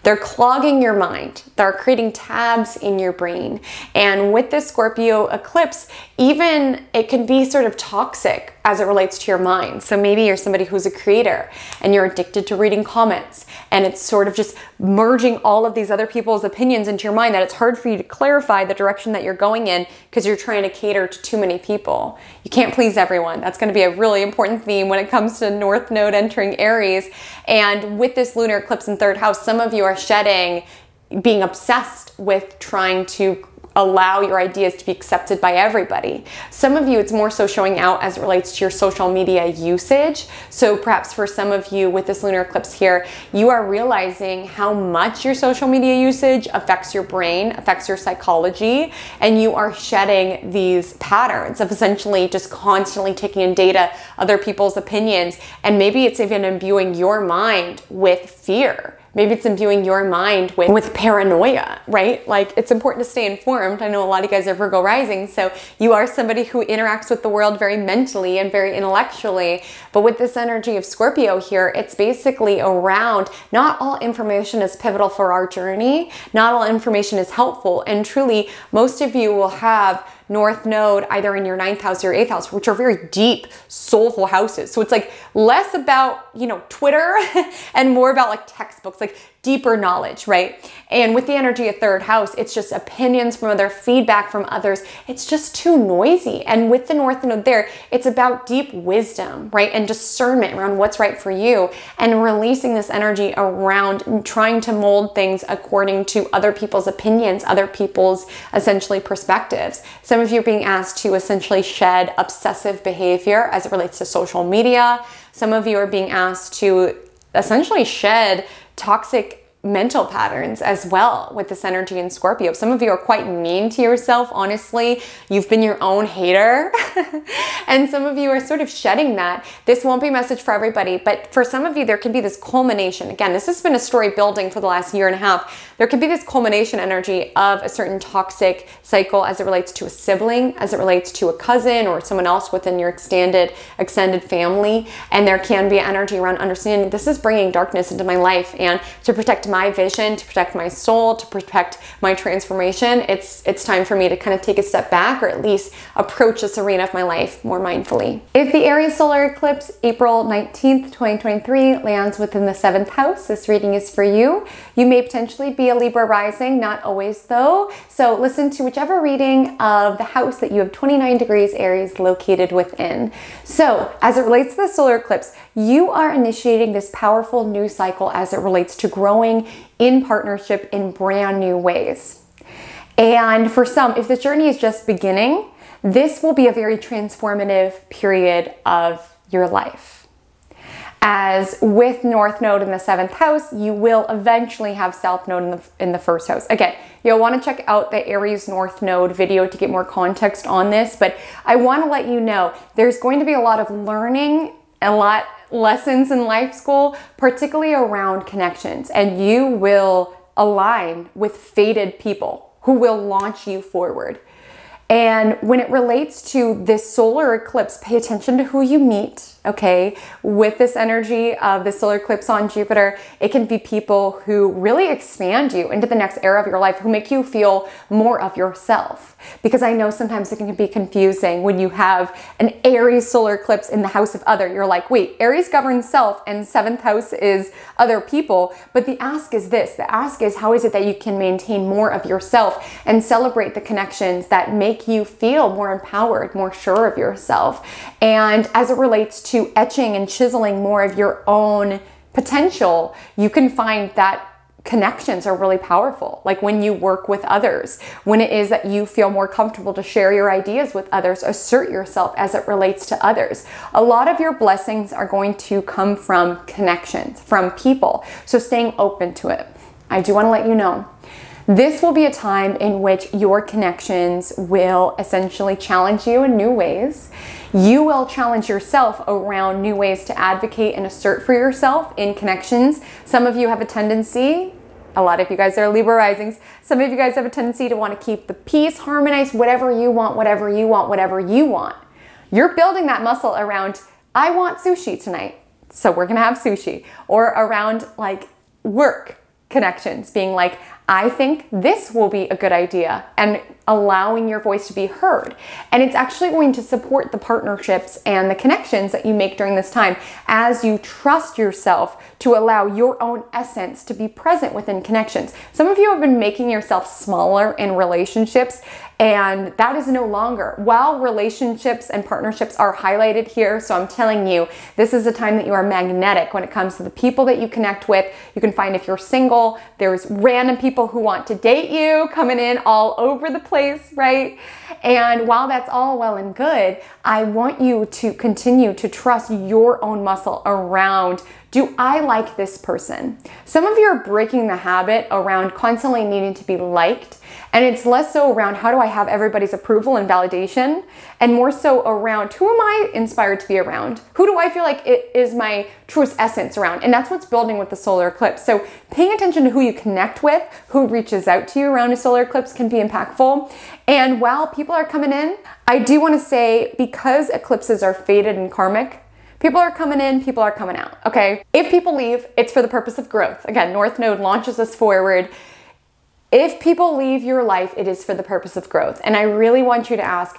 They're clogging your mind. They're creating tabs in your brain. And with this Scorpio eclipse, even it can be sort of toxic as it relates to your mind. So maybe you're somebody who's a creator and you're addicted to reading comments, and it's sort of just merging all of these other people's opinions into your mind that it's hard for you to clarify the direction that you're going in because you're trying to cater to too many people. You can't please everyone. That's going to be a really important theme when it comes to North Node entering Aries. And with this lunar eclipse in 3rd house, some of you are shedding being obsessed with trying to allow your ideas to be accepted by everybody. Some of you, it's more so showing out as it relates to your social media usage. So perhaps for some of you with this lunar eclipse here, you are realizing how much your social media usage affects your brain, affects your psychology, and you are shedding these patterns of essentially just constantly taking in data, other people's opinions, and maybe it's even imbuing your mind with fear. Maybe it's imbuing your mind with paranoia, right? Like, it's important to stay informed. I know a lot of you guys are Virgo rising, so you are somebody who interacts with the world very mentally and very intellectually. But with this energy of Scorpio here, it's basically around not all information is pivotal for our journey. Not all information is helpful. And truly, most of you will have North Node either in your 9th house or your 8th house, which are very deep, soulful houses. So it's like less about, you know, Twitter and more about like textbooks, like deeper knowledge, right? And with the energy of 3rd house, it's just opinions from other, feedback from others. It's just too noisy. And with the North Node there, it's about deep wisdom, right? And discernment around what's right for you, and releasing this energy around trying to mold things according to other people's opinions, other people's essentially perspectives. Some of you are being asked to essentially shed obsessive behavior as it relates to social media. Some of you are being asked to essentially shed toxic mental patterns as well with this energy in Scorpio. Some of you are quite mean to yourself, honestly. You've been your own hater. And some of you are sort of shedding that. This won't be a message for everybody, but for some of you, there can be this culmination. Again, this has been a story building for the last year and a half. There could be this culmination energy of a certain toxic cycle as it relates to a sibling, as it relates to a cousin or someone else within your extended family. And there can be energy around understanding this is bringing darkness into my life, and to protect my vision, to protect my soul, to protect my transformation, it's time for me to kind of take a step back, or at least approach this arena of my life more mindfully. If the Aries Solar Eclipse, April 19th, 2023, lands within the 7th house, this reading is for you. You may potentially be a Libra rising, not always though. So listen to whichever reading of the house that you have 29 degrees Aries located within. So as it relates to the solar eclipse, you are initiating this powerful new cycle as it relates to growing in partnership in brand new ways. And for some, if the journey is just beginning, this will be a very transformative period of your life. As with North Node in the 7th house, you will eventually have South Node in the 1st house. Again, you'll want to check out the Aries North Node video to get more context on this, but I want to let you know there's going to be a lot of learning, a lot lessons in life school, particularly around connections, and you will align with fated people who will launch you forward. And when it relates to this solar eclipse, pay attention to who you meet, okay? With this energy of the solar eclipse on Jupiter, it can be people who really expand you into the next era of your life, who make you feel more of yourself. Because I know sometimes it can be confusing when you have an Aries solar eclipse in the house of other. You're like, wait, Aries governs self and 7th house is other people. But the ask is this. The ask is, how is it that you can maintain more of yourself and celebrate the connections that make make you feel more empowered, more sure of yourself. And as it relates to etching and chiseling more of your own potential, you can find that connections are really powerful. Like when you work with others, when it is that you feel more comfortable to share your ideas with others, assert yourself as it relates to others. A lot of your blessings are going to come from connections, from people. So staying open to it. I do want to let you know, this will be a time in which your connections will essentially challenge you in new ways. You will challenge yourself around new ways to advocate and assert for yourself in connections. Some of you have a tendency, a lot of you guys are Libra risings, some of you guys have a tendency to want to keep the peace, harmonize whatever you want, whatever you want, whatever you want. You're building that muscle around, I want sushi tonight, so we're gonna have sushi. Or around like work connections, being like, I think this will be a good idea, and allowing your voice to be heard. And it's actually going to support the partnerships and the connections that you make during this time as you trust yourself to allow your own essence to be present within connections. Some of you have been making yourself smaller in relationships, and that is no longer. While relationships and partnerships are highlighted here, so I'm telling you, this is a time that you are magnetic when it comes to the people that you connect with. You can find, if you're single, there's random people who want to date you coming in all over the place, right? And while that's all well and good, I want you to continue to trust your own muscle around, do I like this person? Some of you are breaking the habit around constantly needing to be liked, and it's less so around how do I have everybody's approval and validation, and more so around who am I inspired to be around? Who do I feel like it is my truest essence around? And that's what's building with the solar eclipse. So paying attention to who you connect with, who reaches out to you around a solar eclipse can be impactful. And while people are coming in, I do want to say, because eclipses are fated and karmic, people are coming in, people are coming out, okay? If people leave, it's for the purpose of growth. Again, North Node launches us forward. If people leave your life, it is for the purpose of growth. And I really want you to ask,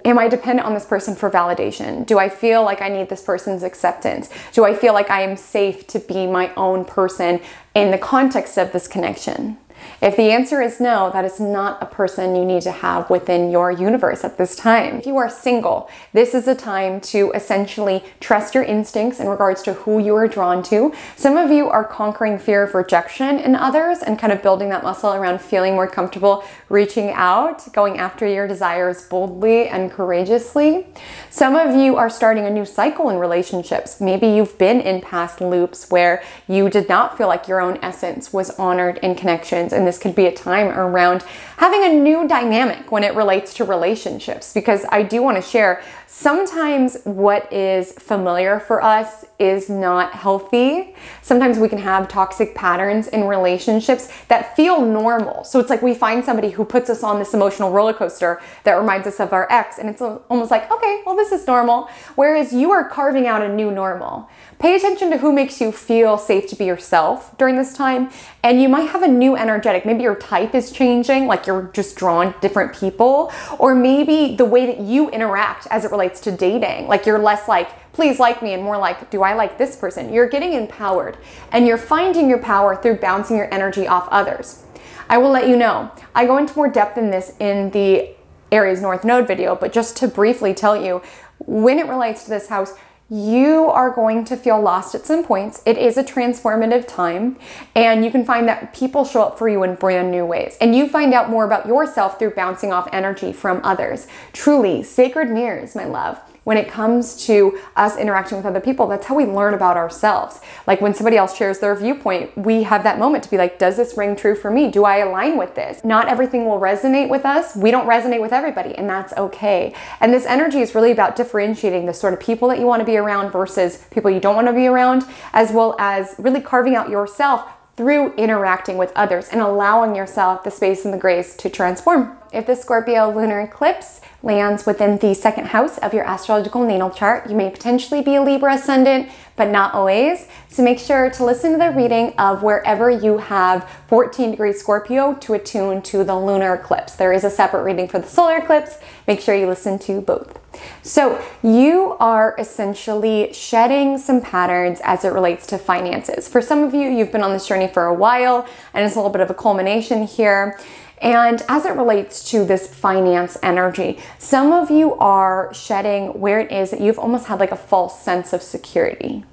am I dependent on this person for validation? Do I feel like I need this person's acceptance? Do I feel like I am safe to be my own person in the context of this connection? If the answer is no, that is not a person you need to have within your universe at this time. If you are single, this is a time to essentially trust your instincts in regards to who you are drawn to. Some of you are conquering fear of rejection in others and kind of building that muscle around feeling more comfortable reaching out, going after your desires boldly and courageously. Some of you are starting a new cycle in relationships. Maybe you've been in past loops where you did not feel like your own essence was honored in connections, and this could be a time around having a new dynamic when it relates to relationships, because I do want to share, sometimes what is familiar for us is not healthy. Sometimes we can have toxic patterns in relationships that feel normal. So it's like we find somebody who puts us on this emotional roller coaster that reminds us of our ex, and it's almost like, okay, well, this is normal. Whereas you are carving out a new normal. Pay attention to who makes you feel safe to be yourself during this time, and you might have a new energetic. Maybe your type is changing, like you're just drawn to different people, or maybe the way that you interact as it relates to dating, like you're less like, please like me, and more like, do I like this person? You're getting empowered, and you're finding your power through bouncing your energy off others. I will let you know, I go into more depth in this in the Aries North Node video, but just to briefly tell you, when it relates to this house, you are going to feel lost at some points. It is a transformative time, and you can find that people show up for you in brand new ways, and you find out more about yourself through bouncing off energy from others. Truly, sacred mirrors, my love. When it comes to us interacting with other people, that's how we learn about ourselves. Like when somebody else shares their viewpoint, we have that moment to be like, does this ring true for me? Do I align with this? Not everything will resonate with us. We don't resonate with everybody, and that's okay. And this energy is really about differentiating the sort of people that you want to be around versus people you don't want to be around, as well as really carving out yourself through interacting with others and allowing yourself the space and the grace to transform. If the Scorpio Lunar Eclipse lands within the second house of your astrological natal chart, you may potentially be a Libra Ascendant, but not always. So make sure to listen to the reading of wherever you have 14 degrees Scorpio to attune to the lunar eclipse. There is a separate reading for the solar eclipse. Make sure you listen to both. So you are essentially shedding some patterns as it relates to finances. For some of you, you've been on this journey for a while, and it's a little bit of a culmination here. And as it relates to this finance energy, some of you are shedding where it is that you've almost had like a false sense of security.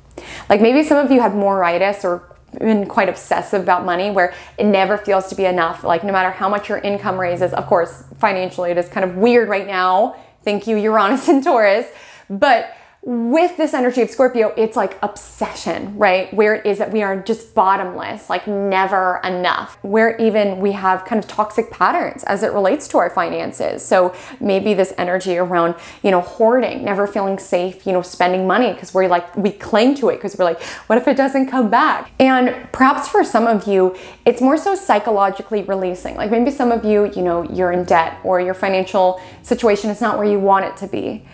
Like maybe some of you have moritis or been quite obsessive about money, where it never feels to be enough. Like no matter how much your income raises, of course, financially it is kind of weird right now. Thank you, Uranus and Taurus. But with this energy of Scorpio, it's like obsession, right? Where it is that we are just bottomless, like never enough, where even we have kind of toxic patterns as it relates to our finances. So maybe this energy around, hoarding, never feeling safe, spending money because we cling to it because we're like, what if it doesn't come back? And perhaps for some of you, it's more so psychologically releasing. Like maybe some of you, you're in debt or your financial situation is not where you want it to be.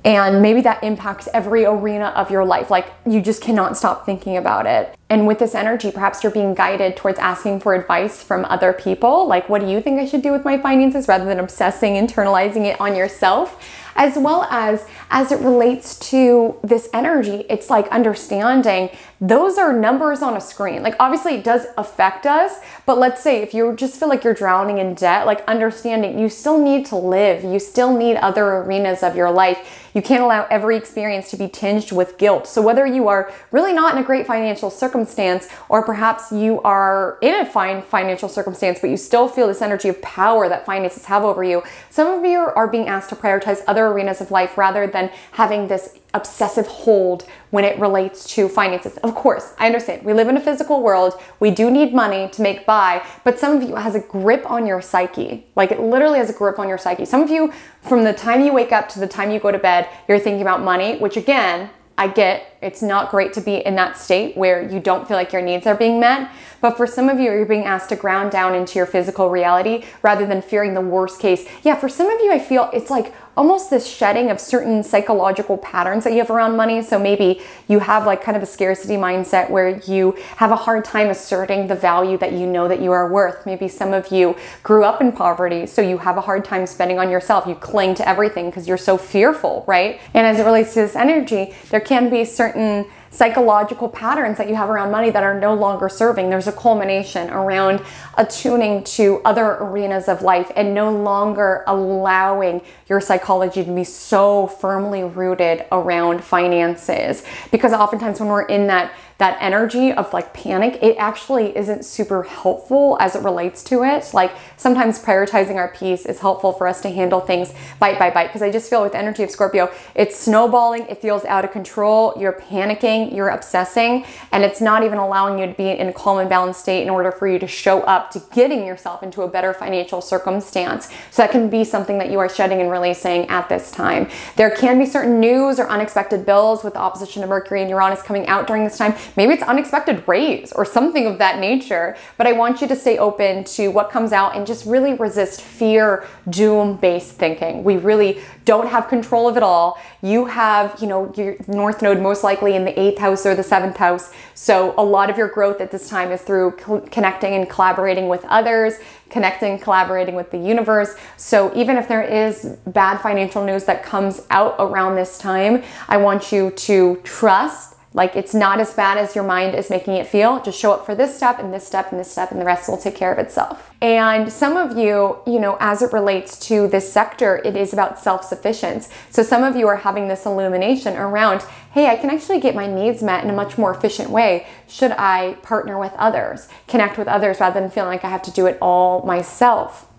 And maybe that impacts every arena of your life. Like you just cannot stop thinking about it. And with this energy, perhaps you're being guided towards asking for advice from other people. Like, what do you think I should do with my finances, rather than obsessing, internalizing it on yourself? As well as it relates to this energy, it's like understanding those are numbers on a screen. Like obviously it does affect us, but let's say if you just feel like you're drowning in debt, like understanding you still need to live, you still need other arenas of your life. You can't allow every experience to be tinged with guilt. So whether you are really not in a great financial circumstance, or perhaps you are in a fine financial circumstance, but you still feel this energy of power that finances have over you, some of you are being asked to prioritize other arenas of life rather than having this obsessive hold when it relates to finances. Of course, I understand we live in a physical world. We do need money to make by, but some of you has a grip on your psyche. Like it literally has a grip on your psyche. Some of you, from the time you wake up to the time you go to bed, you're thinking about money, which again, I get it's not great to be in that state where you don't feel like your needs are being met. But for some of you, you're being asked to ground down into your physical reality rather than fearing the worst case. Yeah, for some of you, I feel it's like almost this shedding of certain psychological patterns that you have around money. So maybe you have like kind of a scarcity mindset where you have a hard time asserting the value that you know that you are worth. Maybe some of you grew up in poverty, so you have a hard time spending on yourself. You cling to everything because you're so fearful, right? And as it relates to this energy, there can be certain psychological patterns that you have around money that are no longer serving. There's a culmination around attuning to other arenas of life and no longer allowing your psychology to be so firmly rooted around finances. Because oftentimes when we're in that energy of like panic, it actually isn't super helpful as it relates to it. Like sometimes prioritizing our peace is helpful for us to handle things bite by bite. Because I just feel with the energy of Scorpio, it's snowballing, it feels out of control, you're panicking, you're obsessing, and it's not even allowing you to be in a calm and balanced state in order for you to show up to getting yourself into a better financial circumstance. So that can be something that you are shedding and releasing at this time. There can be certain news or unexpected bills with the opposition of Mercury and Uranus coming out during this time. Maybe it's unexpected raise or something of that nature, but I want you to stay open to what comes out and just really resist fear, doom-based thinking. We really don't have control of it all. You have, your North Node most likely in the 8th house or the 7th house. So a lot of your growth at this time is through connecting and collaborating with others, connecting, collaborating with the universe. So even if there is bad financial news that comes out around this time, I want you to trust like it's not as bad as your mind is making it feel. Just show up for this step and this step and this step, and the rest will take care of itself. And some of you, as it relates to this sector, it is about self-sufficiency. So some of you are having this illumination around, hey, I can actually get my needs met in a much more efficient way. Should I partner with others, connect with others rather than feeling like I have to do it all myself?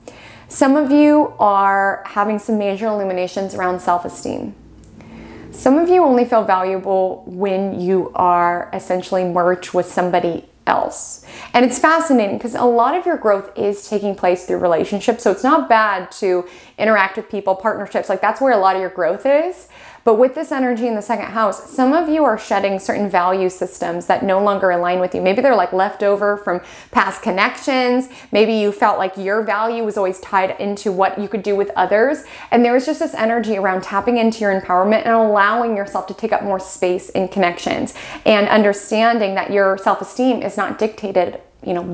Some of you are having some major illuminations around self-esteem. Some of you only feel valuable when you are essentially merged with somebody else. And it's fascinating because a lot of your growth is taking place through relationships. So it's not bad to interact with people, partnerships, like that's where a lot of your growth is. But with this energy in the 2nd house, some of you are shedding certain value systems that no longer align with you. Maybe they're like left over from past connections. Maybe you felt like your value was always tied into what you could do with others. And there was just this energy around tapping into your empowerment and allowing yourself to take up more space in connections and understanding that your self-esteem is not dictated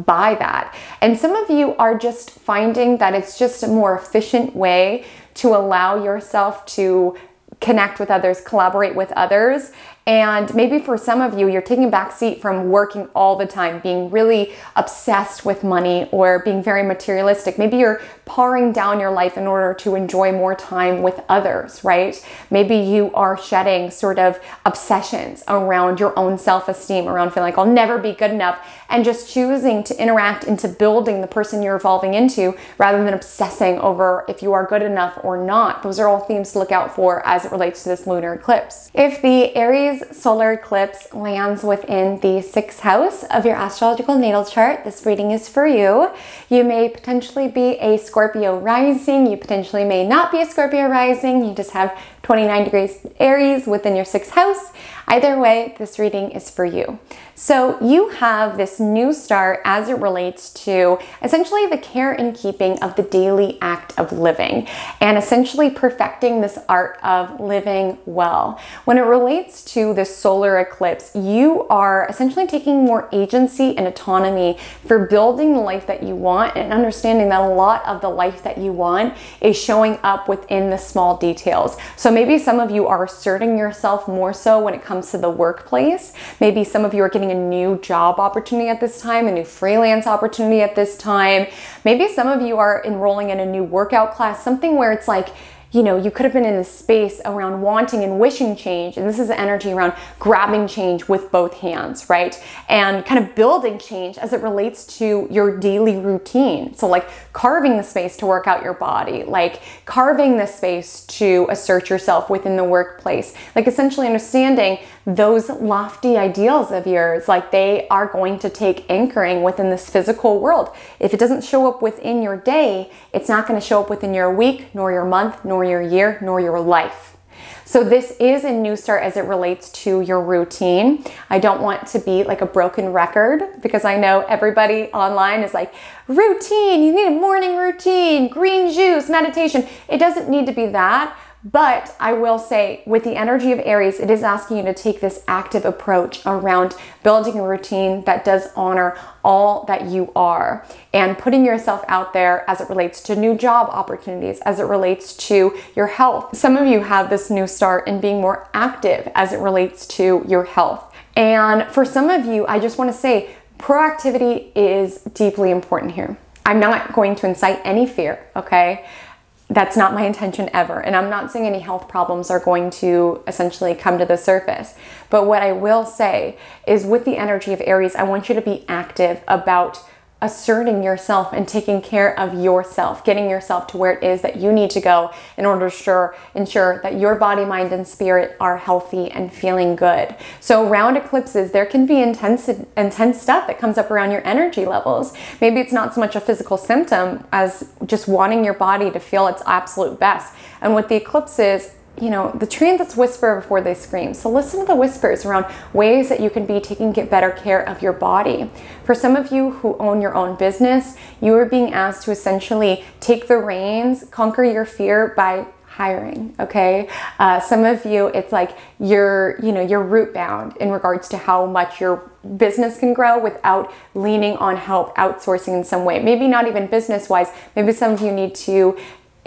by that. And some of you are just finding that it's just a more efficient way to allow yourself to connect with others, collaborate with others. And maybe for some of you, you're taking a back seat from working all the time, being really obsessed with money or being very materialistic. Maybe you're paring down your life in order to enjoy more time with others, right? Maybe you are shedding sort of obsessions around your own self-esteem, around feeling like I'll never be good enough, and just choosing to interact into building the person you're evolving into rather than obsessing over if you are good enough or not. Those are all themes to look out for as it relates to this lunar eclipse. If the Aries solar eclipse lands within the 6th house of your astrological natal chart, this reading is for you. You may potentially be a Scorpio rising. You potentially may not be a Scorpio rising. You just have 29 degrees Aries within your 6th house. Either way, this reading is for you. So you have this new start as it relates to essentially the care and keeping of the daily act of living and essentially perfecting this art of living well. When it relates to the solar eclipse, you are essentially taking more agency and autonomy for building the life that you want and understanding that a lot of the life that you want is showing up within the small details. So maybe some of you are asserting yourself more so when it comes to the workplace. Maybe some of you are getting a new job opportunity at this time, a new freelance opportunity at this time. Maybe some of you are enrolling in a new workout class, something where it's like, you know, you could have been in this space around wanting and wishing change. And this is the energy around grabbing change with both hands, right? And kind of building change as it relates to your daily routine. So like carving the space to work out your body, like carving the space to assert yourself within the workplace, like essentially understanding those lofty ideals of yours, like they are going to take anchoring within this physical world. If it doesn't show up within your day, it's not going to show up within your week, nor your month, nor your year, nor your life. So this is a new start as it relates to your routine. I don't want to be like a broken record because I know everybody online is like, routine, you need a morning routine, green juice, meditation. It doesn't need to be that. But I will say with the energy of Aries, it is asking you to take this active approach around building a routine that does honor all that you are and putting yourself out there as it relates to new job opportunities, as it relates to your health. Some of you have this new start in being more active as it relates to your health. And for some of you, I just want to say proactivity is deeply important here. I'm not going to incite any fear, okay? That's not my intention ever. And I'm not saying any health problems are going to essentially come to the surface. But what I will say is with the energy of Aries, I want you to be active about asserting yourself and taking care of yourself, getting yourself to where it is that you need to go in order to ensure that your body, mind, and spirit are healthy and feeling good. So around eclipses, there can be intense stuff that comes up around your energy levels. Maybe it's not so much a physical symptom as just wanting your body to feel its absolute best. And with the eclipses, you know, the transits whisper before they scream. So listen to the whispers around ways that you can be taking better care of your body. For some of you who own your own business, you are being asked to essentially take the reins, conquer your fear by hiring, okay? Some of you, it's like you're root bound in regards to how much your business can grow without leaning on help, outsourcing in some way. Maybe not even business-wise. Maybe some of you need to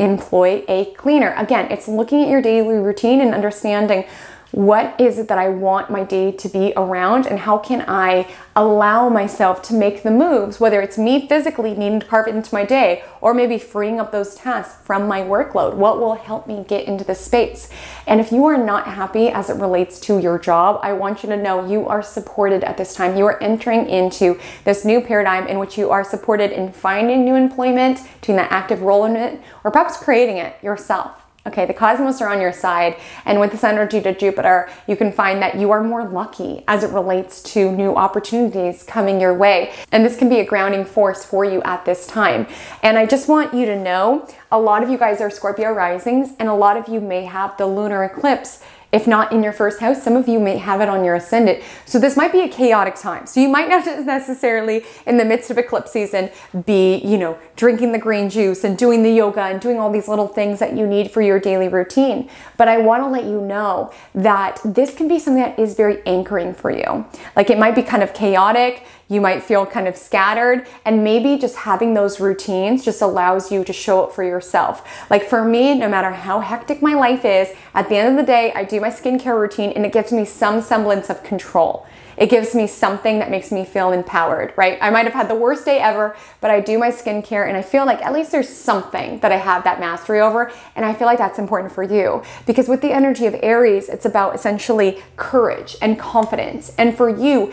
employ a cleaner. Again, it's looking at your daily routine and understanding what is it that I want my day to be around and how can I allow myself to make the moves, whether it's me physically needing to carve it into my day or maybe freeing up those tasks from my workload. What will help me get into the space? And if you are not happy as it relates to your job, I want you to know you are supported at this time. You are entering into this new paradigm in which you are supported in finding new employment, taking that active role in it, or perhaps creating it yourself. Okay, the cosmos are on your side, and with this energy to Jupiter, you can find that you are more lucky as it relates to new opportunities coming your way. And this can be a grounding force for you at this time. And I just want you to know, a lot of you guys are Scorpio risings, and a lot of you may have the lunar eclipse. If not in your first house, some of you may have it on your ascendant. So this might be a chaotic time. So you might not necessarily in the midst of eclipse season be, you know, drinking the green juice and doing the yoga and doing all these little things that you need for your daily routine. But I want to let you know that this can be something that is very anchoring for you. Like it might be kind of chaotic. You might feel kind of scattered, and maybe just having those routines just allows you to show up for yourself. Like for me, no matter how hectic my life is, at the end of the day, I do my skincare routine and it gives me some semblance of control. It gives me something that makes me feel empowered, right? I might have had the worst day ever, but I do my skincare and I feel like at least there's something that I have that mastery over. And I feel like that's important for you, because with the energy of Aries, it's about essentially courage and confidence. And for you,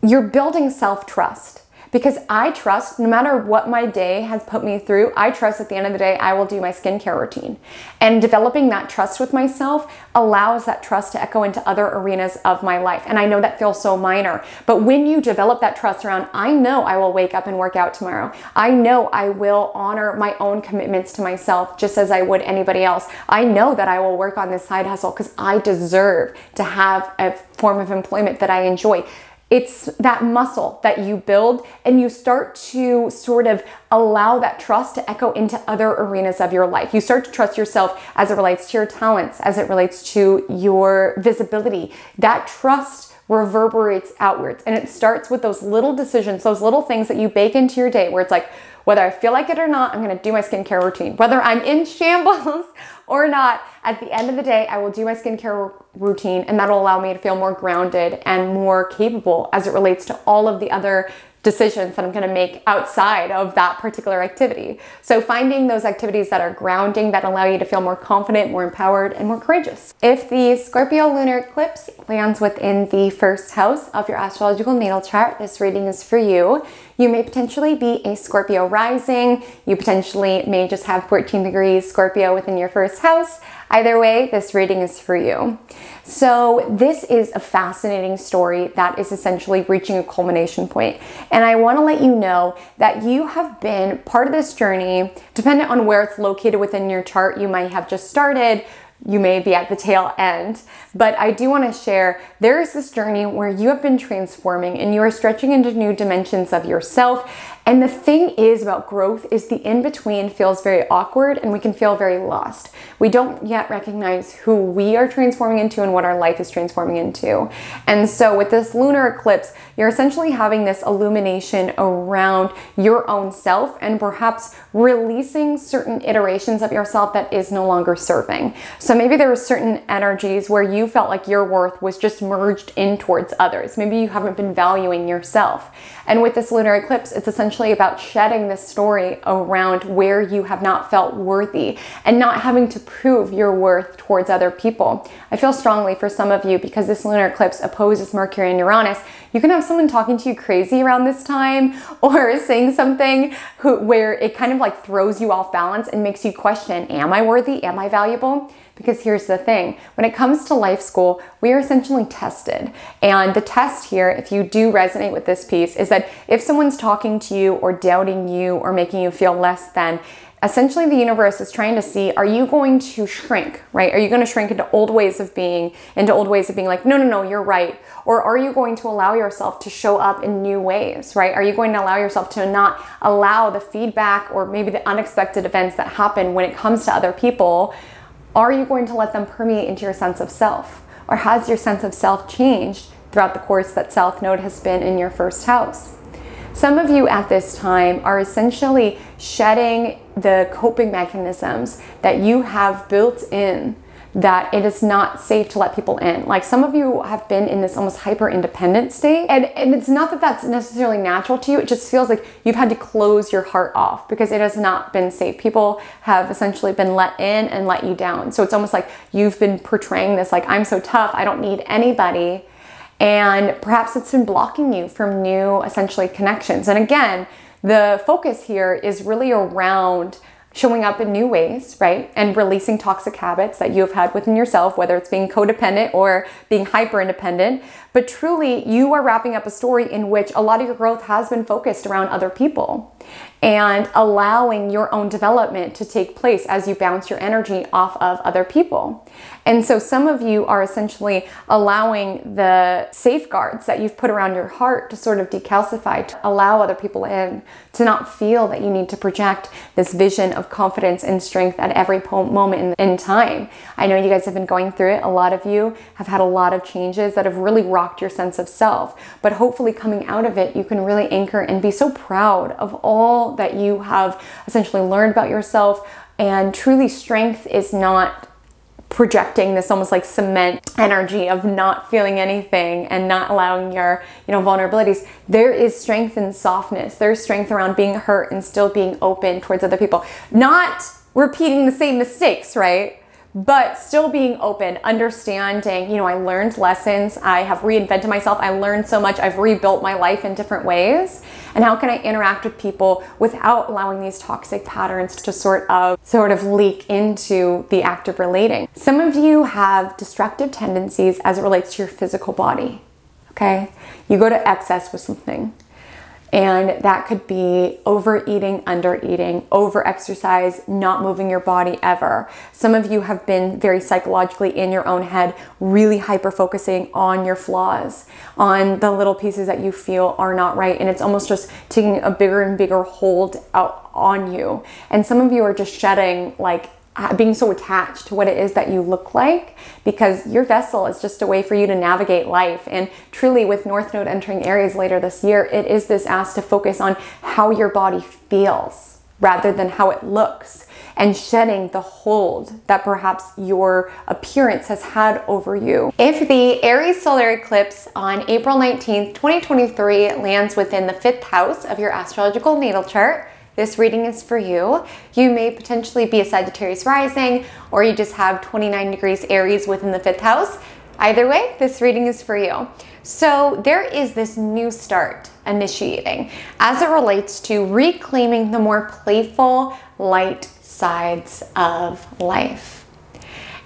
you're building self-trust. Because I trust, no matter what my day has put me through, I trust at the end of the day, I will do my skincare routine. And developing that trust with myself allows that trust to echo into other arenas of my life. And I know that feels so minor, but when you develop that trust around, I know I will wake up and work out tomorrow. I know I will honor my own commitments to myself just as I would anybody else. I know that I will work on this side hustle because I deserve to have a form of employment that I enjoy. It's that muscle that you build, and you start to sort of allow that trust to echo into other arenas of your life. You start to trust yourself as it relates to your talents, as it relates to your visibility. That trust reverberates outwards, and it starts with those little decisions, those little things that you bake into your day where it's like, whether I feel like it or not, I'm gonna do my skincare routine. Whether I'm in shambles or not, at the end of the day, I will do my skincare routine, and that'll allow me to feel more grounded and more capable as it relates to all of the other decisions that I'm going to make outside of that particular activity. So finding those activities that are grounding, that allow you to feel more confident, more empowered, and more courageous. If the Scorpio Lunar Eclipse lands within the first house of your astrological natal chart, this reading is for you. You may potentially be a Scorpio rising. You potentially may just have 14 degrees Scorpio within your first house. Either way, this reading is for you. So this is a fascinating story that is essentially reaching a culmination point. And I want to let you know that you have been part of this journey. Depending on where it's located within your chart, you might have just started, you may be at the tail end, but I do want to share there is this journey where you have been transforming and you are stretching into new dimensions of yourself. And the thing is about growth is the in-between feels very awkward and we can feel very lost. We don't yet recognize who we are transforming into and what our life is transforming into. And so with this lunar eclipse, you're essentially having this illumination around your own self and perhaps releasing certain iterations of yourself that is no longer serving. So maybe there were certain energies where you felt like your worth was just merged in towards others. Maybe you haven't been valuing yourself. And with this lunar eclipse, it's essentially about shedding this story around where you have not felt worthy and not having to prove your worth towards other people. I feel strongly for some of you because this lunar eclipse opposes Mercury and Uranus. You can have someone talking to you crazy around this time or saying something where it kind of like throws you off balance and makes you question, am I worthy? Am I valuable? Because here's the thing, when it comes to life school, we are essentially tested. And the test here, if you do resonate with this piece, is that if someone's talking to you or doubting you or making you feel less than, essentially the universe is trying to see, are you going to shrink, right? Are you going to shrink into old ways of being like, no, you're right. Or are you going to allow yourself to show up in new ways, right? Are you going to allow yourself to not allow the feedback or maybe the unexpected events that happen when it comes to other people? Are you going to let them permeate into your sense of self? Or has your sense of self changed throughout the course that South Node has been in your first house? Some of you at this time are essentially shedding the coping mechanisms that you have built in that it is not safe to let people in. Like some of you have been in this almost hyper-independent state, and it's not that that's necessarily natural to you, it just feels like you've had to close your heart off because it has not been safe. People have essentially been let in and let you down. So it's almost like you've been portraying this like, I'm so tough, I don't need anybody. And perhaps it's been blocking you from new, essentially, connections. And again, the focus here is really around showing up in new ways, right? And releasing toxic habits that you have had within yourself, whether it's being codependent or being hyper independent. But truly, you are wrapping up a story in which a lot of your growth has been focused around other people. and allowing your own development to take place as you bounce your energy off of other people. And so some of you are essentially allowing the safeguards that you've put around your heart to sort of decalcify, to allow other people in, to not feel that you need to project this vision of confidence and strength at every moment in time. I know you guys have been going through it. A lot of you have had a lot of changes that have really rocked your sense of self, but hopefully coming out of it, you can really anchor and be so proud of all that you have essentially learned about yourself. And truly, strength is not projecting this almost like cement energy of not feeling anything and not allowing your, vulnerabilities. There is strength in softness. There's strength around being hurt and still being open towards other people. Not repeating the same mistakes, right? But still being open, understanding, I learned lessons. I have reinvented myself. I learned so much. I've rebuilt my life in different ways. And how can I interact with people without allowing these toxic patterns to sort of leak into the act of relating? Some of you have destructive tendencies as it relates to your physical body, okay? You go to excess with something. And that could be overeating, undereating, over-exercise, not moving your body ever. Some of you have been very psychologically in your own head, really hyper-focusing on your flaws, on the little pieces that you feel are not right. And it's almost just taking a bigger and bigger hold out on you. And some of you are just shedding, being so attached to what it is that you look like, because your vessel is just a way for you to navigate life. And truly, with North Node entering Aries later this year, it is this ask to focus on how your body feels rather than how it looks, and shedding the hold that perhaps your appearance has had over you. If the Aries Solar Eclipse on April 19th, 2023 lands within the 5th house of your astrological natal chart, this reading is for you. You may potentially be a Sagittarius rising, or you just have 29 degrees Aries within the 5th house. Either way, this reading is for you. So there is this new start initiating as it relates to reclaiming the more playful, light sides of life.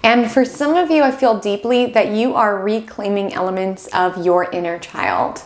And for some of you, I feel deeply that you are reclaiming elements of your inner child.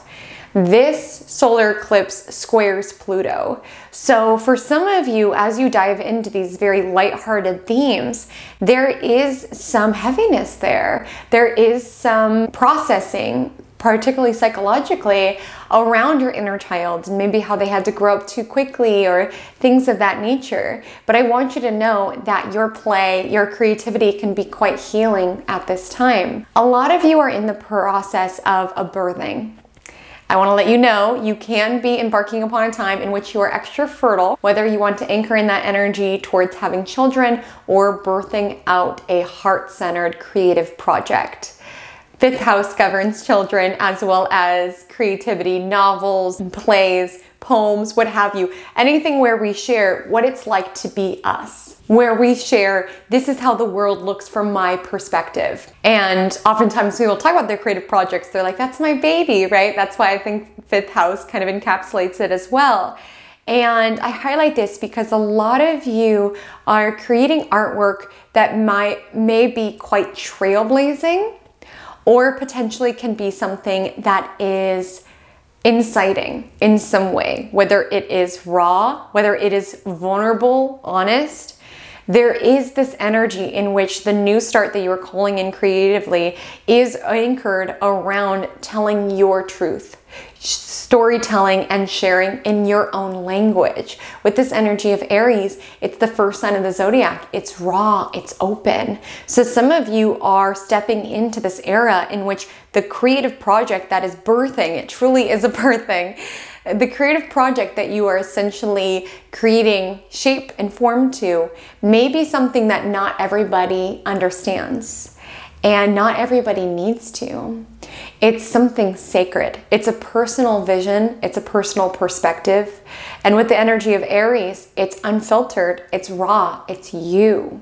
This solar eclipse squares Pluto. So for some of you, as you dive into these very lighthearted themes, there is some heaviness there. There is some processing, particularly psychologically, around your inner child, and maybe how they had to grow up too quickly or things of that nature. But I want you to know that your play, your creativity can be quite healing at this time. A lot of you are in the process of a birthing. I want to let you know you can be embarking upon a time in which you are extra fertile, whether you want to anchor in that energy towards having children or birthing out a heart-centered creative project. 5th house governs children, as well as creativity, novels, plays, poems, what have you. Anything where we share what it's like to be us, where we share, this is how the world looks from my perspective. And oftentimes people talk about their creative projects, they're like, that's my baby, right? That's why I think 5th house kind of encapsulates it as well. And I highlight this because a lot of you are creating artwork that may be quite trailblazing, or potentially can be something that is inciting in some way, whether it is raw, whether it is vulnerable, honest. There is this energy in which the new start that you are calling in creatively is anchored around telling your truth, storytelling and sharing in your own language. With this energy of Aries, it's the first sign of the zodiac. It's raw, it's open. So some of you are stepping into this era in which the creative project that is birthing, it truly is a birthing, the creative project that you are essentially creating shape and form to may be something that not everybody understands and not everybody needs to. It's something sacred. It's a personal vision. It's a personal perspective. And with the energy of Aries, it's unfiltered, it's raw, it's you.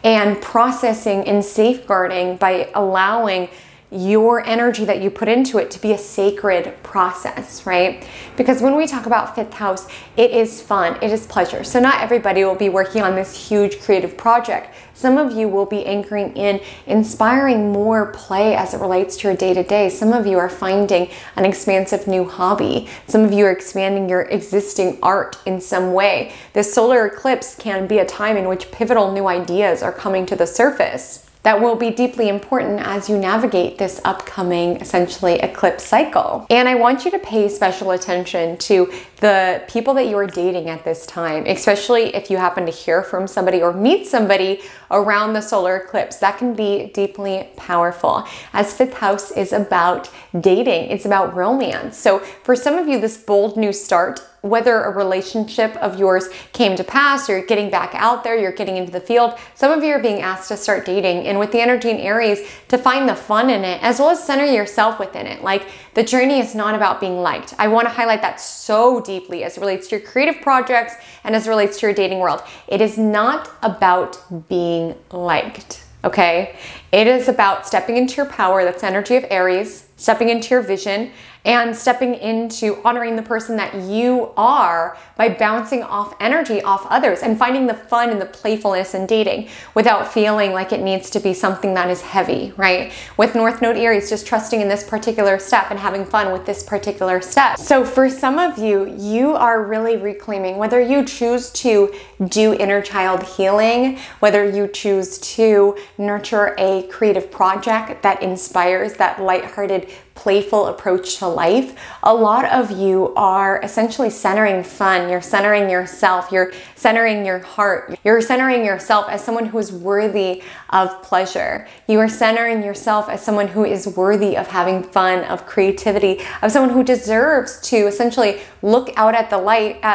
And processing and safeguarding by allowing your energy that you put into it to be a sacred process, right? Because when we talk about fifth house, it is fun, it is pleasure. So not everybody will be working on this huge creative project. Some of you will be anchoring in inspiring more play as it relates to your day-to-day. Some of you are finding an expansive new hobby. Some of you are expanding your existing art in some way. This solar eclipse can be a time in which pivotal new ideas are coming to the surface that will be deeply important as you navigate this upcoming, essentially, eclipse cycle. And I want you to pay special attention to the people that you are dating at this time, especially if you happen to hear from somebody or meet somebody around the solar eclipse. That can be deeply powerful, as fifth house is about dating. It's about romance. So for some of you, this bold new start, whether a relationship of yours came to pass, you're getting back out there, you're getting into the field, some of you are being asked to start dating, and with the energy in Aries, to find the fun in it, as well as center yourself within it. Like, the journey is not about being liked. I want to highlight that so deeply as it relates to your creative projects and as it relates to your dating world. It is not about being liked, okay? It is about stepping into your power, that's energy of Aries, stepping into your vision, and stepping into honoring the person that you are by bouncing off energy off others and finding the fun and the playfulness in dating without feeling like it needs to be something that is heavy, right? With North Node Aries, just trusting in this particular step and having fun with this particular step. So for some of you, you are really reclaiming, whether you choose to do inner child healing, whether you choose to nurture a creative project that inspires that lighthearted, playful approach to life, a lot of you are essentially centering fun. You're centering yourself. You're centering your heart. You're centering yourself as someone who is worthy of pleasure. You are centering yourself as someone who is worthy of having fun, of creativity, of someone who deserves to essentially look out at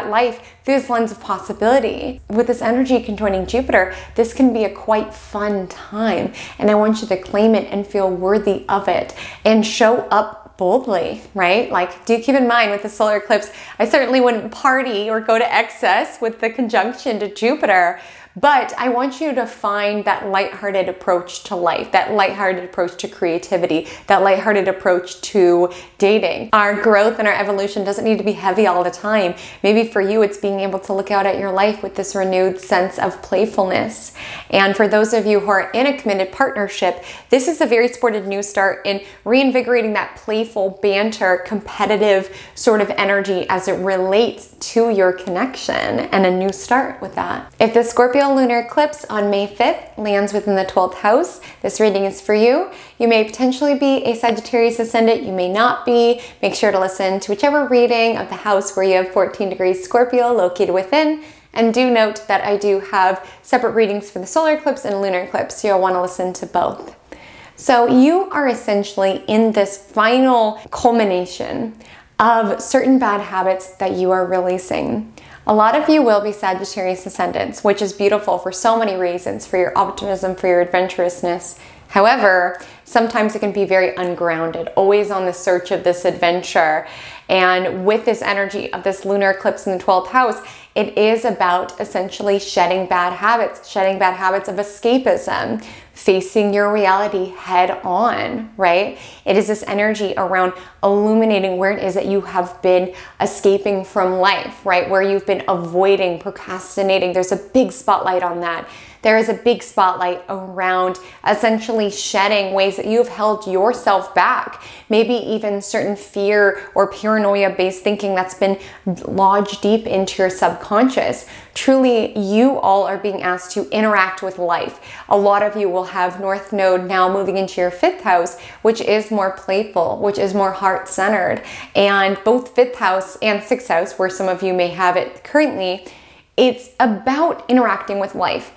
life through this lens of possibility. With this energy conjoining Jupiter, this can be a quite fun time, and I want you to claim it and feel worthy of it and show up boldly, right? Like, do keep in mind with the solar eclipse, I certainly wouldn't party or go to excess with the conjunction to Jupiter, but I want you to find that lighthearted approach to life, that lighthearted approach to creativity, that lighthearted approach to dating. Our growth and our evolution doesn't need to be heavy all the time. Maybe for you, it's being able to look out at your life with this renewed sense of playfulness. And for those of you who are in a committed partnership, this is a very supported new start in reinvigorating that playful, banter, competitive sort of energy as it relates to your connection, and a new start with that. If the Scorpio Lunar Eclipse on May 5th lands within the 12th house, this reading is for you. You may potentially be a Sagittarius Ascendant, you may not be. Make sure to listen to whichever reading of the house where you have 14 degrees Scorpio located within. And do note that I do have separate readings for the solar eclipse and lunar eclipse, so you'll want to listen to both. So you are essentially in this final culmination of certain bad habits that you are releasing. A lot of you will be Sagittarius Ascendants, which is beautiful for so many reasons, for your optimism, for your adventurousness. However, sometimes it can be very ungrounded, always on the search of this adventure. And with this energy of this lunar eclipse in the 12th house, it is about essentially shedding bad habits of escapism, facing your reality head on, right? It is this energy around illuminating where it is that you have been escaping from life, right? Where you've been avoiding, procrastinating. There's a big spotlight on that. There is a big spotlight around essentially shedding ways that you've held yourself back. Maybe even certain fear or paranoia-based thinking that's been lodged deep into your subconscious. Truly, you all are being asked to interact with life. A lot of you will have North Node now moving into your 5th house, which is more playful, which is more heart-centered. And both 5th house and 6th house, where some of you may have it currently, it's about interacting with life.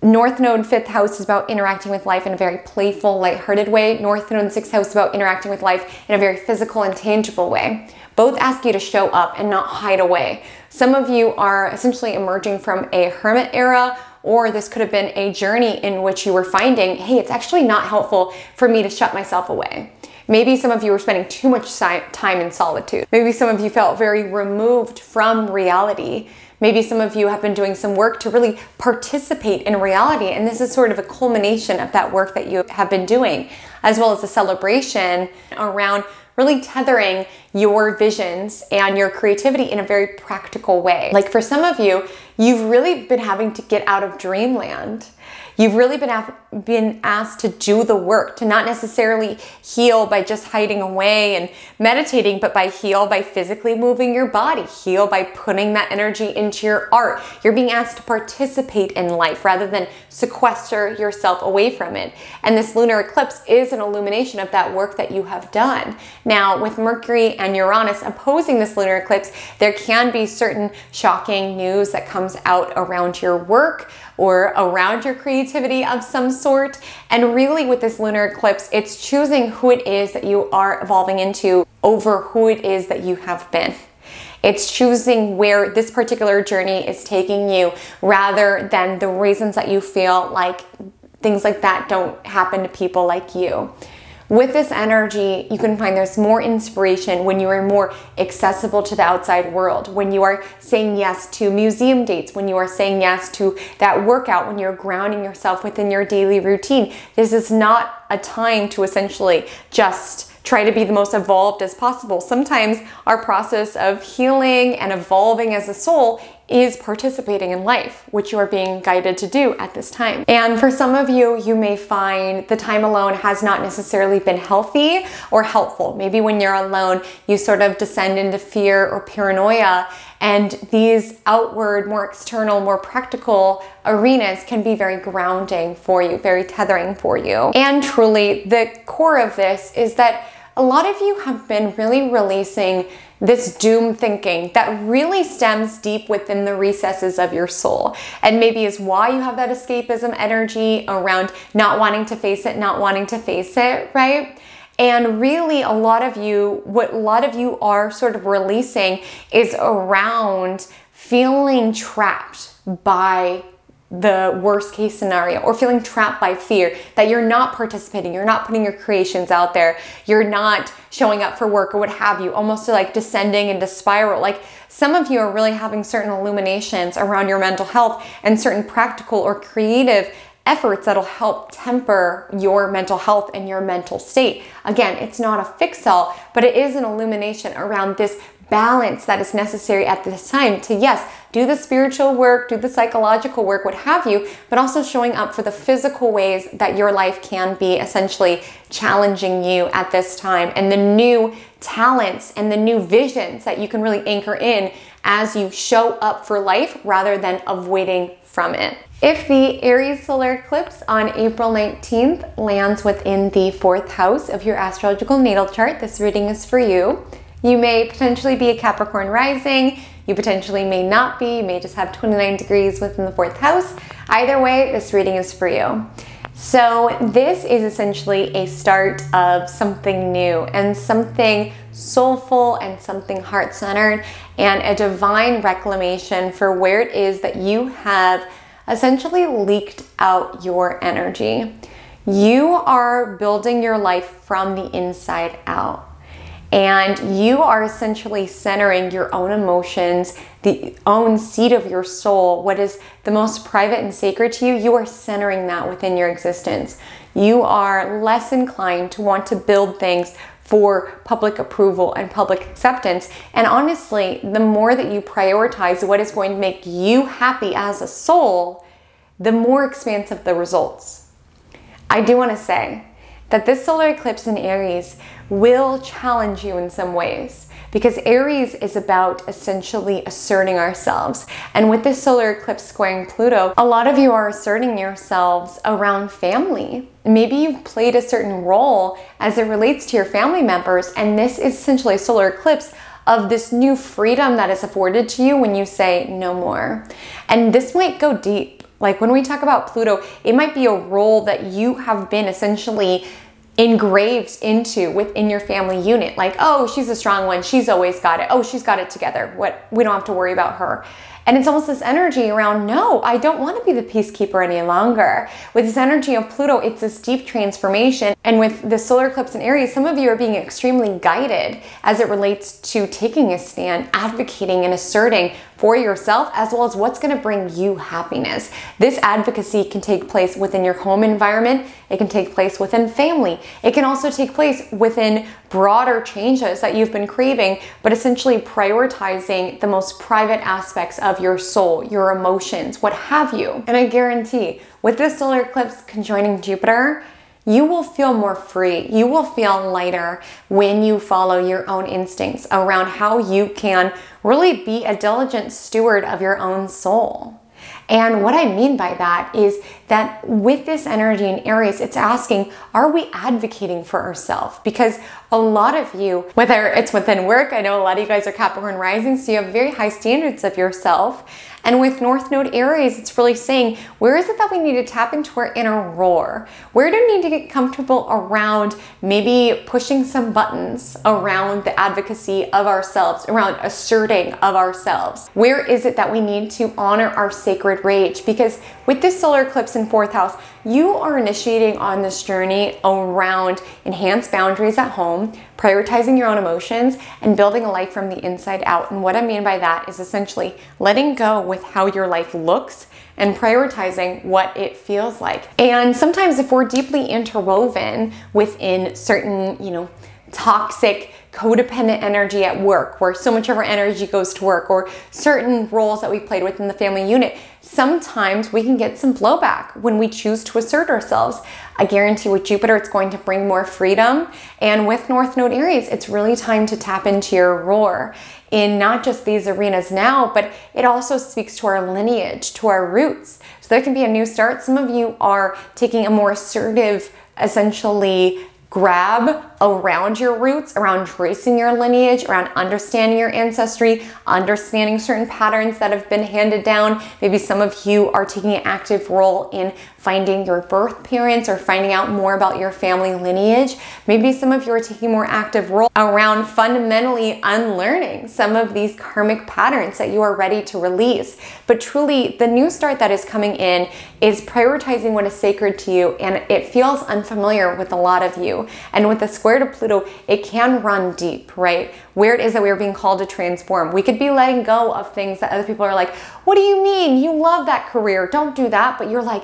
North Node 5th house is about interacting with life in a very playful, lighthearted way. North Node 6th house is about interacting with life in a very physical and tangible way. Both ask you to show up and not hide away. Some of you are essentially emerging from a hermit era, or this could have been a journey in which you were finding, hey, it's actually not helpful for me to shut myself away. Maybe some of you were spending too much time in solitude. Maybe some of you felt very removed from reality. Maybe some of you have been doing some work to really participate in reality, and this is sort of a culmination of that work that you have been doing, as well as a celebration around really tethering your visions and your creativity in a very practical way. Like for some of you, you've really been having to get out of dreamland. You've really been asked to do the work, to not necessarily heal by just hiding away and meditating, but heal by physically moving your body, heal by putting that energy into your art. You're being asked to participate in life rather than sequester yourself away from it. And this lunar eclipse is an illumination of that work that you have done. Now, with Mercury and Uranus opposing this lunar eclipse, there can be certain shocking news that comes out around your work or around your creativity of some sort. And really with this lunar eclipse, it's choosing who it is that you are evolving into over who it is that you have been. It's choosing where this particular journey is taking you rather than the reasons that you feel like things like that don't happen to people like you. With this energy, you can find there's more inspiration when you are more accessible to the outside world, when you are saying yes to museum dates, when you are saying yes to that workout, when you're grounding yourself within your daily routine. This is not a time to essentially just try to be the most evolved as possible. Sometimes our process of healing and evolving as a soul is participating in life, which you are being guided to do at this time. And for some of you, you may find the time alone has not necessarily been healthy or helpful. Maybe when you're alone, you sort of descend into fear or paranoia, and these outward, more external, more practical arenas can be very grounding for you, very tethering for you. And truly, the core of this is that a lot of you have been really releasing this doom thinking that really stems deep within the recesses of your soul, and maybe is why you have that escapism energy around not wanting to face it, right? And really what a lot of you are sort of releasing is around feeling trapped by the worst case scenario, or feeling trapped by fear that you're not participating, you're not putting your creations out there, you're not showing up for work or what have you, almost like descending into spiral. Like some of you are really having certain illuminations around your mental health and certain practical or creative efforts that'll help temper your mental health and your mental state. Again, it's not a fix-all, but it is an illumination around this balance that is necessary at this time to, yes, do the spiritual work, do the psychological work, what have you, but also showing up for the physical ways that your life can be essentially challenging you at this time, and the new talents and the new visions that you can really anchor in as you show up for life rather than avoiding from it. If the Aries solar eclipse on April 19th lands within the 4th house of your astrological natal chart, this reading is for you. You may potentially be a Capricorn rising, you potentially may not be, you may just have 29 degrees within the 4th house. Either way, this reading is for you. So this is essentially a start of something new and something soulful and something heart-centered, and a divine reclamation for where it is that you have essentially leaked out your energy. You are building your life from the inside out. And you are essentially centering your own emotions, the own seat of your soul, what is the most private and sacred to you. You are centering that within your existence. You are less inclined to want to build things for public approval and public acceptance. And honestly, the more that you prioritize what is going to make you happy as a soul, the more expansive the results. I do want to say that this solar eclipse in Aries will challenge you in some ways, because Aries is about essentially asserting ourselves. And with this solar eclipse squaring Pluto, a lot of you are asserting yourselves around family. Maybe you've played a certain role as it relates to your family members, and this is essentially a solar eclipse of this new freedom that is afforded to you when you say no more. And this might go deep. Like when we talk about Pluto, it might be a role that you have been essentially engraved into within your family unit. Like, oh, she's a strong one, she's always got it, oh, she's got it together, we don't have to worry about her. And it's almost this energy around, no, I don't want to be the peacekeeper any longer. With this energy of Pluto, it's this deep transformation. And with the solar eclipse in Aries, some of you are being extremely guided as it relates to taking a stand, advocating and asserting for yourself, as well as what's going to bring you happiness. This advocacy can take place within your home environment. It can take place within family. It can also take place within broader changes that you've been craving, but essentially prioritizing the most private aspects of your soul, your emotions, what have you. And I guarantee with this solar eclipse conjoining Jupiter, you will feel more free. You will feel lighter when you follow your own instincts around how you can really be a diligent steward of your own soul. And what I mean by that is that with this energy in Aries, it's asking, are we advocating for ourselves? Because a lot of you, whether it's within work, I know a lot of you guys are Capricorn rising, so you have very high standards of yourself. And with North Node Aries, it's really saying, where is it that we need to tap into our inner roar? Where do we need to get comfortable around maybe pushing some buttons around the advocacy of ourselves, around asserting of ourselves? Where is it that we need to honor our sacred rage? Because with this solar eclipse in 4th house, you are initiating on this journey around enhanced boundaries at home, prioritizing your own emotions, and building a life from the inside out. And what I mean by that is essentially letting go with how your life looks and prioritizing what it feels like. And sometimes if we're deeply interwoven within certain, toxic, codependent energy at work, where so much of our energy goes to work, or certain roles that we played within the family unit, sometimes we can get some blowback when we choose to assert ourselves. I guarantee with Jupiter, it's going to bring more freedom. And with North Node Aries, it's really time to tap into your roar in not just these arenas now, but it also speaks to our lineage, to our roots. So there can be a new start. Some of you are taking a more assertive, essentially, grab around your roots, around tracing your lineage, around understanding your ancestry, understanding certain patterns that have been handed down. Maybe some of you are taking an active role in finding your birth parents or finding out more about your family lineage. Maybe some of you are taking a more active role around fundamentally unlearning some of these karmic patterns that you are ready to release. But truly, the new start that is coming in is prioritizing what is sacred to you, and it feels unfamiliar with a lot of you. And with the square to Pluto, it can run deep, right? Where it is that we are being called to transform. We could be letting go of things that other people are like, what do you mean? You love that career. Don't do that. But you're like,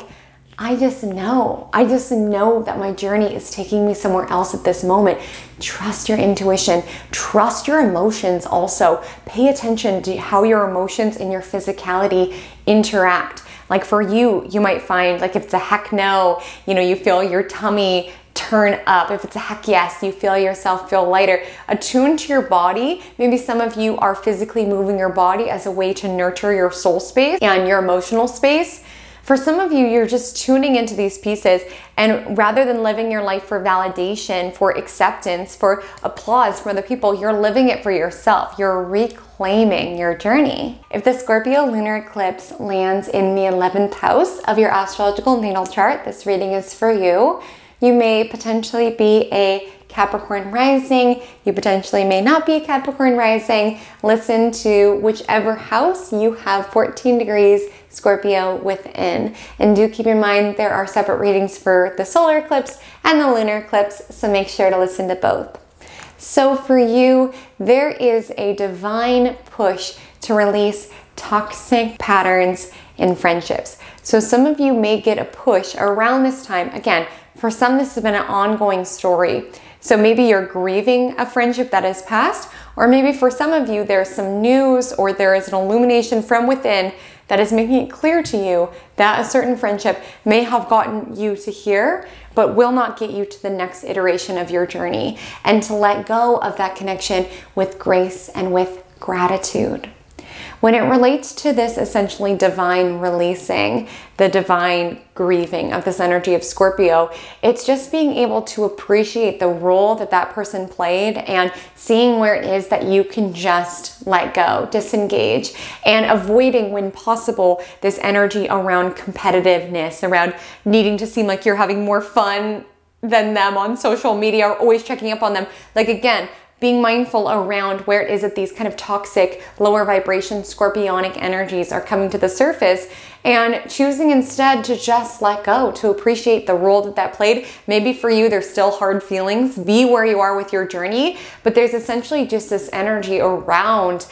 I just know that my journey is taking me somewhere else at this moment. Trust your intuition, trust your emotions also. Pay attention to how your emotions and your physicality interact. Like for you, you might find like if it's a heck no, you feel your tummy turn up. If it's a heck yes, you feel yourself feel lighter. Attune to your body. Maybe some of you are physically moving your body as a way to nurture your soul space and your emotional space. For some of you, you're just tuning into these pieces, and rather than living your life for validation, for acceptance, for applause from other people, you're living it for yourself. You're reclaiming your journey. If the Scorpio Lunar Eclipse lands in the 11th house of your astrological natal chart, this reading is for you. You may potentially be a Capricorn rising. You potentially may not be a Capricorn rising. Listen to whichever house you have 14 degrees Scorpio within. And do keep in mind there are separate readings for the solar eclipse and the lunar eclipse, so make sure to listen to both. So for you, there is a divine push to release toxic patterns in friendships. So some of you may get a push around this time. Again, for some, this has been an ongoing story. So maybe you're grieving a friendship that has passed, or maybe for some of you, there's some news or there is an illumination from within that is making it clear to you that a certain friendship may have gotten you to here, but will not get you to the next iteration of your journey, and to let go of that connection with grace and with gratitude. When it relates to this essentially divine releasing, the divine grieving of this energy of Scorpio, it's just being able to appreciate the role that that person played and seeing where it is that you can just let go, disengage, and avoiding when possible this energy around competitiveness, around needing to seem like you're having more fun than them on social media or always checking up on them. Like again, being mindful around where it is that these kind of toxic, lower vibration, scorpionic energies are coming to the surface, and choosing instead to just let go, to appreciate the role that that played. Maybe for you, there's still hard feelings. Be where you are with your journey, but there's essentially just this energy around,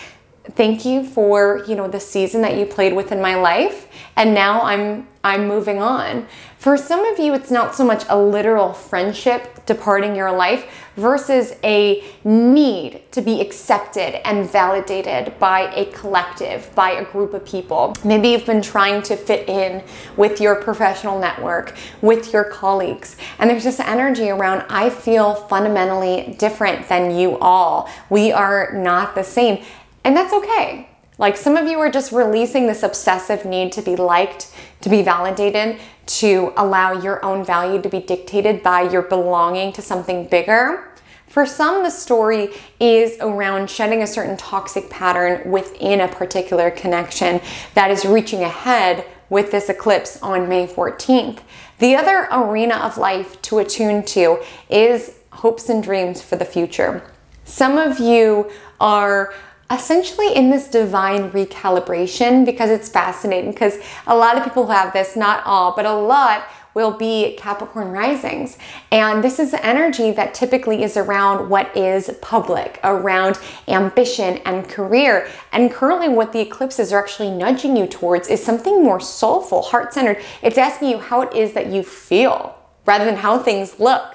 thank you for, you know, the season that you played with in my life, and now I'm moving on. For some of you, it's not so much a literal friendship departing your life versus a need to be accepted and validated by a collective, by a group of people. Maybe you've been trying to fit in with your professional network, with your colleagues, and there's this energy around, I feel fundamentally different than you all. We are not the same. And that's okay. Like, some of you are just releasing this obsessive need to be liked, to be validated, to allow your own value to be dictated by your belonging to something bigger. For some, the story is around shedding a certain toxic pattern within a particular connection that is reaching ahead with this eclipse on May 14th. The other arena of life to attune to is hopes and dreams for the future. Some of you are essentially in this divine recalibration, because it's fascinating, because a lot of people who have this, not all, but a lot, will be Capricorn risings. And this is the energy that typically is around what is public, around ambition and career. And currently what the eclipses are actually nudging you towards is something more soulful, heart-centered. It's asking you how it is that you feel rather than how things look.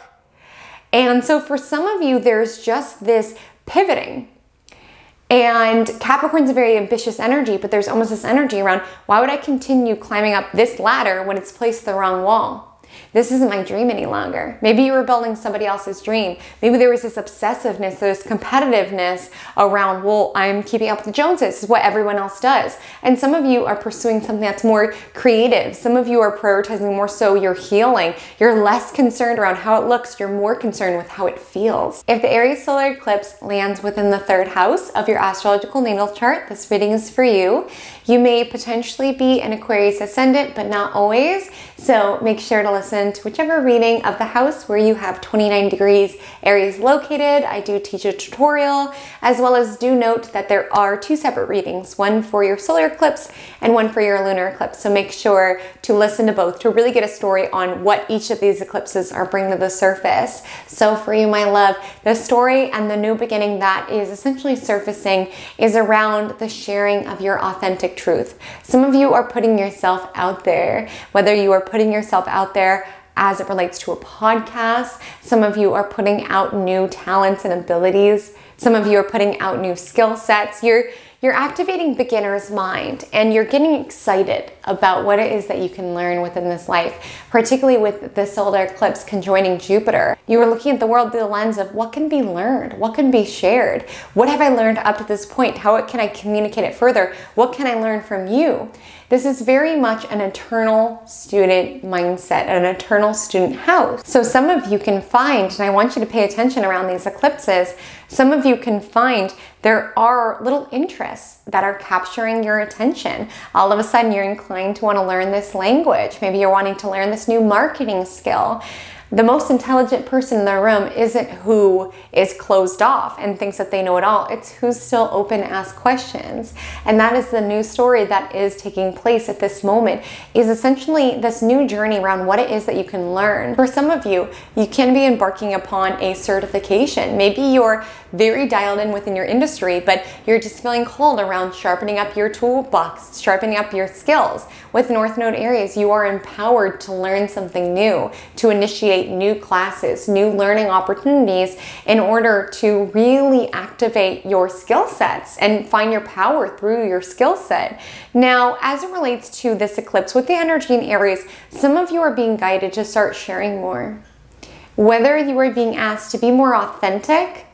And so for some of you, there's just this pivoting. And Capricorn's a very ambitious energy, but there's almost this energy around, why would I continue climbing up this ladder when it's placed the wrong wall? This isn't my dream any longer. Maybe you were building somebody else's dream. Maybe there was this obsessiveness, this competitiveness around, well, I'm keeping up with the Joneses. This is what everyone else does. And some of you are pursuing something that's more creative. Some of you are prioritizing more so your healing. You're less concerned around how it looks. You're more concerned with how it feels. If the Aries Solar Eclipse lands within the 3rd house of your astrological natal chart, this reading is for you. You may potentially be an Aquarius Ascendant, but not always. So make sure to listen to whichever reading of the house where you have 29 degrees Aries located. I do teach a tutorial, as well as do note that there are 2 separate readings, one for your solar eclipse and one for your lunar eclipse. So make sure to listen to both to really get a story on what each of these eclipses are bringing to the surface. So for you, my love, the story and the new beginning that is essentially surfacing is around the sharing of your authentic truth. Some of you are putting yourself out there, whether you are putting yourself out there as it relates to a podcast. Some of you are putting out new talents and abilities. Some of you are putting out new skill sets. You're activating beginner's mind, and you're getting excited about what it is that you can learn within this life, particularly with the solar eclipse conjoining Jupiter. You are looking at the world through the lens of what can be learned, what can be shared, what have I learned up to this point, how can I communicate it further, what can I learn from you? This is very much an eternal student mindset, an eternal student house. So some of you can find, and I want you to pay attention around these eclipses, some of you can find there are little interests that are capturing your attention. All of a sudden you're inclined to want to learn this language. Maybe you're wanting to learn this new marketing skill. The most intelligent person in the room isn't who is closed off and thinks that they know it all. It's who's still open to ask questions. And that is the new story that is taking place at this moment, is essentially this new journey around what it is that you can learn. For some of you, you can be embarking upon a certification. Maybe you're very dialed in within your industry, but you're just feeling cold around sharpening up your toolbox, sharpening up your skills. With North Node Aries, you are empowered to learn something new, to initiate new classes, new learning opportunities in order to really activate your skill sets and find your power through your skill set. Now, as it relates to this eclipse with the energy in Aries, some of you are being guided to start sharing more. Whether you are being asked to be more authentic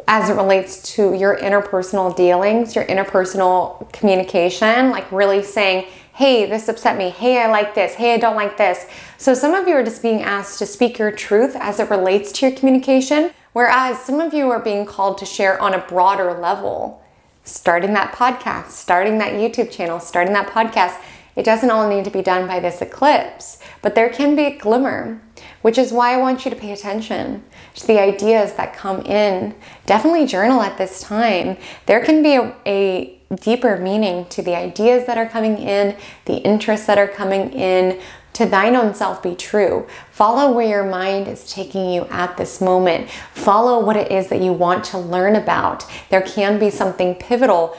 as it relates to your interpersonal dealings, your interpersonal communication, like really saying, hey, this upset me. Hey, I like this. Hey, I don't like this. So some of you are just being asked to speak your truth as it relates to your communication, whereas some of you are being called to share on a broader level, starting that podcast, starting that YouTube channel, starting that podcast, It doesn't all need to be done by this eclipse, but there can be a glimmer, which is why I want you to pay attention to the ideas that come in. Definitely journal at this time. There can be a deeper meaning to the ideas that are coming in, the interests that are coming in. To thine own self be true. Follow where your mind is taking you at this moment. Follow what it is that you want to learn about. There can be something pivotal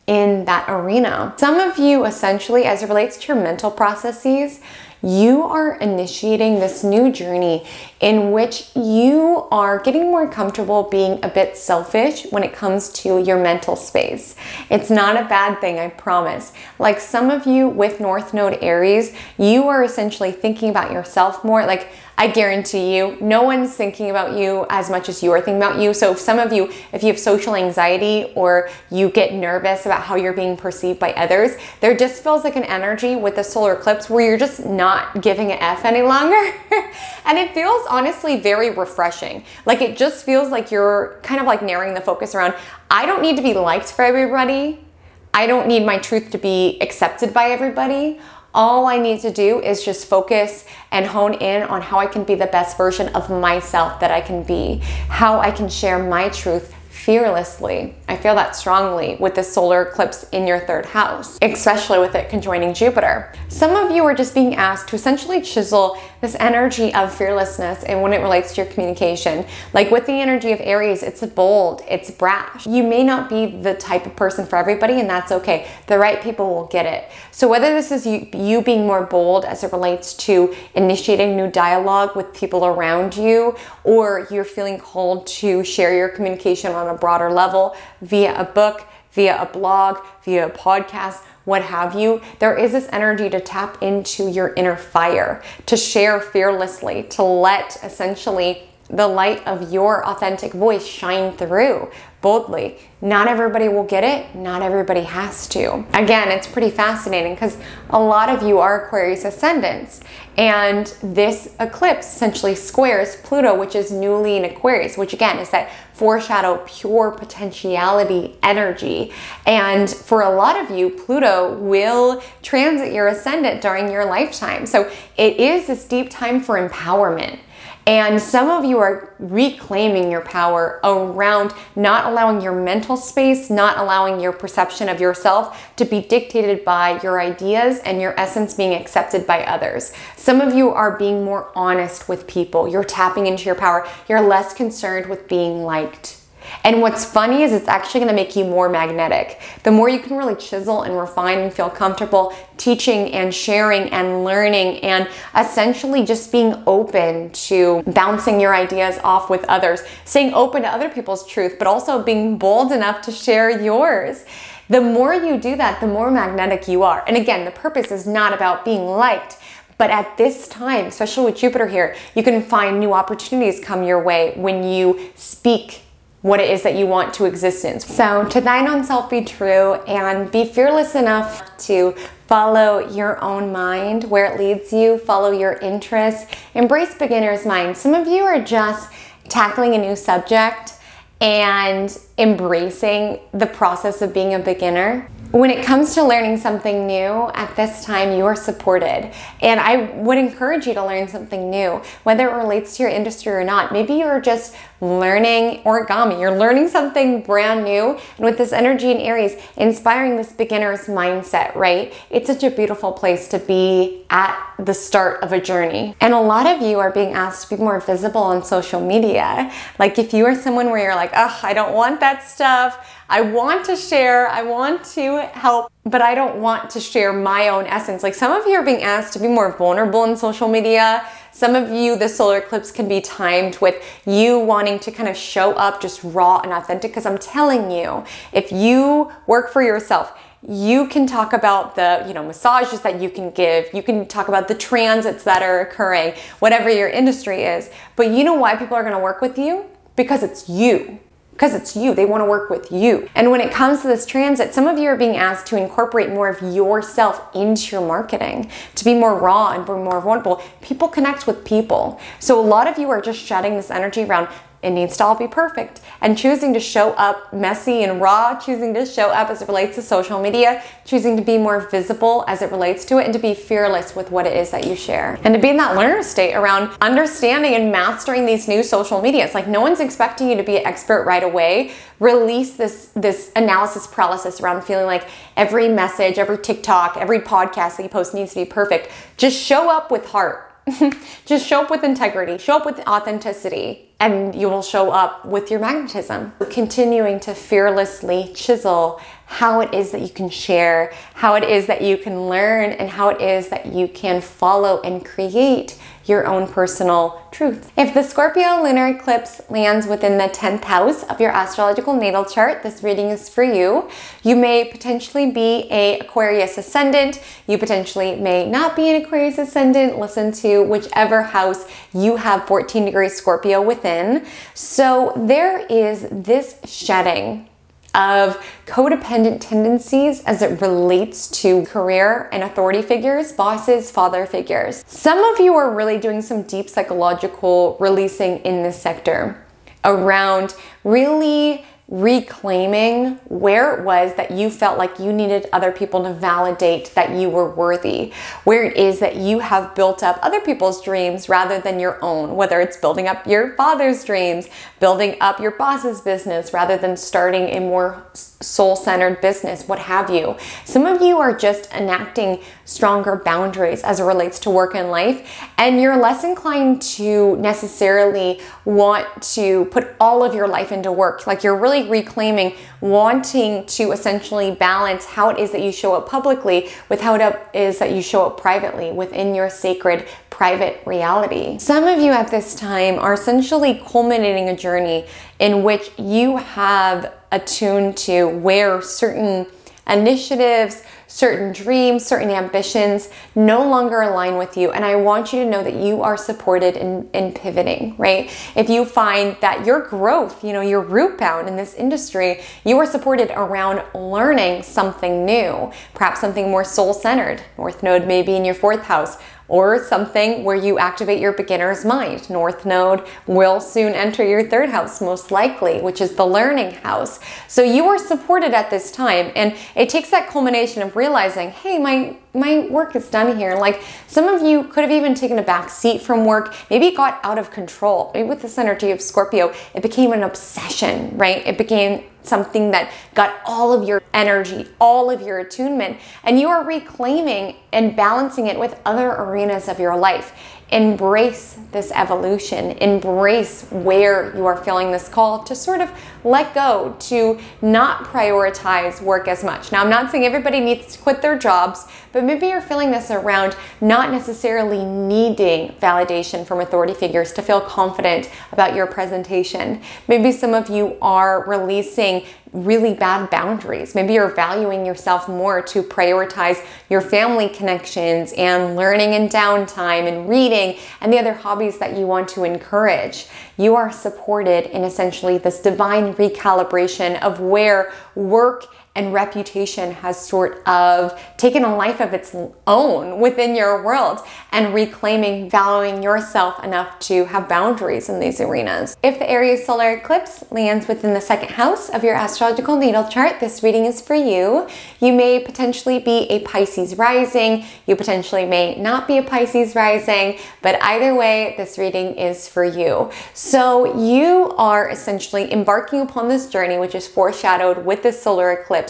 in that arena. Some of you, essentially, as it relates to your mental processes, you are initiating this new journey in which you are getting more comfortable being a bit selfish when it comes to your mental space. It's not a bad thing, I promise. Like some of you with North Node Aries, you are essentially thinking about yourself more. Like I guarantee you, no one's thinking about you as much as you are thinking about you. So if some of you, if you have social anxiety or you get nervous about how you're being perceived by others, there just feels like an energy with the solar eclipse where you're just not giving an F any longer. And it feels honestly very refreshing. Like it just feels like you're kind of like narrowing the focus around, I don't need to be liked for everybody. I don't need my truth to be accepted by everybody. All I need to do is just focus and hone in on how I can be the best version of myself that I can be, how I can share my truth fearlessly. I feel that strongly with the solar eclipse in your third house, especially with it conjoining Jupiter. Some of you are just being asked to essentially chisel this energy of fearlessness and when it relates to your communication. Like with the energy of Aries, it's bold, it's brash. You may not be the type of person for everybody, and that's okay. The right people will get it. So whether this is you being more bold as it relates to initiating new dialogue with people around you, or you're feeling called to share your communication on a broader level via a book, via a blog, via a podcast, what have you, there is this energy to tap into your inner fire, to share fearlessly, to let essentially the light of your authentic voice shine through boldly. Not everybody will get it. Not everybody has to. Again, it's pretty fascinating because a lot of you are Aquarius ascendants, and this eclipse essentially squares Pluto, which is newly in Aquarius, which again is that foreshadow pure potentiality energy. And for a lot of you, Pluto will transit your ascendant during your lifetime. So it is this deep time for empowerment. And some of you are reclaiming your power around not allowing your mental space, not allowing your perception of yourself to be dictated by your ideas and your essence being accepted by others. Some of you are being more honest with people. You're tapping into your power. You're less concerned with being liked. And what's funny is it's actually going to make you more magnetic. The more you can really chisel and refine and feel comfortable teaching and sharing and learning and essentially just being open to bouncing your ideas off with others, staying open to other people's truth, but also being bold enough to share yours. The more you do that, the more magnetic you are. And again, the purpose is not about being liked. But at this time, especially with Jupiter here, you can find new opportunities come your way when you speak what it is that you want to existence. So to thine own self be true and be fearless enough to follow your own mind where it leads you, follow your interests, embrace beginner's mind. Some of you are just tackling a new subject and embracing the process of being a beginner. When it comes to learning something new, at this time you are supported. And I would encourage you to learn something new, whether it relates to your industry or not. Maybe you're just learning origami, you're learning something brand new, and with this energy in Aries, inspiring this beginner's mindset, right? It's such a beautiful place to be at the start of a journey. And a lot of you are being asked to be more visible on social media. Like if you are someone where you're like, ugh, I don't want that stuff, I want to share, I want to help, but I don't want to share my own essence. Like some of you are being asked to be more vulnerable in social media. Some of you, the solar eclipse can be timed with you wanting to kind of show up just raw and authentic. Because I'm telling you, if you work for yourself, you can talk about the, massages that you can give. You can talk about the transits that are occurring, whatever your industry is. But you know why people are going to work with you? Because it's you. Because it's you. They want to work with you. And when it comes to this transit, some of you are being asked to incorporate more of yourself into your marketing, to be more raw and be more vulnerable. People connect with people. So a lot of you are just shedding this energy around it needs to all be perfect. And choosing to show up messy and raw, choosing to show up as it relates to social media, choosing to be more visible as it relates to it, and to be fearless with what it is that you share. And to be in that learner state around understanding and mastering these new social medias. Like, no one's expecting you to be an expert right away. Release this analysis paralysis around feeling like every message, every TikTok, every podcast that you post needs to be perfect. Just show up with heart. Just show up with integrity, show up with authenticity, and you will show up with your magnetism. Continuing to fearlessly chisel how it is that you can share, how it is that you can learn, and how it is that you can follow and create your own personal truth. If the Scorpio lunar eclipse lands within the 10th house of your astrological natal chart, this reading is for you. You may potentially be an Aquarius ascendant. You potentially may not be an Aquarius ascendant. Listen to whichever house you have 14 degrees Scorpio within. So there is this shedding of codependent tendencies as it relates to career and authority figures, bosses, father figures. Some of you are really doing some deep psychological releasing in this sector around really reclaiming where it was that you felt like you needed other people to validate that you were worthy, where it is that you have built up other people's dreams rather than your own, whether it's building up your father's dreams, building up your boss's business rather than starting a more soul-centered business, what have you. Some of you are just enacting stronger boundaries as it relates to work and life, and you're less inclined to necessarily want to put all of your life into work. Like, you're really reclaiming wanting to essentially balance how it is that you show up publicly with how it is that you show up privately within your sacred private reality. Some of you at this time are essentially culminating a journey in which you have attuned to where certain initiatives, certain dreams, certain ambitions no longer align with you. And I want you to know that you are supported in pivoting, right? If you find that your growth, you're root bound in this industry, you are supported around learning something new, perhaps something more soul-centered. North Node may be in your 4th house, or something where you activate your beginner's mind. North Node will soon enter your 3rd house, most likely, which is the learning house. So you are supported at this time, and it takes that culmination of realizing, hey, my work is done here. Like, some of you could have even taken a back seat from work. Maybe it got out of control. Maybe with this energy of Scorpio, it became an obsession, right? It became something that got all of your energy, all of your attunement, and you are reclaiming and balancing it with other arenas of your life. Embrace this evolution. Embrace where you are feeling this call to sort of let go, to not prioritize work as much. Now, I'm not saying everybody needs to quit their jobs, but maybe you're feeling this around not necessarily needing validation from authority figures to feel confident about your presentation. Maybe some of you are releasing really bad boundaries. Maybe you're valuing yourself more to prioritize your family connections and learning and downtime and reading and the other hobbies that you want to encourage. You are supported in essentially this divine recalibration of where work and reputation has sort of taken a life of its own within your world, and reclaiming, valuing yourself enough to have boundaries in these arenas. If the Aries Solar Eclipse lands within the 2nd house of your astrological natal chart, this reading is for you. You may potentially be a Pisces rising. You potentially may not be a Pisces rising, but either way, this reading is for you. So you are essentially embarking upon this journey, which is foreshadowed with this solar eclipse,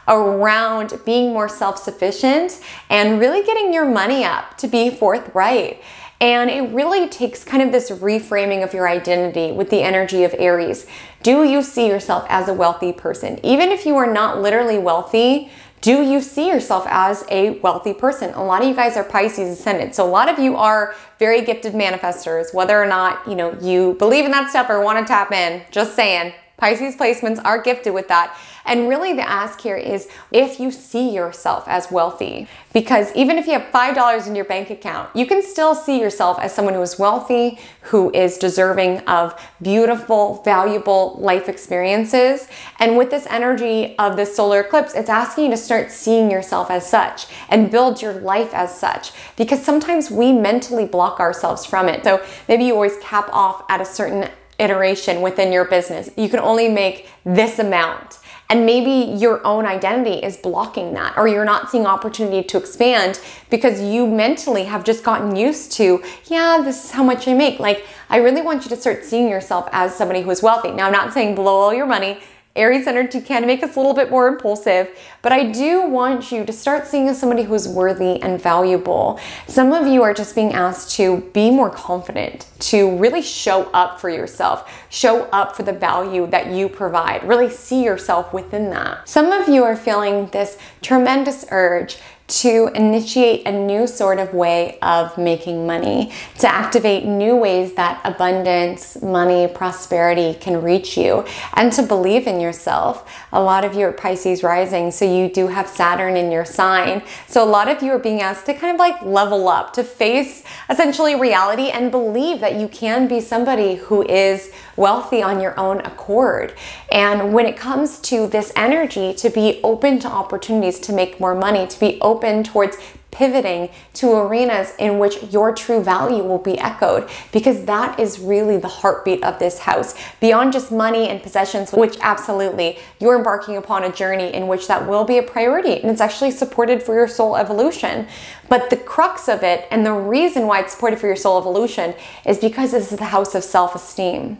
around being more self-sufficient and really getting your money up, to be forthright. And it really takes kind of this reframing of your identity with the energy of Aries. Do you see yourself as a wealthy person? Even if you are not literally wealthy, do you see yourself as a wealthy person? A lot of you guys are Pisces ascendant, so a lot of you are very gifted manifestors, whether or not you believe in that stuff or want to tap in. Just saying, Pisces placements are gifted with that. And really the ask here is if you see yourself as wealthy, because even if you have $5 in your bank account, you can still see yourself as someone who is wealthy, who is deserving of beautiful, valuable life experiences. And with this energy of this solar eclipse, it's asking you to start seeing yourself as such and build your life as such, because sometimes we mentally block ourselves from it. So maybe you always cap off at a certain iteration within your business. You can only make this amount. And maybe your own identity is blocking that, or you're not seeing opportunity to expand because you mentally have just gotten used to, yeah, this is how much I make. Like, I really want you to start seeing yourself as somebody who is wealthy. Now, I'm not saying blow all your money. Aries energy can make us a little bit more impulsive, but I do want you to start seeing as somebody who's worthy and valuable. Some of you are just being asked to be more confident, to really show up for yourself, show up for the value that you provide, really see yourself within that. Some of you are feeling this tremendous urge to initiate a new sort of way of making money, to activate new ways that abundance, money, prosperity can reach you, and to believe in yourself. A lot of you are Pisces rising, so you do have Saturn in your sign. So a lot of you are being asked to kind of like level up, to face essentially reality and believe that you can be somebody who is wealthy on your own accord. And when it comes to this energy, to be open to opportunities to make more money, to be open towards pivoting to arenas in which your true value will be echoed, because that is really the heartbeat of this house. Beyond just money and possessions, which absolutely you're embarking upon a journey in which that will be a priority, and it's actually supported for your soul evolution. But the crux of it, and the reason why it's supported for your soul evolution, is because this is the house of self-esteem.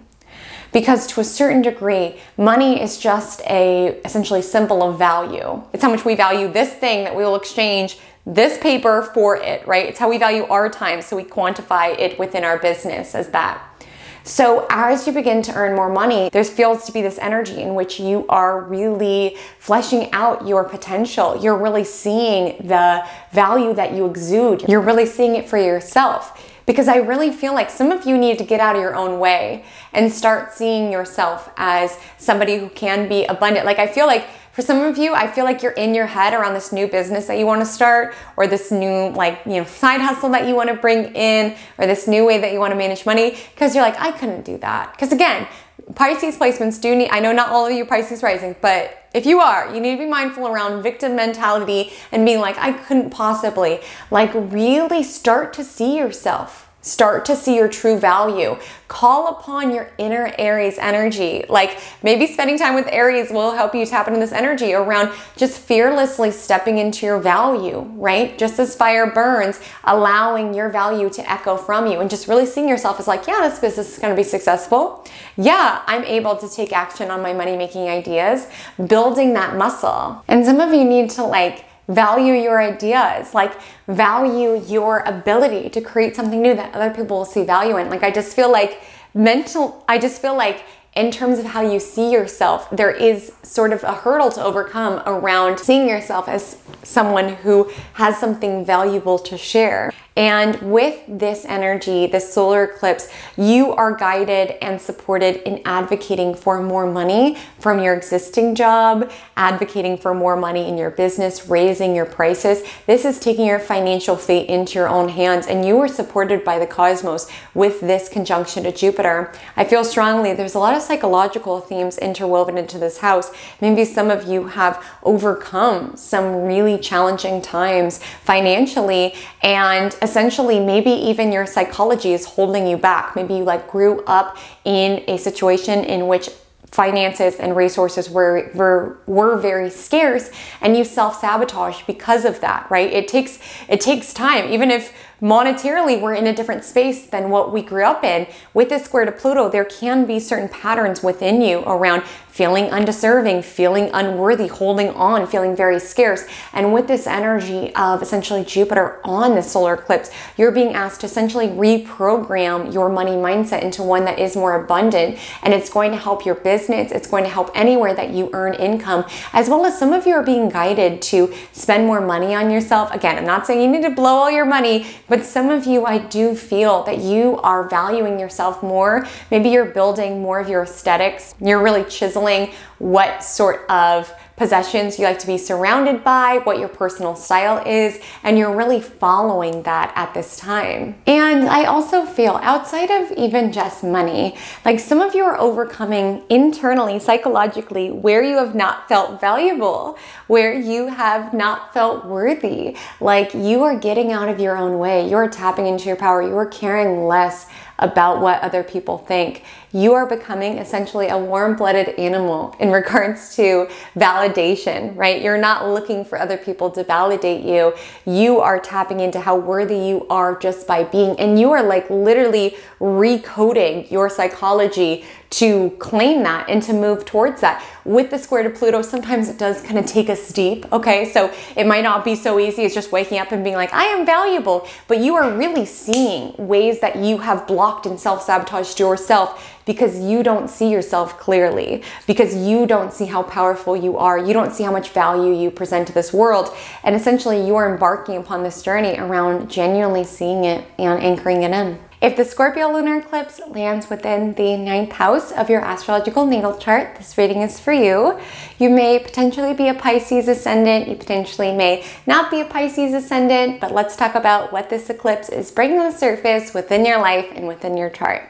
Because to a certain degree, money is just a essentially symbol of value. It's how much we value this thing that we will exchange this paper for it, right? It's how we value our time, so we quantify it within our business as that. So as you begin to earn more money, there feels to be this energy in which you are really fleshing out your potential. You're really seeing the value that you exude. You're really seeing it for yourself. Because I really feel like some of you need to get out of your own way and start seeing yourself as somebody who can be abundant. Like, I feel like for some of you, I feel like you're in your head around this new business that you want to start, or this new, like, side hustle that you want to bring in, or this new way that you want to manage money, because you're like, I couldn't do that. Because again, Pisces placements do need, I know not all of you Pisces rising, but if you are, you need to be mindful around victim mentality and being like, I couldn't possibly. Like, really start to see yourself. Start to see your true value. Call upon your inner Aries energy. Like, maybe spending time with Aries will help you tap into this energy around just fearlessly stepping into your value, right? Just as fire burns, allowing your value to echo from you and just really seeing yourself as like, yeah, this business is going to be successful. Yeah, I'm able to take action on my money-making ideas, building that muscle. And some of you need to like value your ideas, like value your ability to create something new that other people will see value in. Like, I just feel like in terms of how you see yourself, there is sort of a hurdle to overcome around seeing yourself as someone who has something valuable to share. And with this energy, this solar eclipse, you are guided and supported in advocating for more money from your existing job, advocating for more money in your business, raising your prices. This is taking your financial fate into your own hands, and you are supported by the cosmos with this conjunction to Jupiter. I feel strongly there's a lot of psychological themes interwoven into this house. Maybe some of you have overcome some really challenging times financially, and essentially maybe even your psychology is holding you back. Maybe you like grew up in a situation in which finances and resources were very scarce, and you self-sabotage because of that, right? It takes time. Even if monetarily we're in a different space than what we grew up in, with this square to Pluto, there can be certain patterns within you around feeling undeserving, feeling unworthy, holding on, feeling very scarce. And with this energy of essentially Jupiter on the solar eclipse, you're being asked to essentially reprogram your money mindset into one that is more abundant, and it's going to help your business. It's going to help anywhere that you earn income, as well as some of you are being guided to spend more money on yourself. Again, I'm not saying you need to blow all your money, but some of you, I do feel that you are valuing yourself more. Maybe you're building more of your aesthetics. You're really chiseling what sort of possessions you like to be surrounded by, what your personal style is, and you're really following that at this time. And I also feel, outside of even just money, like some of you are overcoming internally, psychologically, where you have not felt valuable, where you have not felt worthy. Like, you are getting out of your own way. You're tapping into your power. You are caring less about what other people think. You are becoming essentially a warm-blooded animal in regards to validation, right? You're not looking for other people to validate you. You are tapping into how worthy you are just by being, and you are like literally recoding your psychology to claim that and to move towards that. With the square to Pluto, sometimes it does kind of take a steep, okay? So it might not be so easy as just waking up and being like, I am valuable, but you are really seeing ways that you have blocked and self-sabotaged yourself because you don't see yourself clearly, because you don't see how powerful you are, you don't see how much value you present to this world, and essentially you are embarking upon this journey around genuinely seeing it and anchoring it in. If the Scorpio lunar eclipse lands within the 9th house of your astrological natal chart, this reading is for you. You may potentially be a Pisces ascendant. You potentially may not be a Pisces ascendant, but let's talk about what this eclipse is bringing to the surface within your life and within your chart.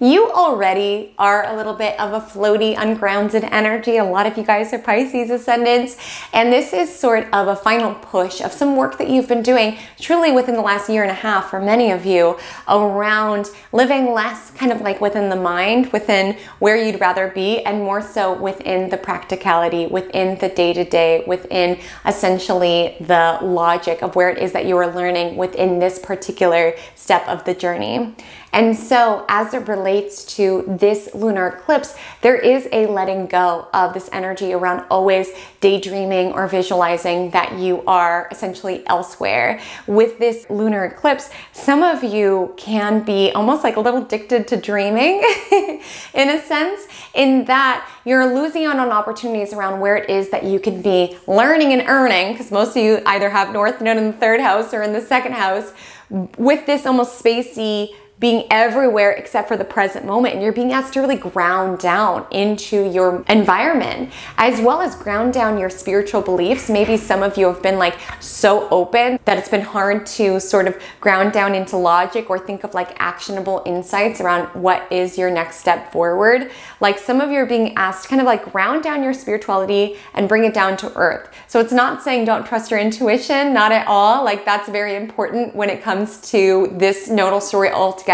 You already are a little bit of a floaty, ungrounded energy. A lot of you guys are Pisces ascendants, and this is sort of a final push of some work that you've been doing truly within the last year and a half for many of you around living less kind of like within the mind, within where you'd rather be, and more so within the practicality, within the day-to-day, within essentially the logic of where it is that you are learning within this particular step of the journey. And so as it relates to this lunar eclipse, there is a letting go of this energy around always daydreaming or visualizing that you are essentially elsewhere. With this lunar eclipse, some of you can be almost like a little addicted to dreaming in a sense, in that you're losing out on opportunities around where it is that you can be learning and earning, because most of you either have North Node in the 3rd house or in the 2nd house, with this almost spacey being everywhere except for the present moment, and you're being asked to really ground down into your environment, as well as ground down your spiritual beliefs. Maybe some of you have been like so open that it's been hard to sort of ground down into logic or think of like actionable insights around what is your next step forward. Like some of you are being asked to kind of like ground down your spirituality and bring it down to earth. So it's not saying don't trust your intuition, not at all. Like that's very important when it comes to this nodal story altogether.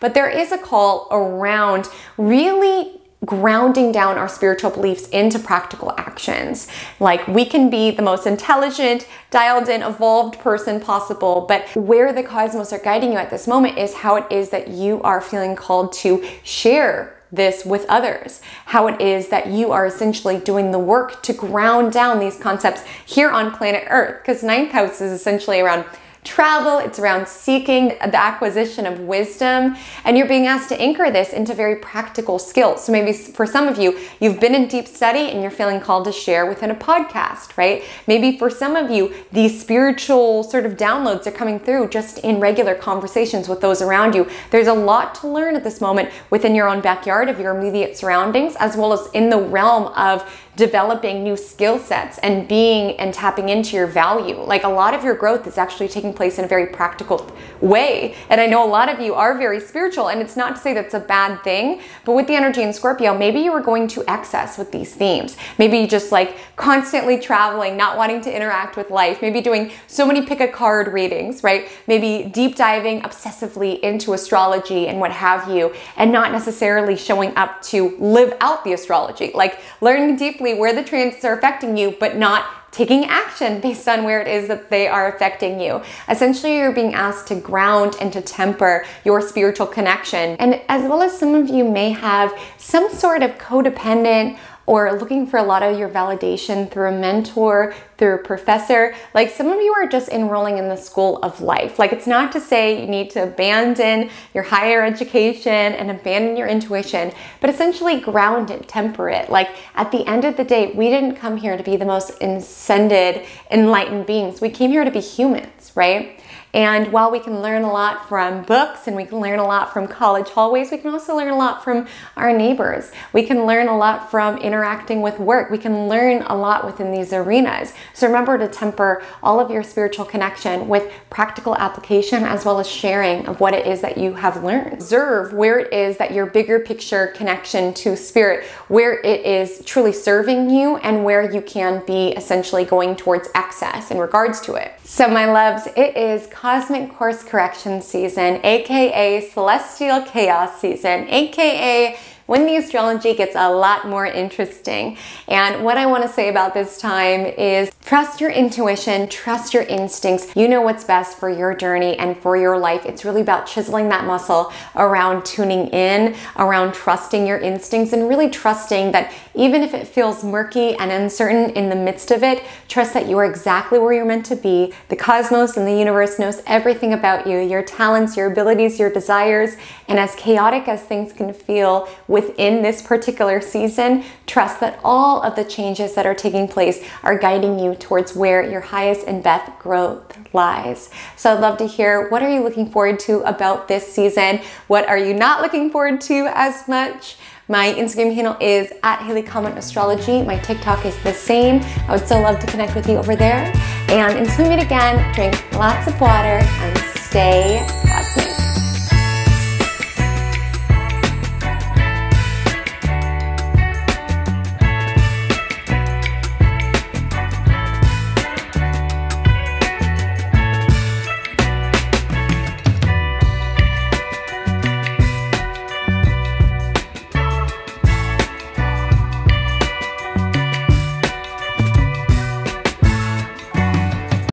But there is a call around really grounding down our spiritual beliefs into practical actions. Like we can be the most intelligent, dialed in, evolved person possible, but where the cosmos are guiding you at this moment is how it is that you are feeling called to share this with others, how it is that you are essentially doing the work to ground down these concepts here on planet Earth, because 9th house is essentially around travel, it's around seeking the acquisition of wisdom, and you're being asked to anchor this into very practical skills. So maybe for some of you, you've been in deep study and you're feeling called to share within a podcast, right? Maybe for some of you, these spiritual sort of downloads are coming through just in regular conversations with those around you. There's a lot to learn at this moment within your own backyard of your immediate surroundings, as well as in the realm of developing new skill sets and being and tapping into your value. Like a lot of your growth is actually taking place in a very practical way. And I know a lot of you are very spiritual, and it's not to say that's a bad thing, but with the energy in Scorpio, maybe you are going to excess with these themes. Maybe just like constantly traveling, not wanting to interact with life, maybe doing so many pick a card readings, right? Maybe deep diving obsessively into astrology and what have you, and not necessarily showing up to live out the astrology, like learning deeply where the transits are affecting you, but not taking action based on where it is that they are affecting you. Essentially, you're being asked to ground and to temper your spiritual connection. And as well as some of you may have some sort of codependent or looking for a lot of your validation through a mentor, through a professor. Like some of you are just enrolling in the school of life. Like it's not to say you need to abandon your higher education and abandon your intuition, but essentially ground it, temper it. Like at the end of the day, we didn't come here to be the most ascended, enlightened beings. We came here to be humans, right? And while we can learn a lot from books and we can learn a lot from college hallways, we can also learn a lot from our neighbors. We can learn a lot from interacting with work. We can learn a lot within these arenas. So remember to temper all of your spiritual connection with practical application as well as sharing of what it is that you have learned. Observe where it is that your bigger picture connection to spirit, where it is truly serving you and where you can be essentially going towards excess in regards to it. So my loves, it is cosmic course correction season, aka celestial chaos season, aka when the astrology gets a lot more interesting. And what I want to say about this time is trust your intuition, trust your instincts. You know what's best for your journey and for your life. It's really about chiseling that muscle around tuning in, around trusting your instincts, and really trusting that even if it feels murky and uncertain in the midst of it, trust that you are exactly where you're meant to be. The cosmos and the universe knows everything about you, your talents, your abilities, your desires, and as chaotic as things can feel within this particular season, trust that all of the changes that are taking place are guiding you towards where your highest and best growth lies. So I'd love to hear, what are you looking forward to about this season? What are you not looking forward to as much? My Instagram handle is @HaleyCommentAstrology. My TikTok is the same. I would so love to connect with you over there. And until we meet again, drink lots of water and stay positive.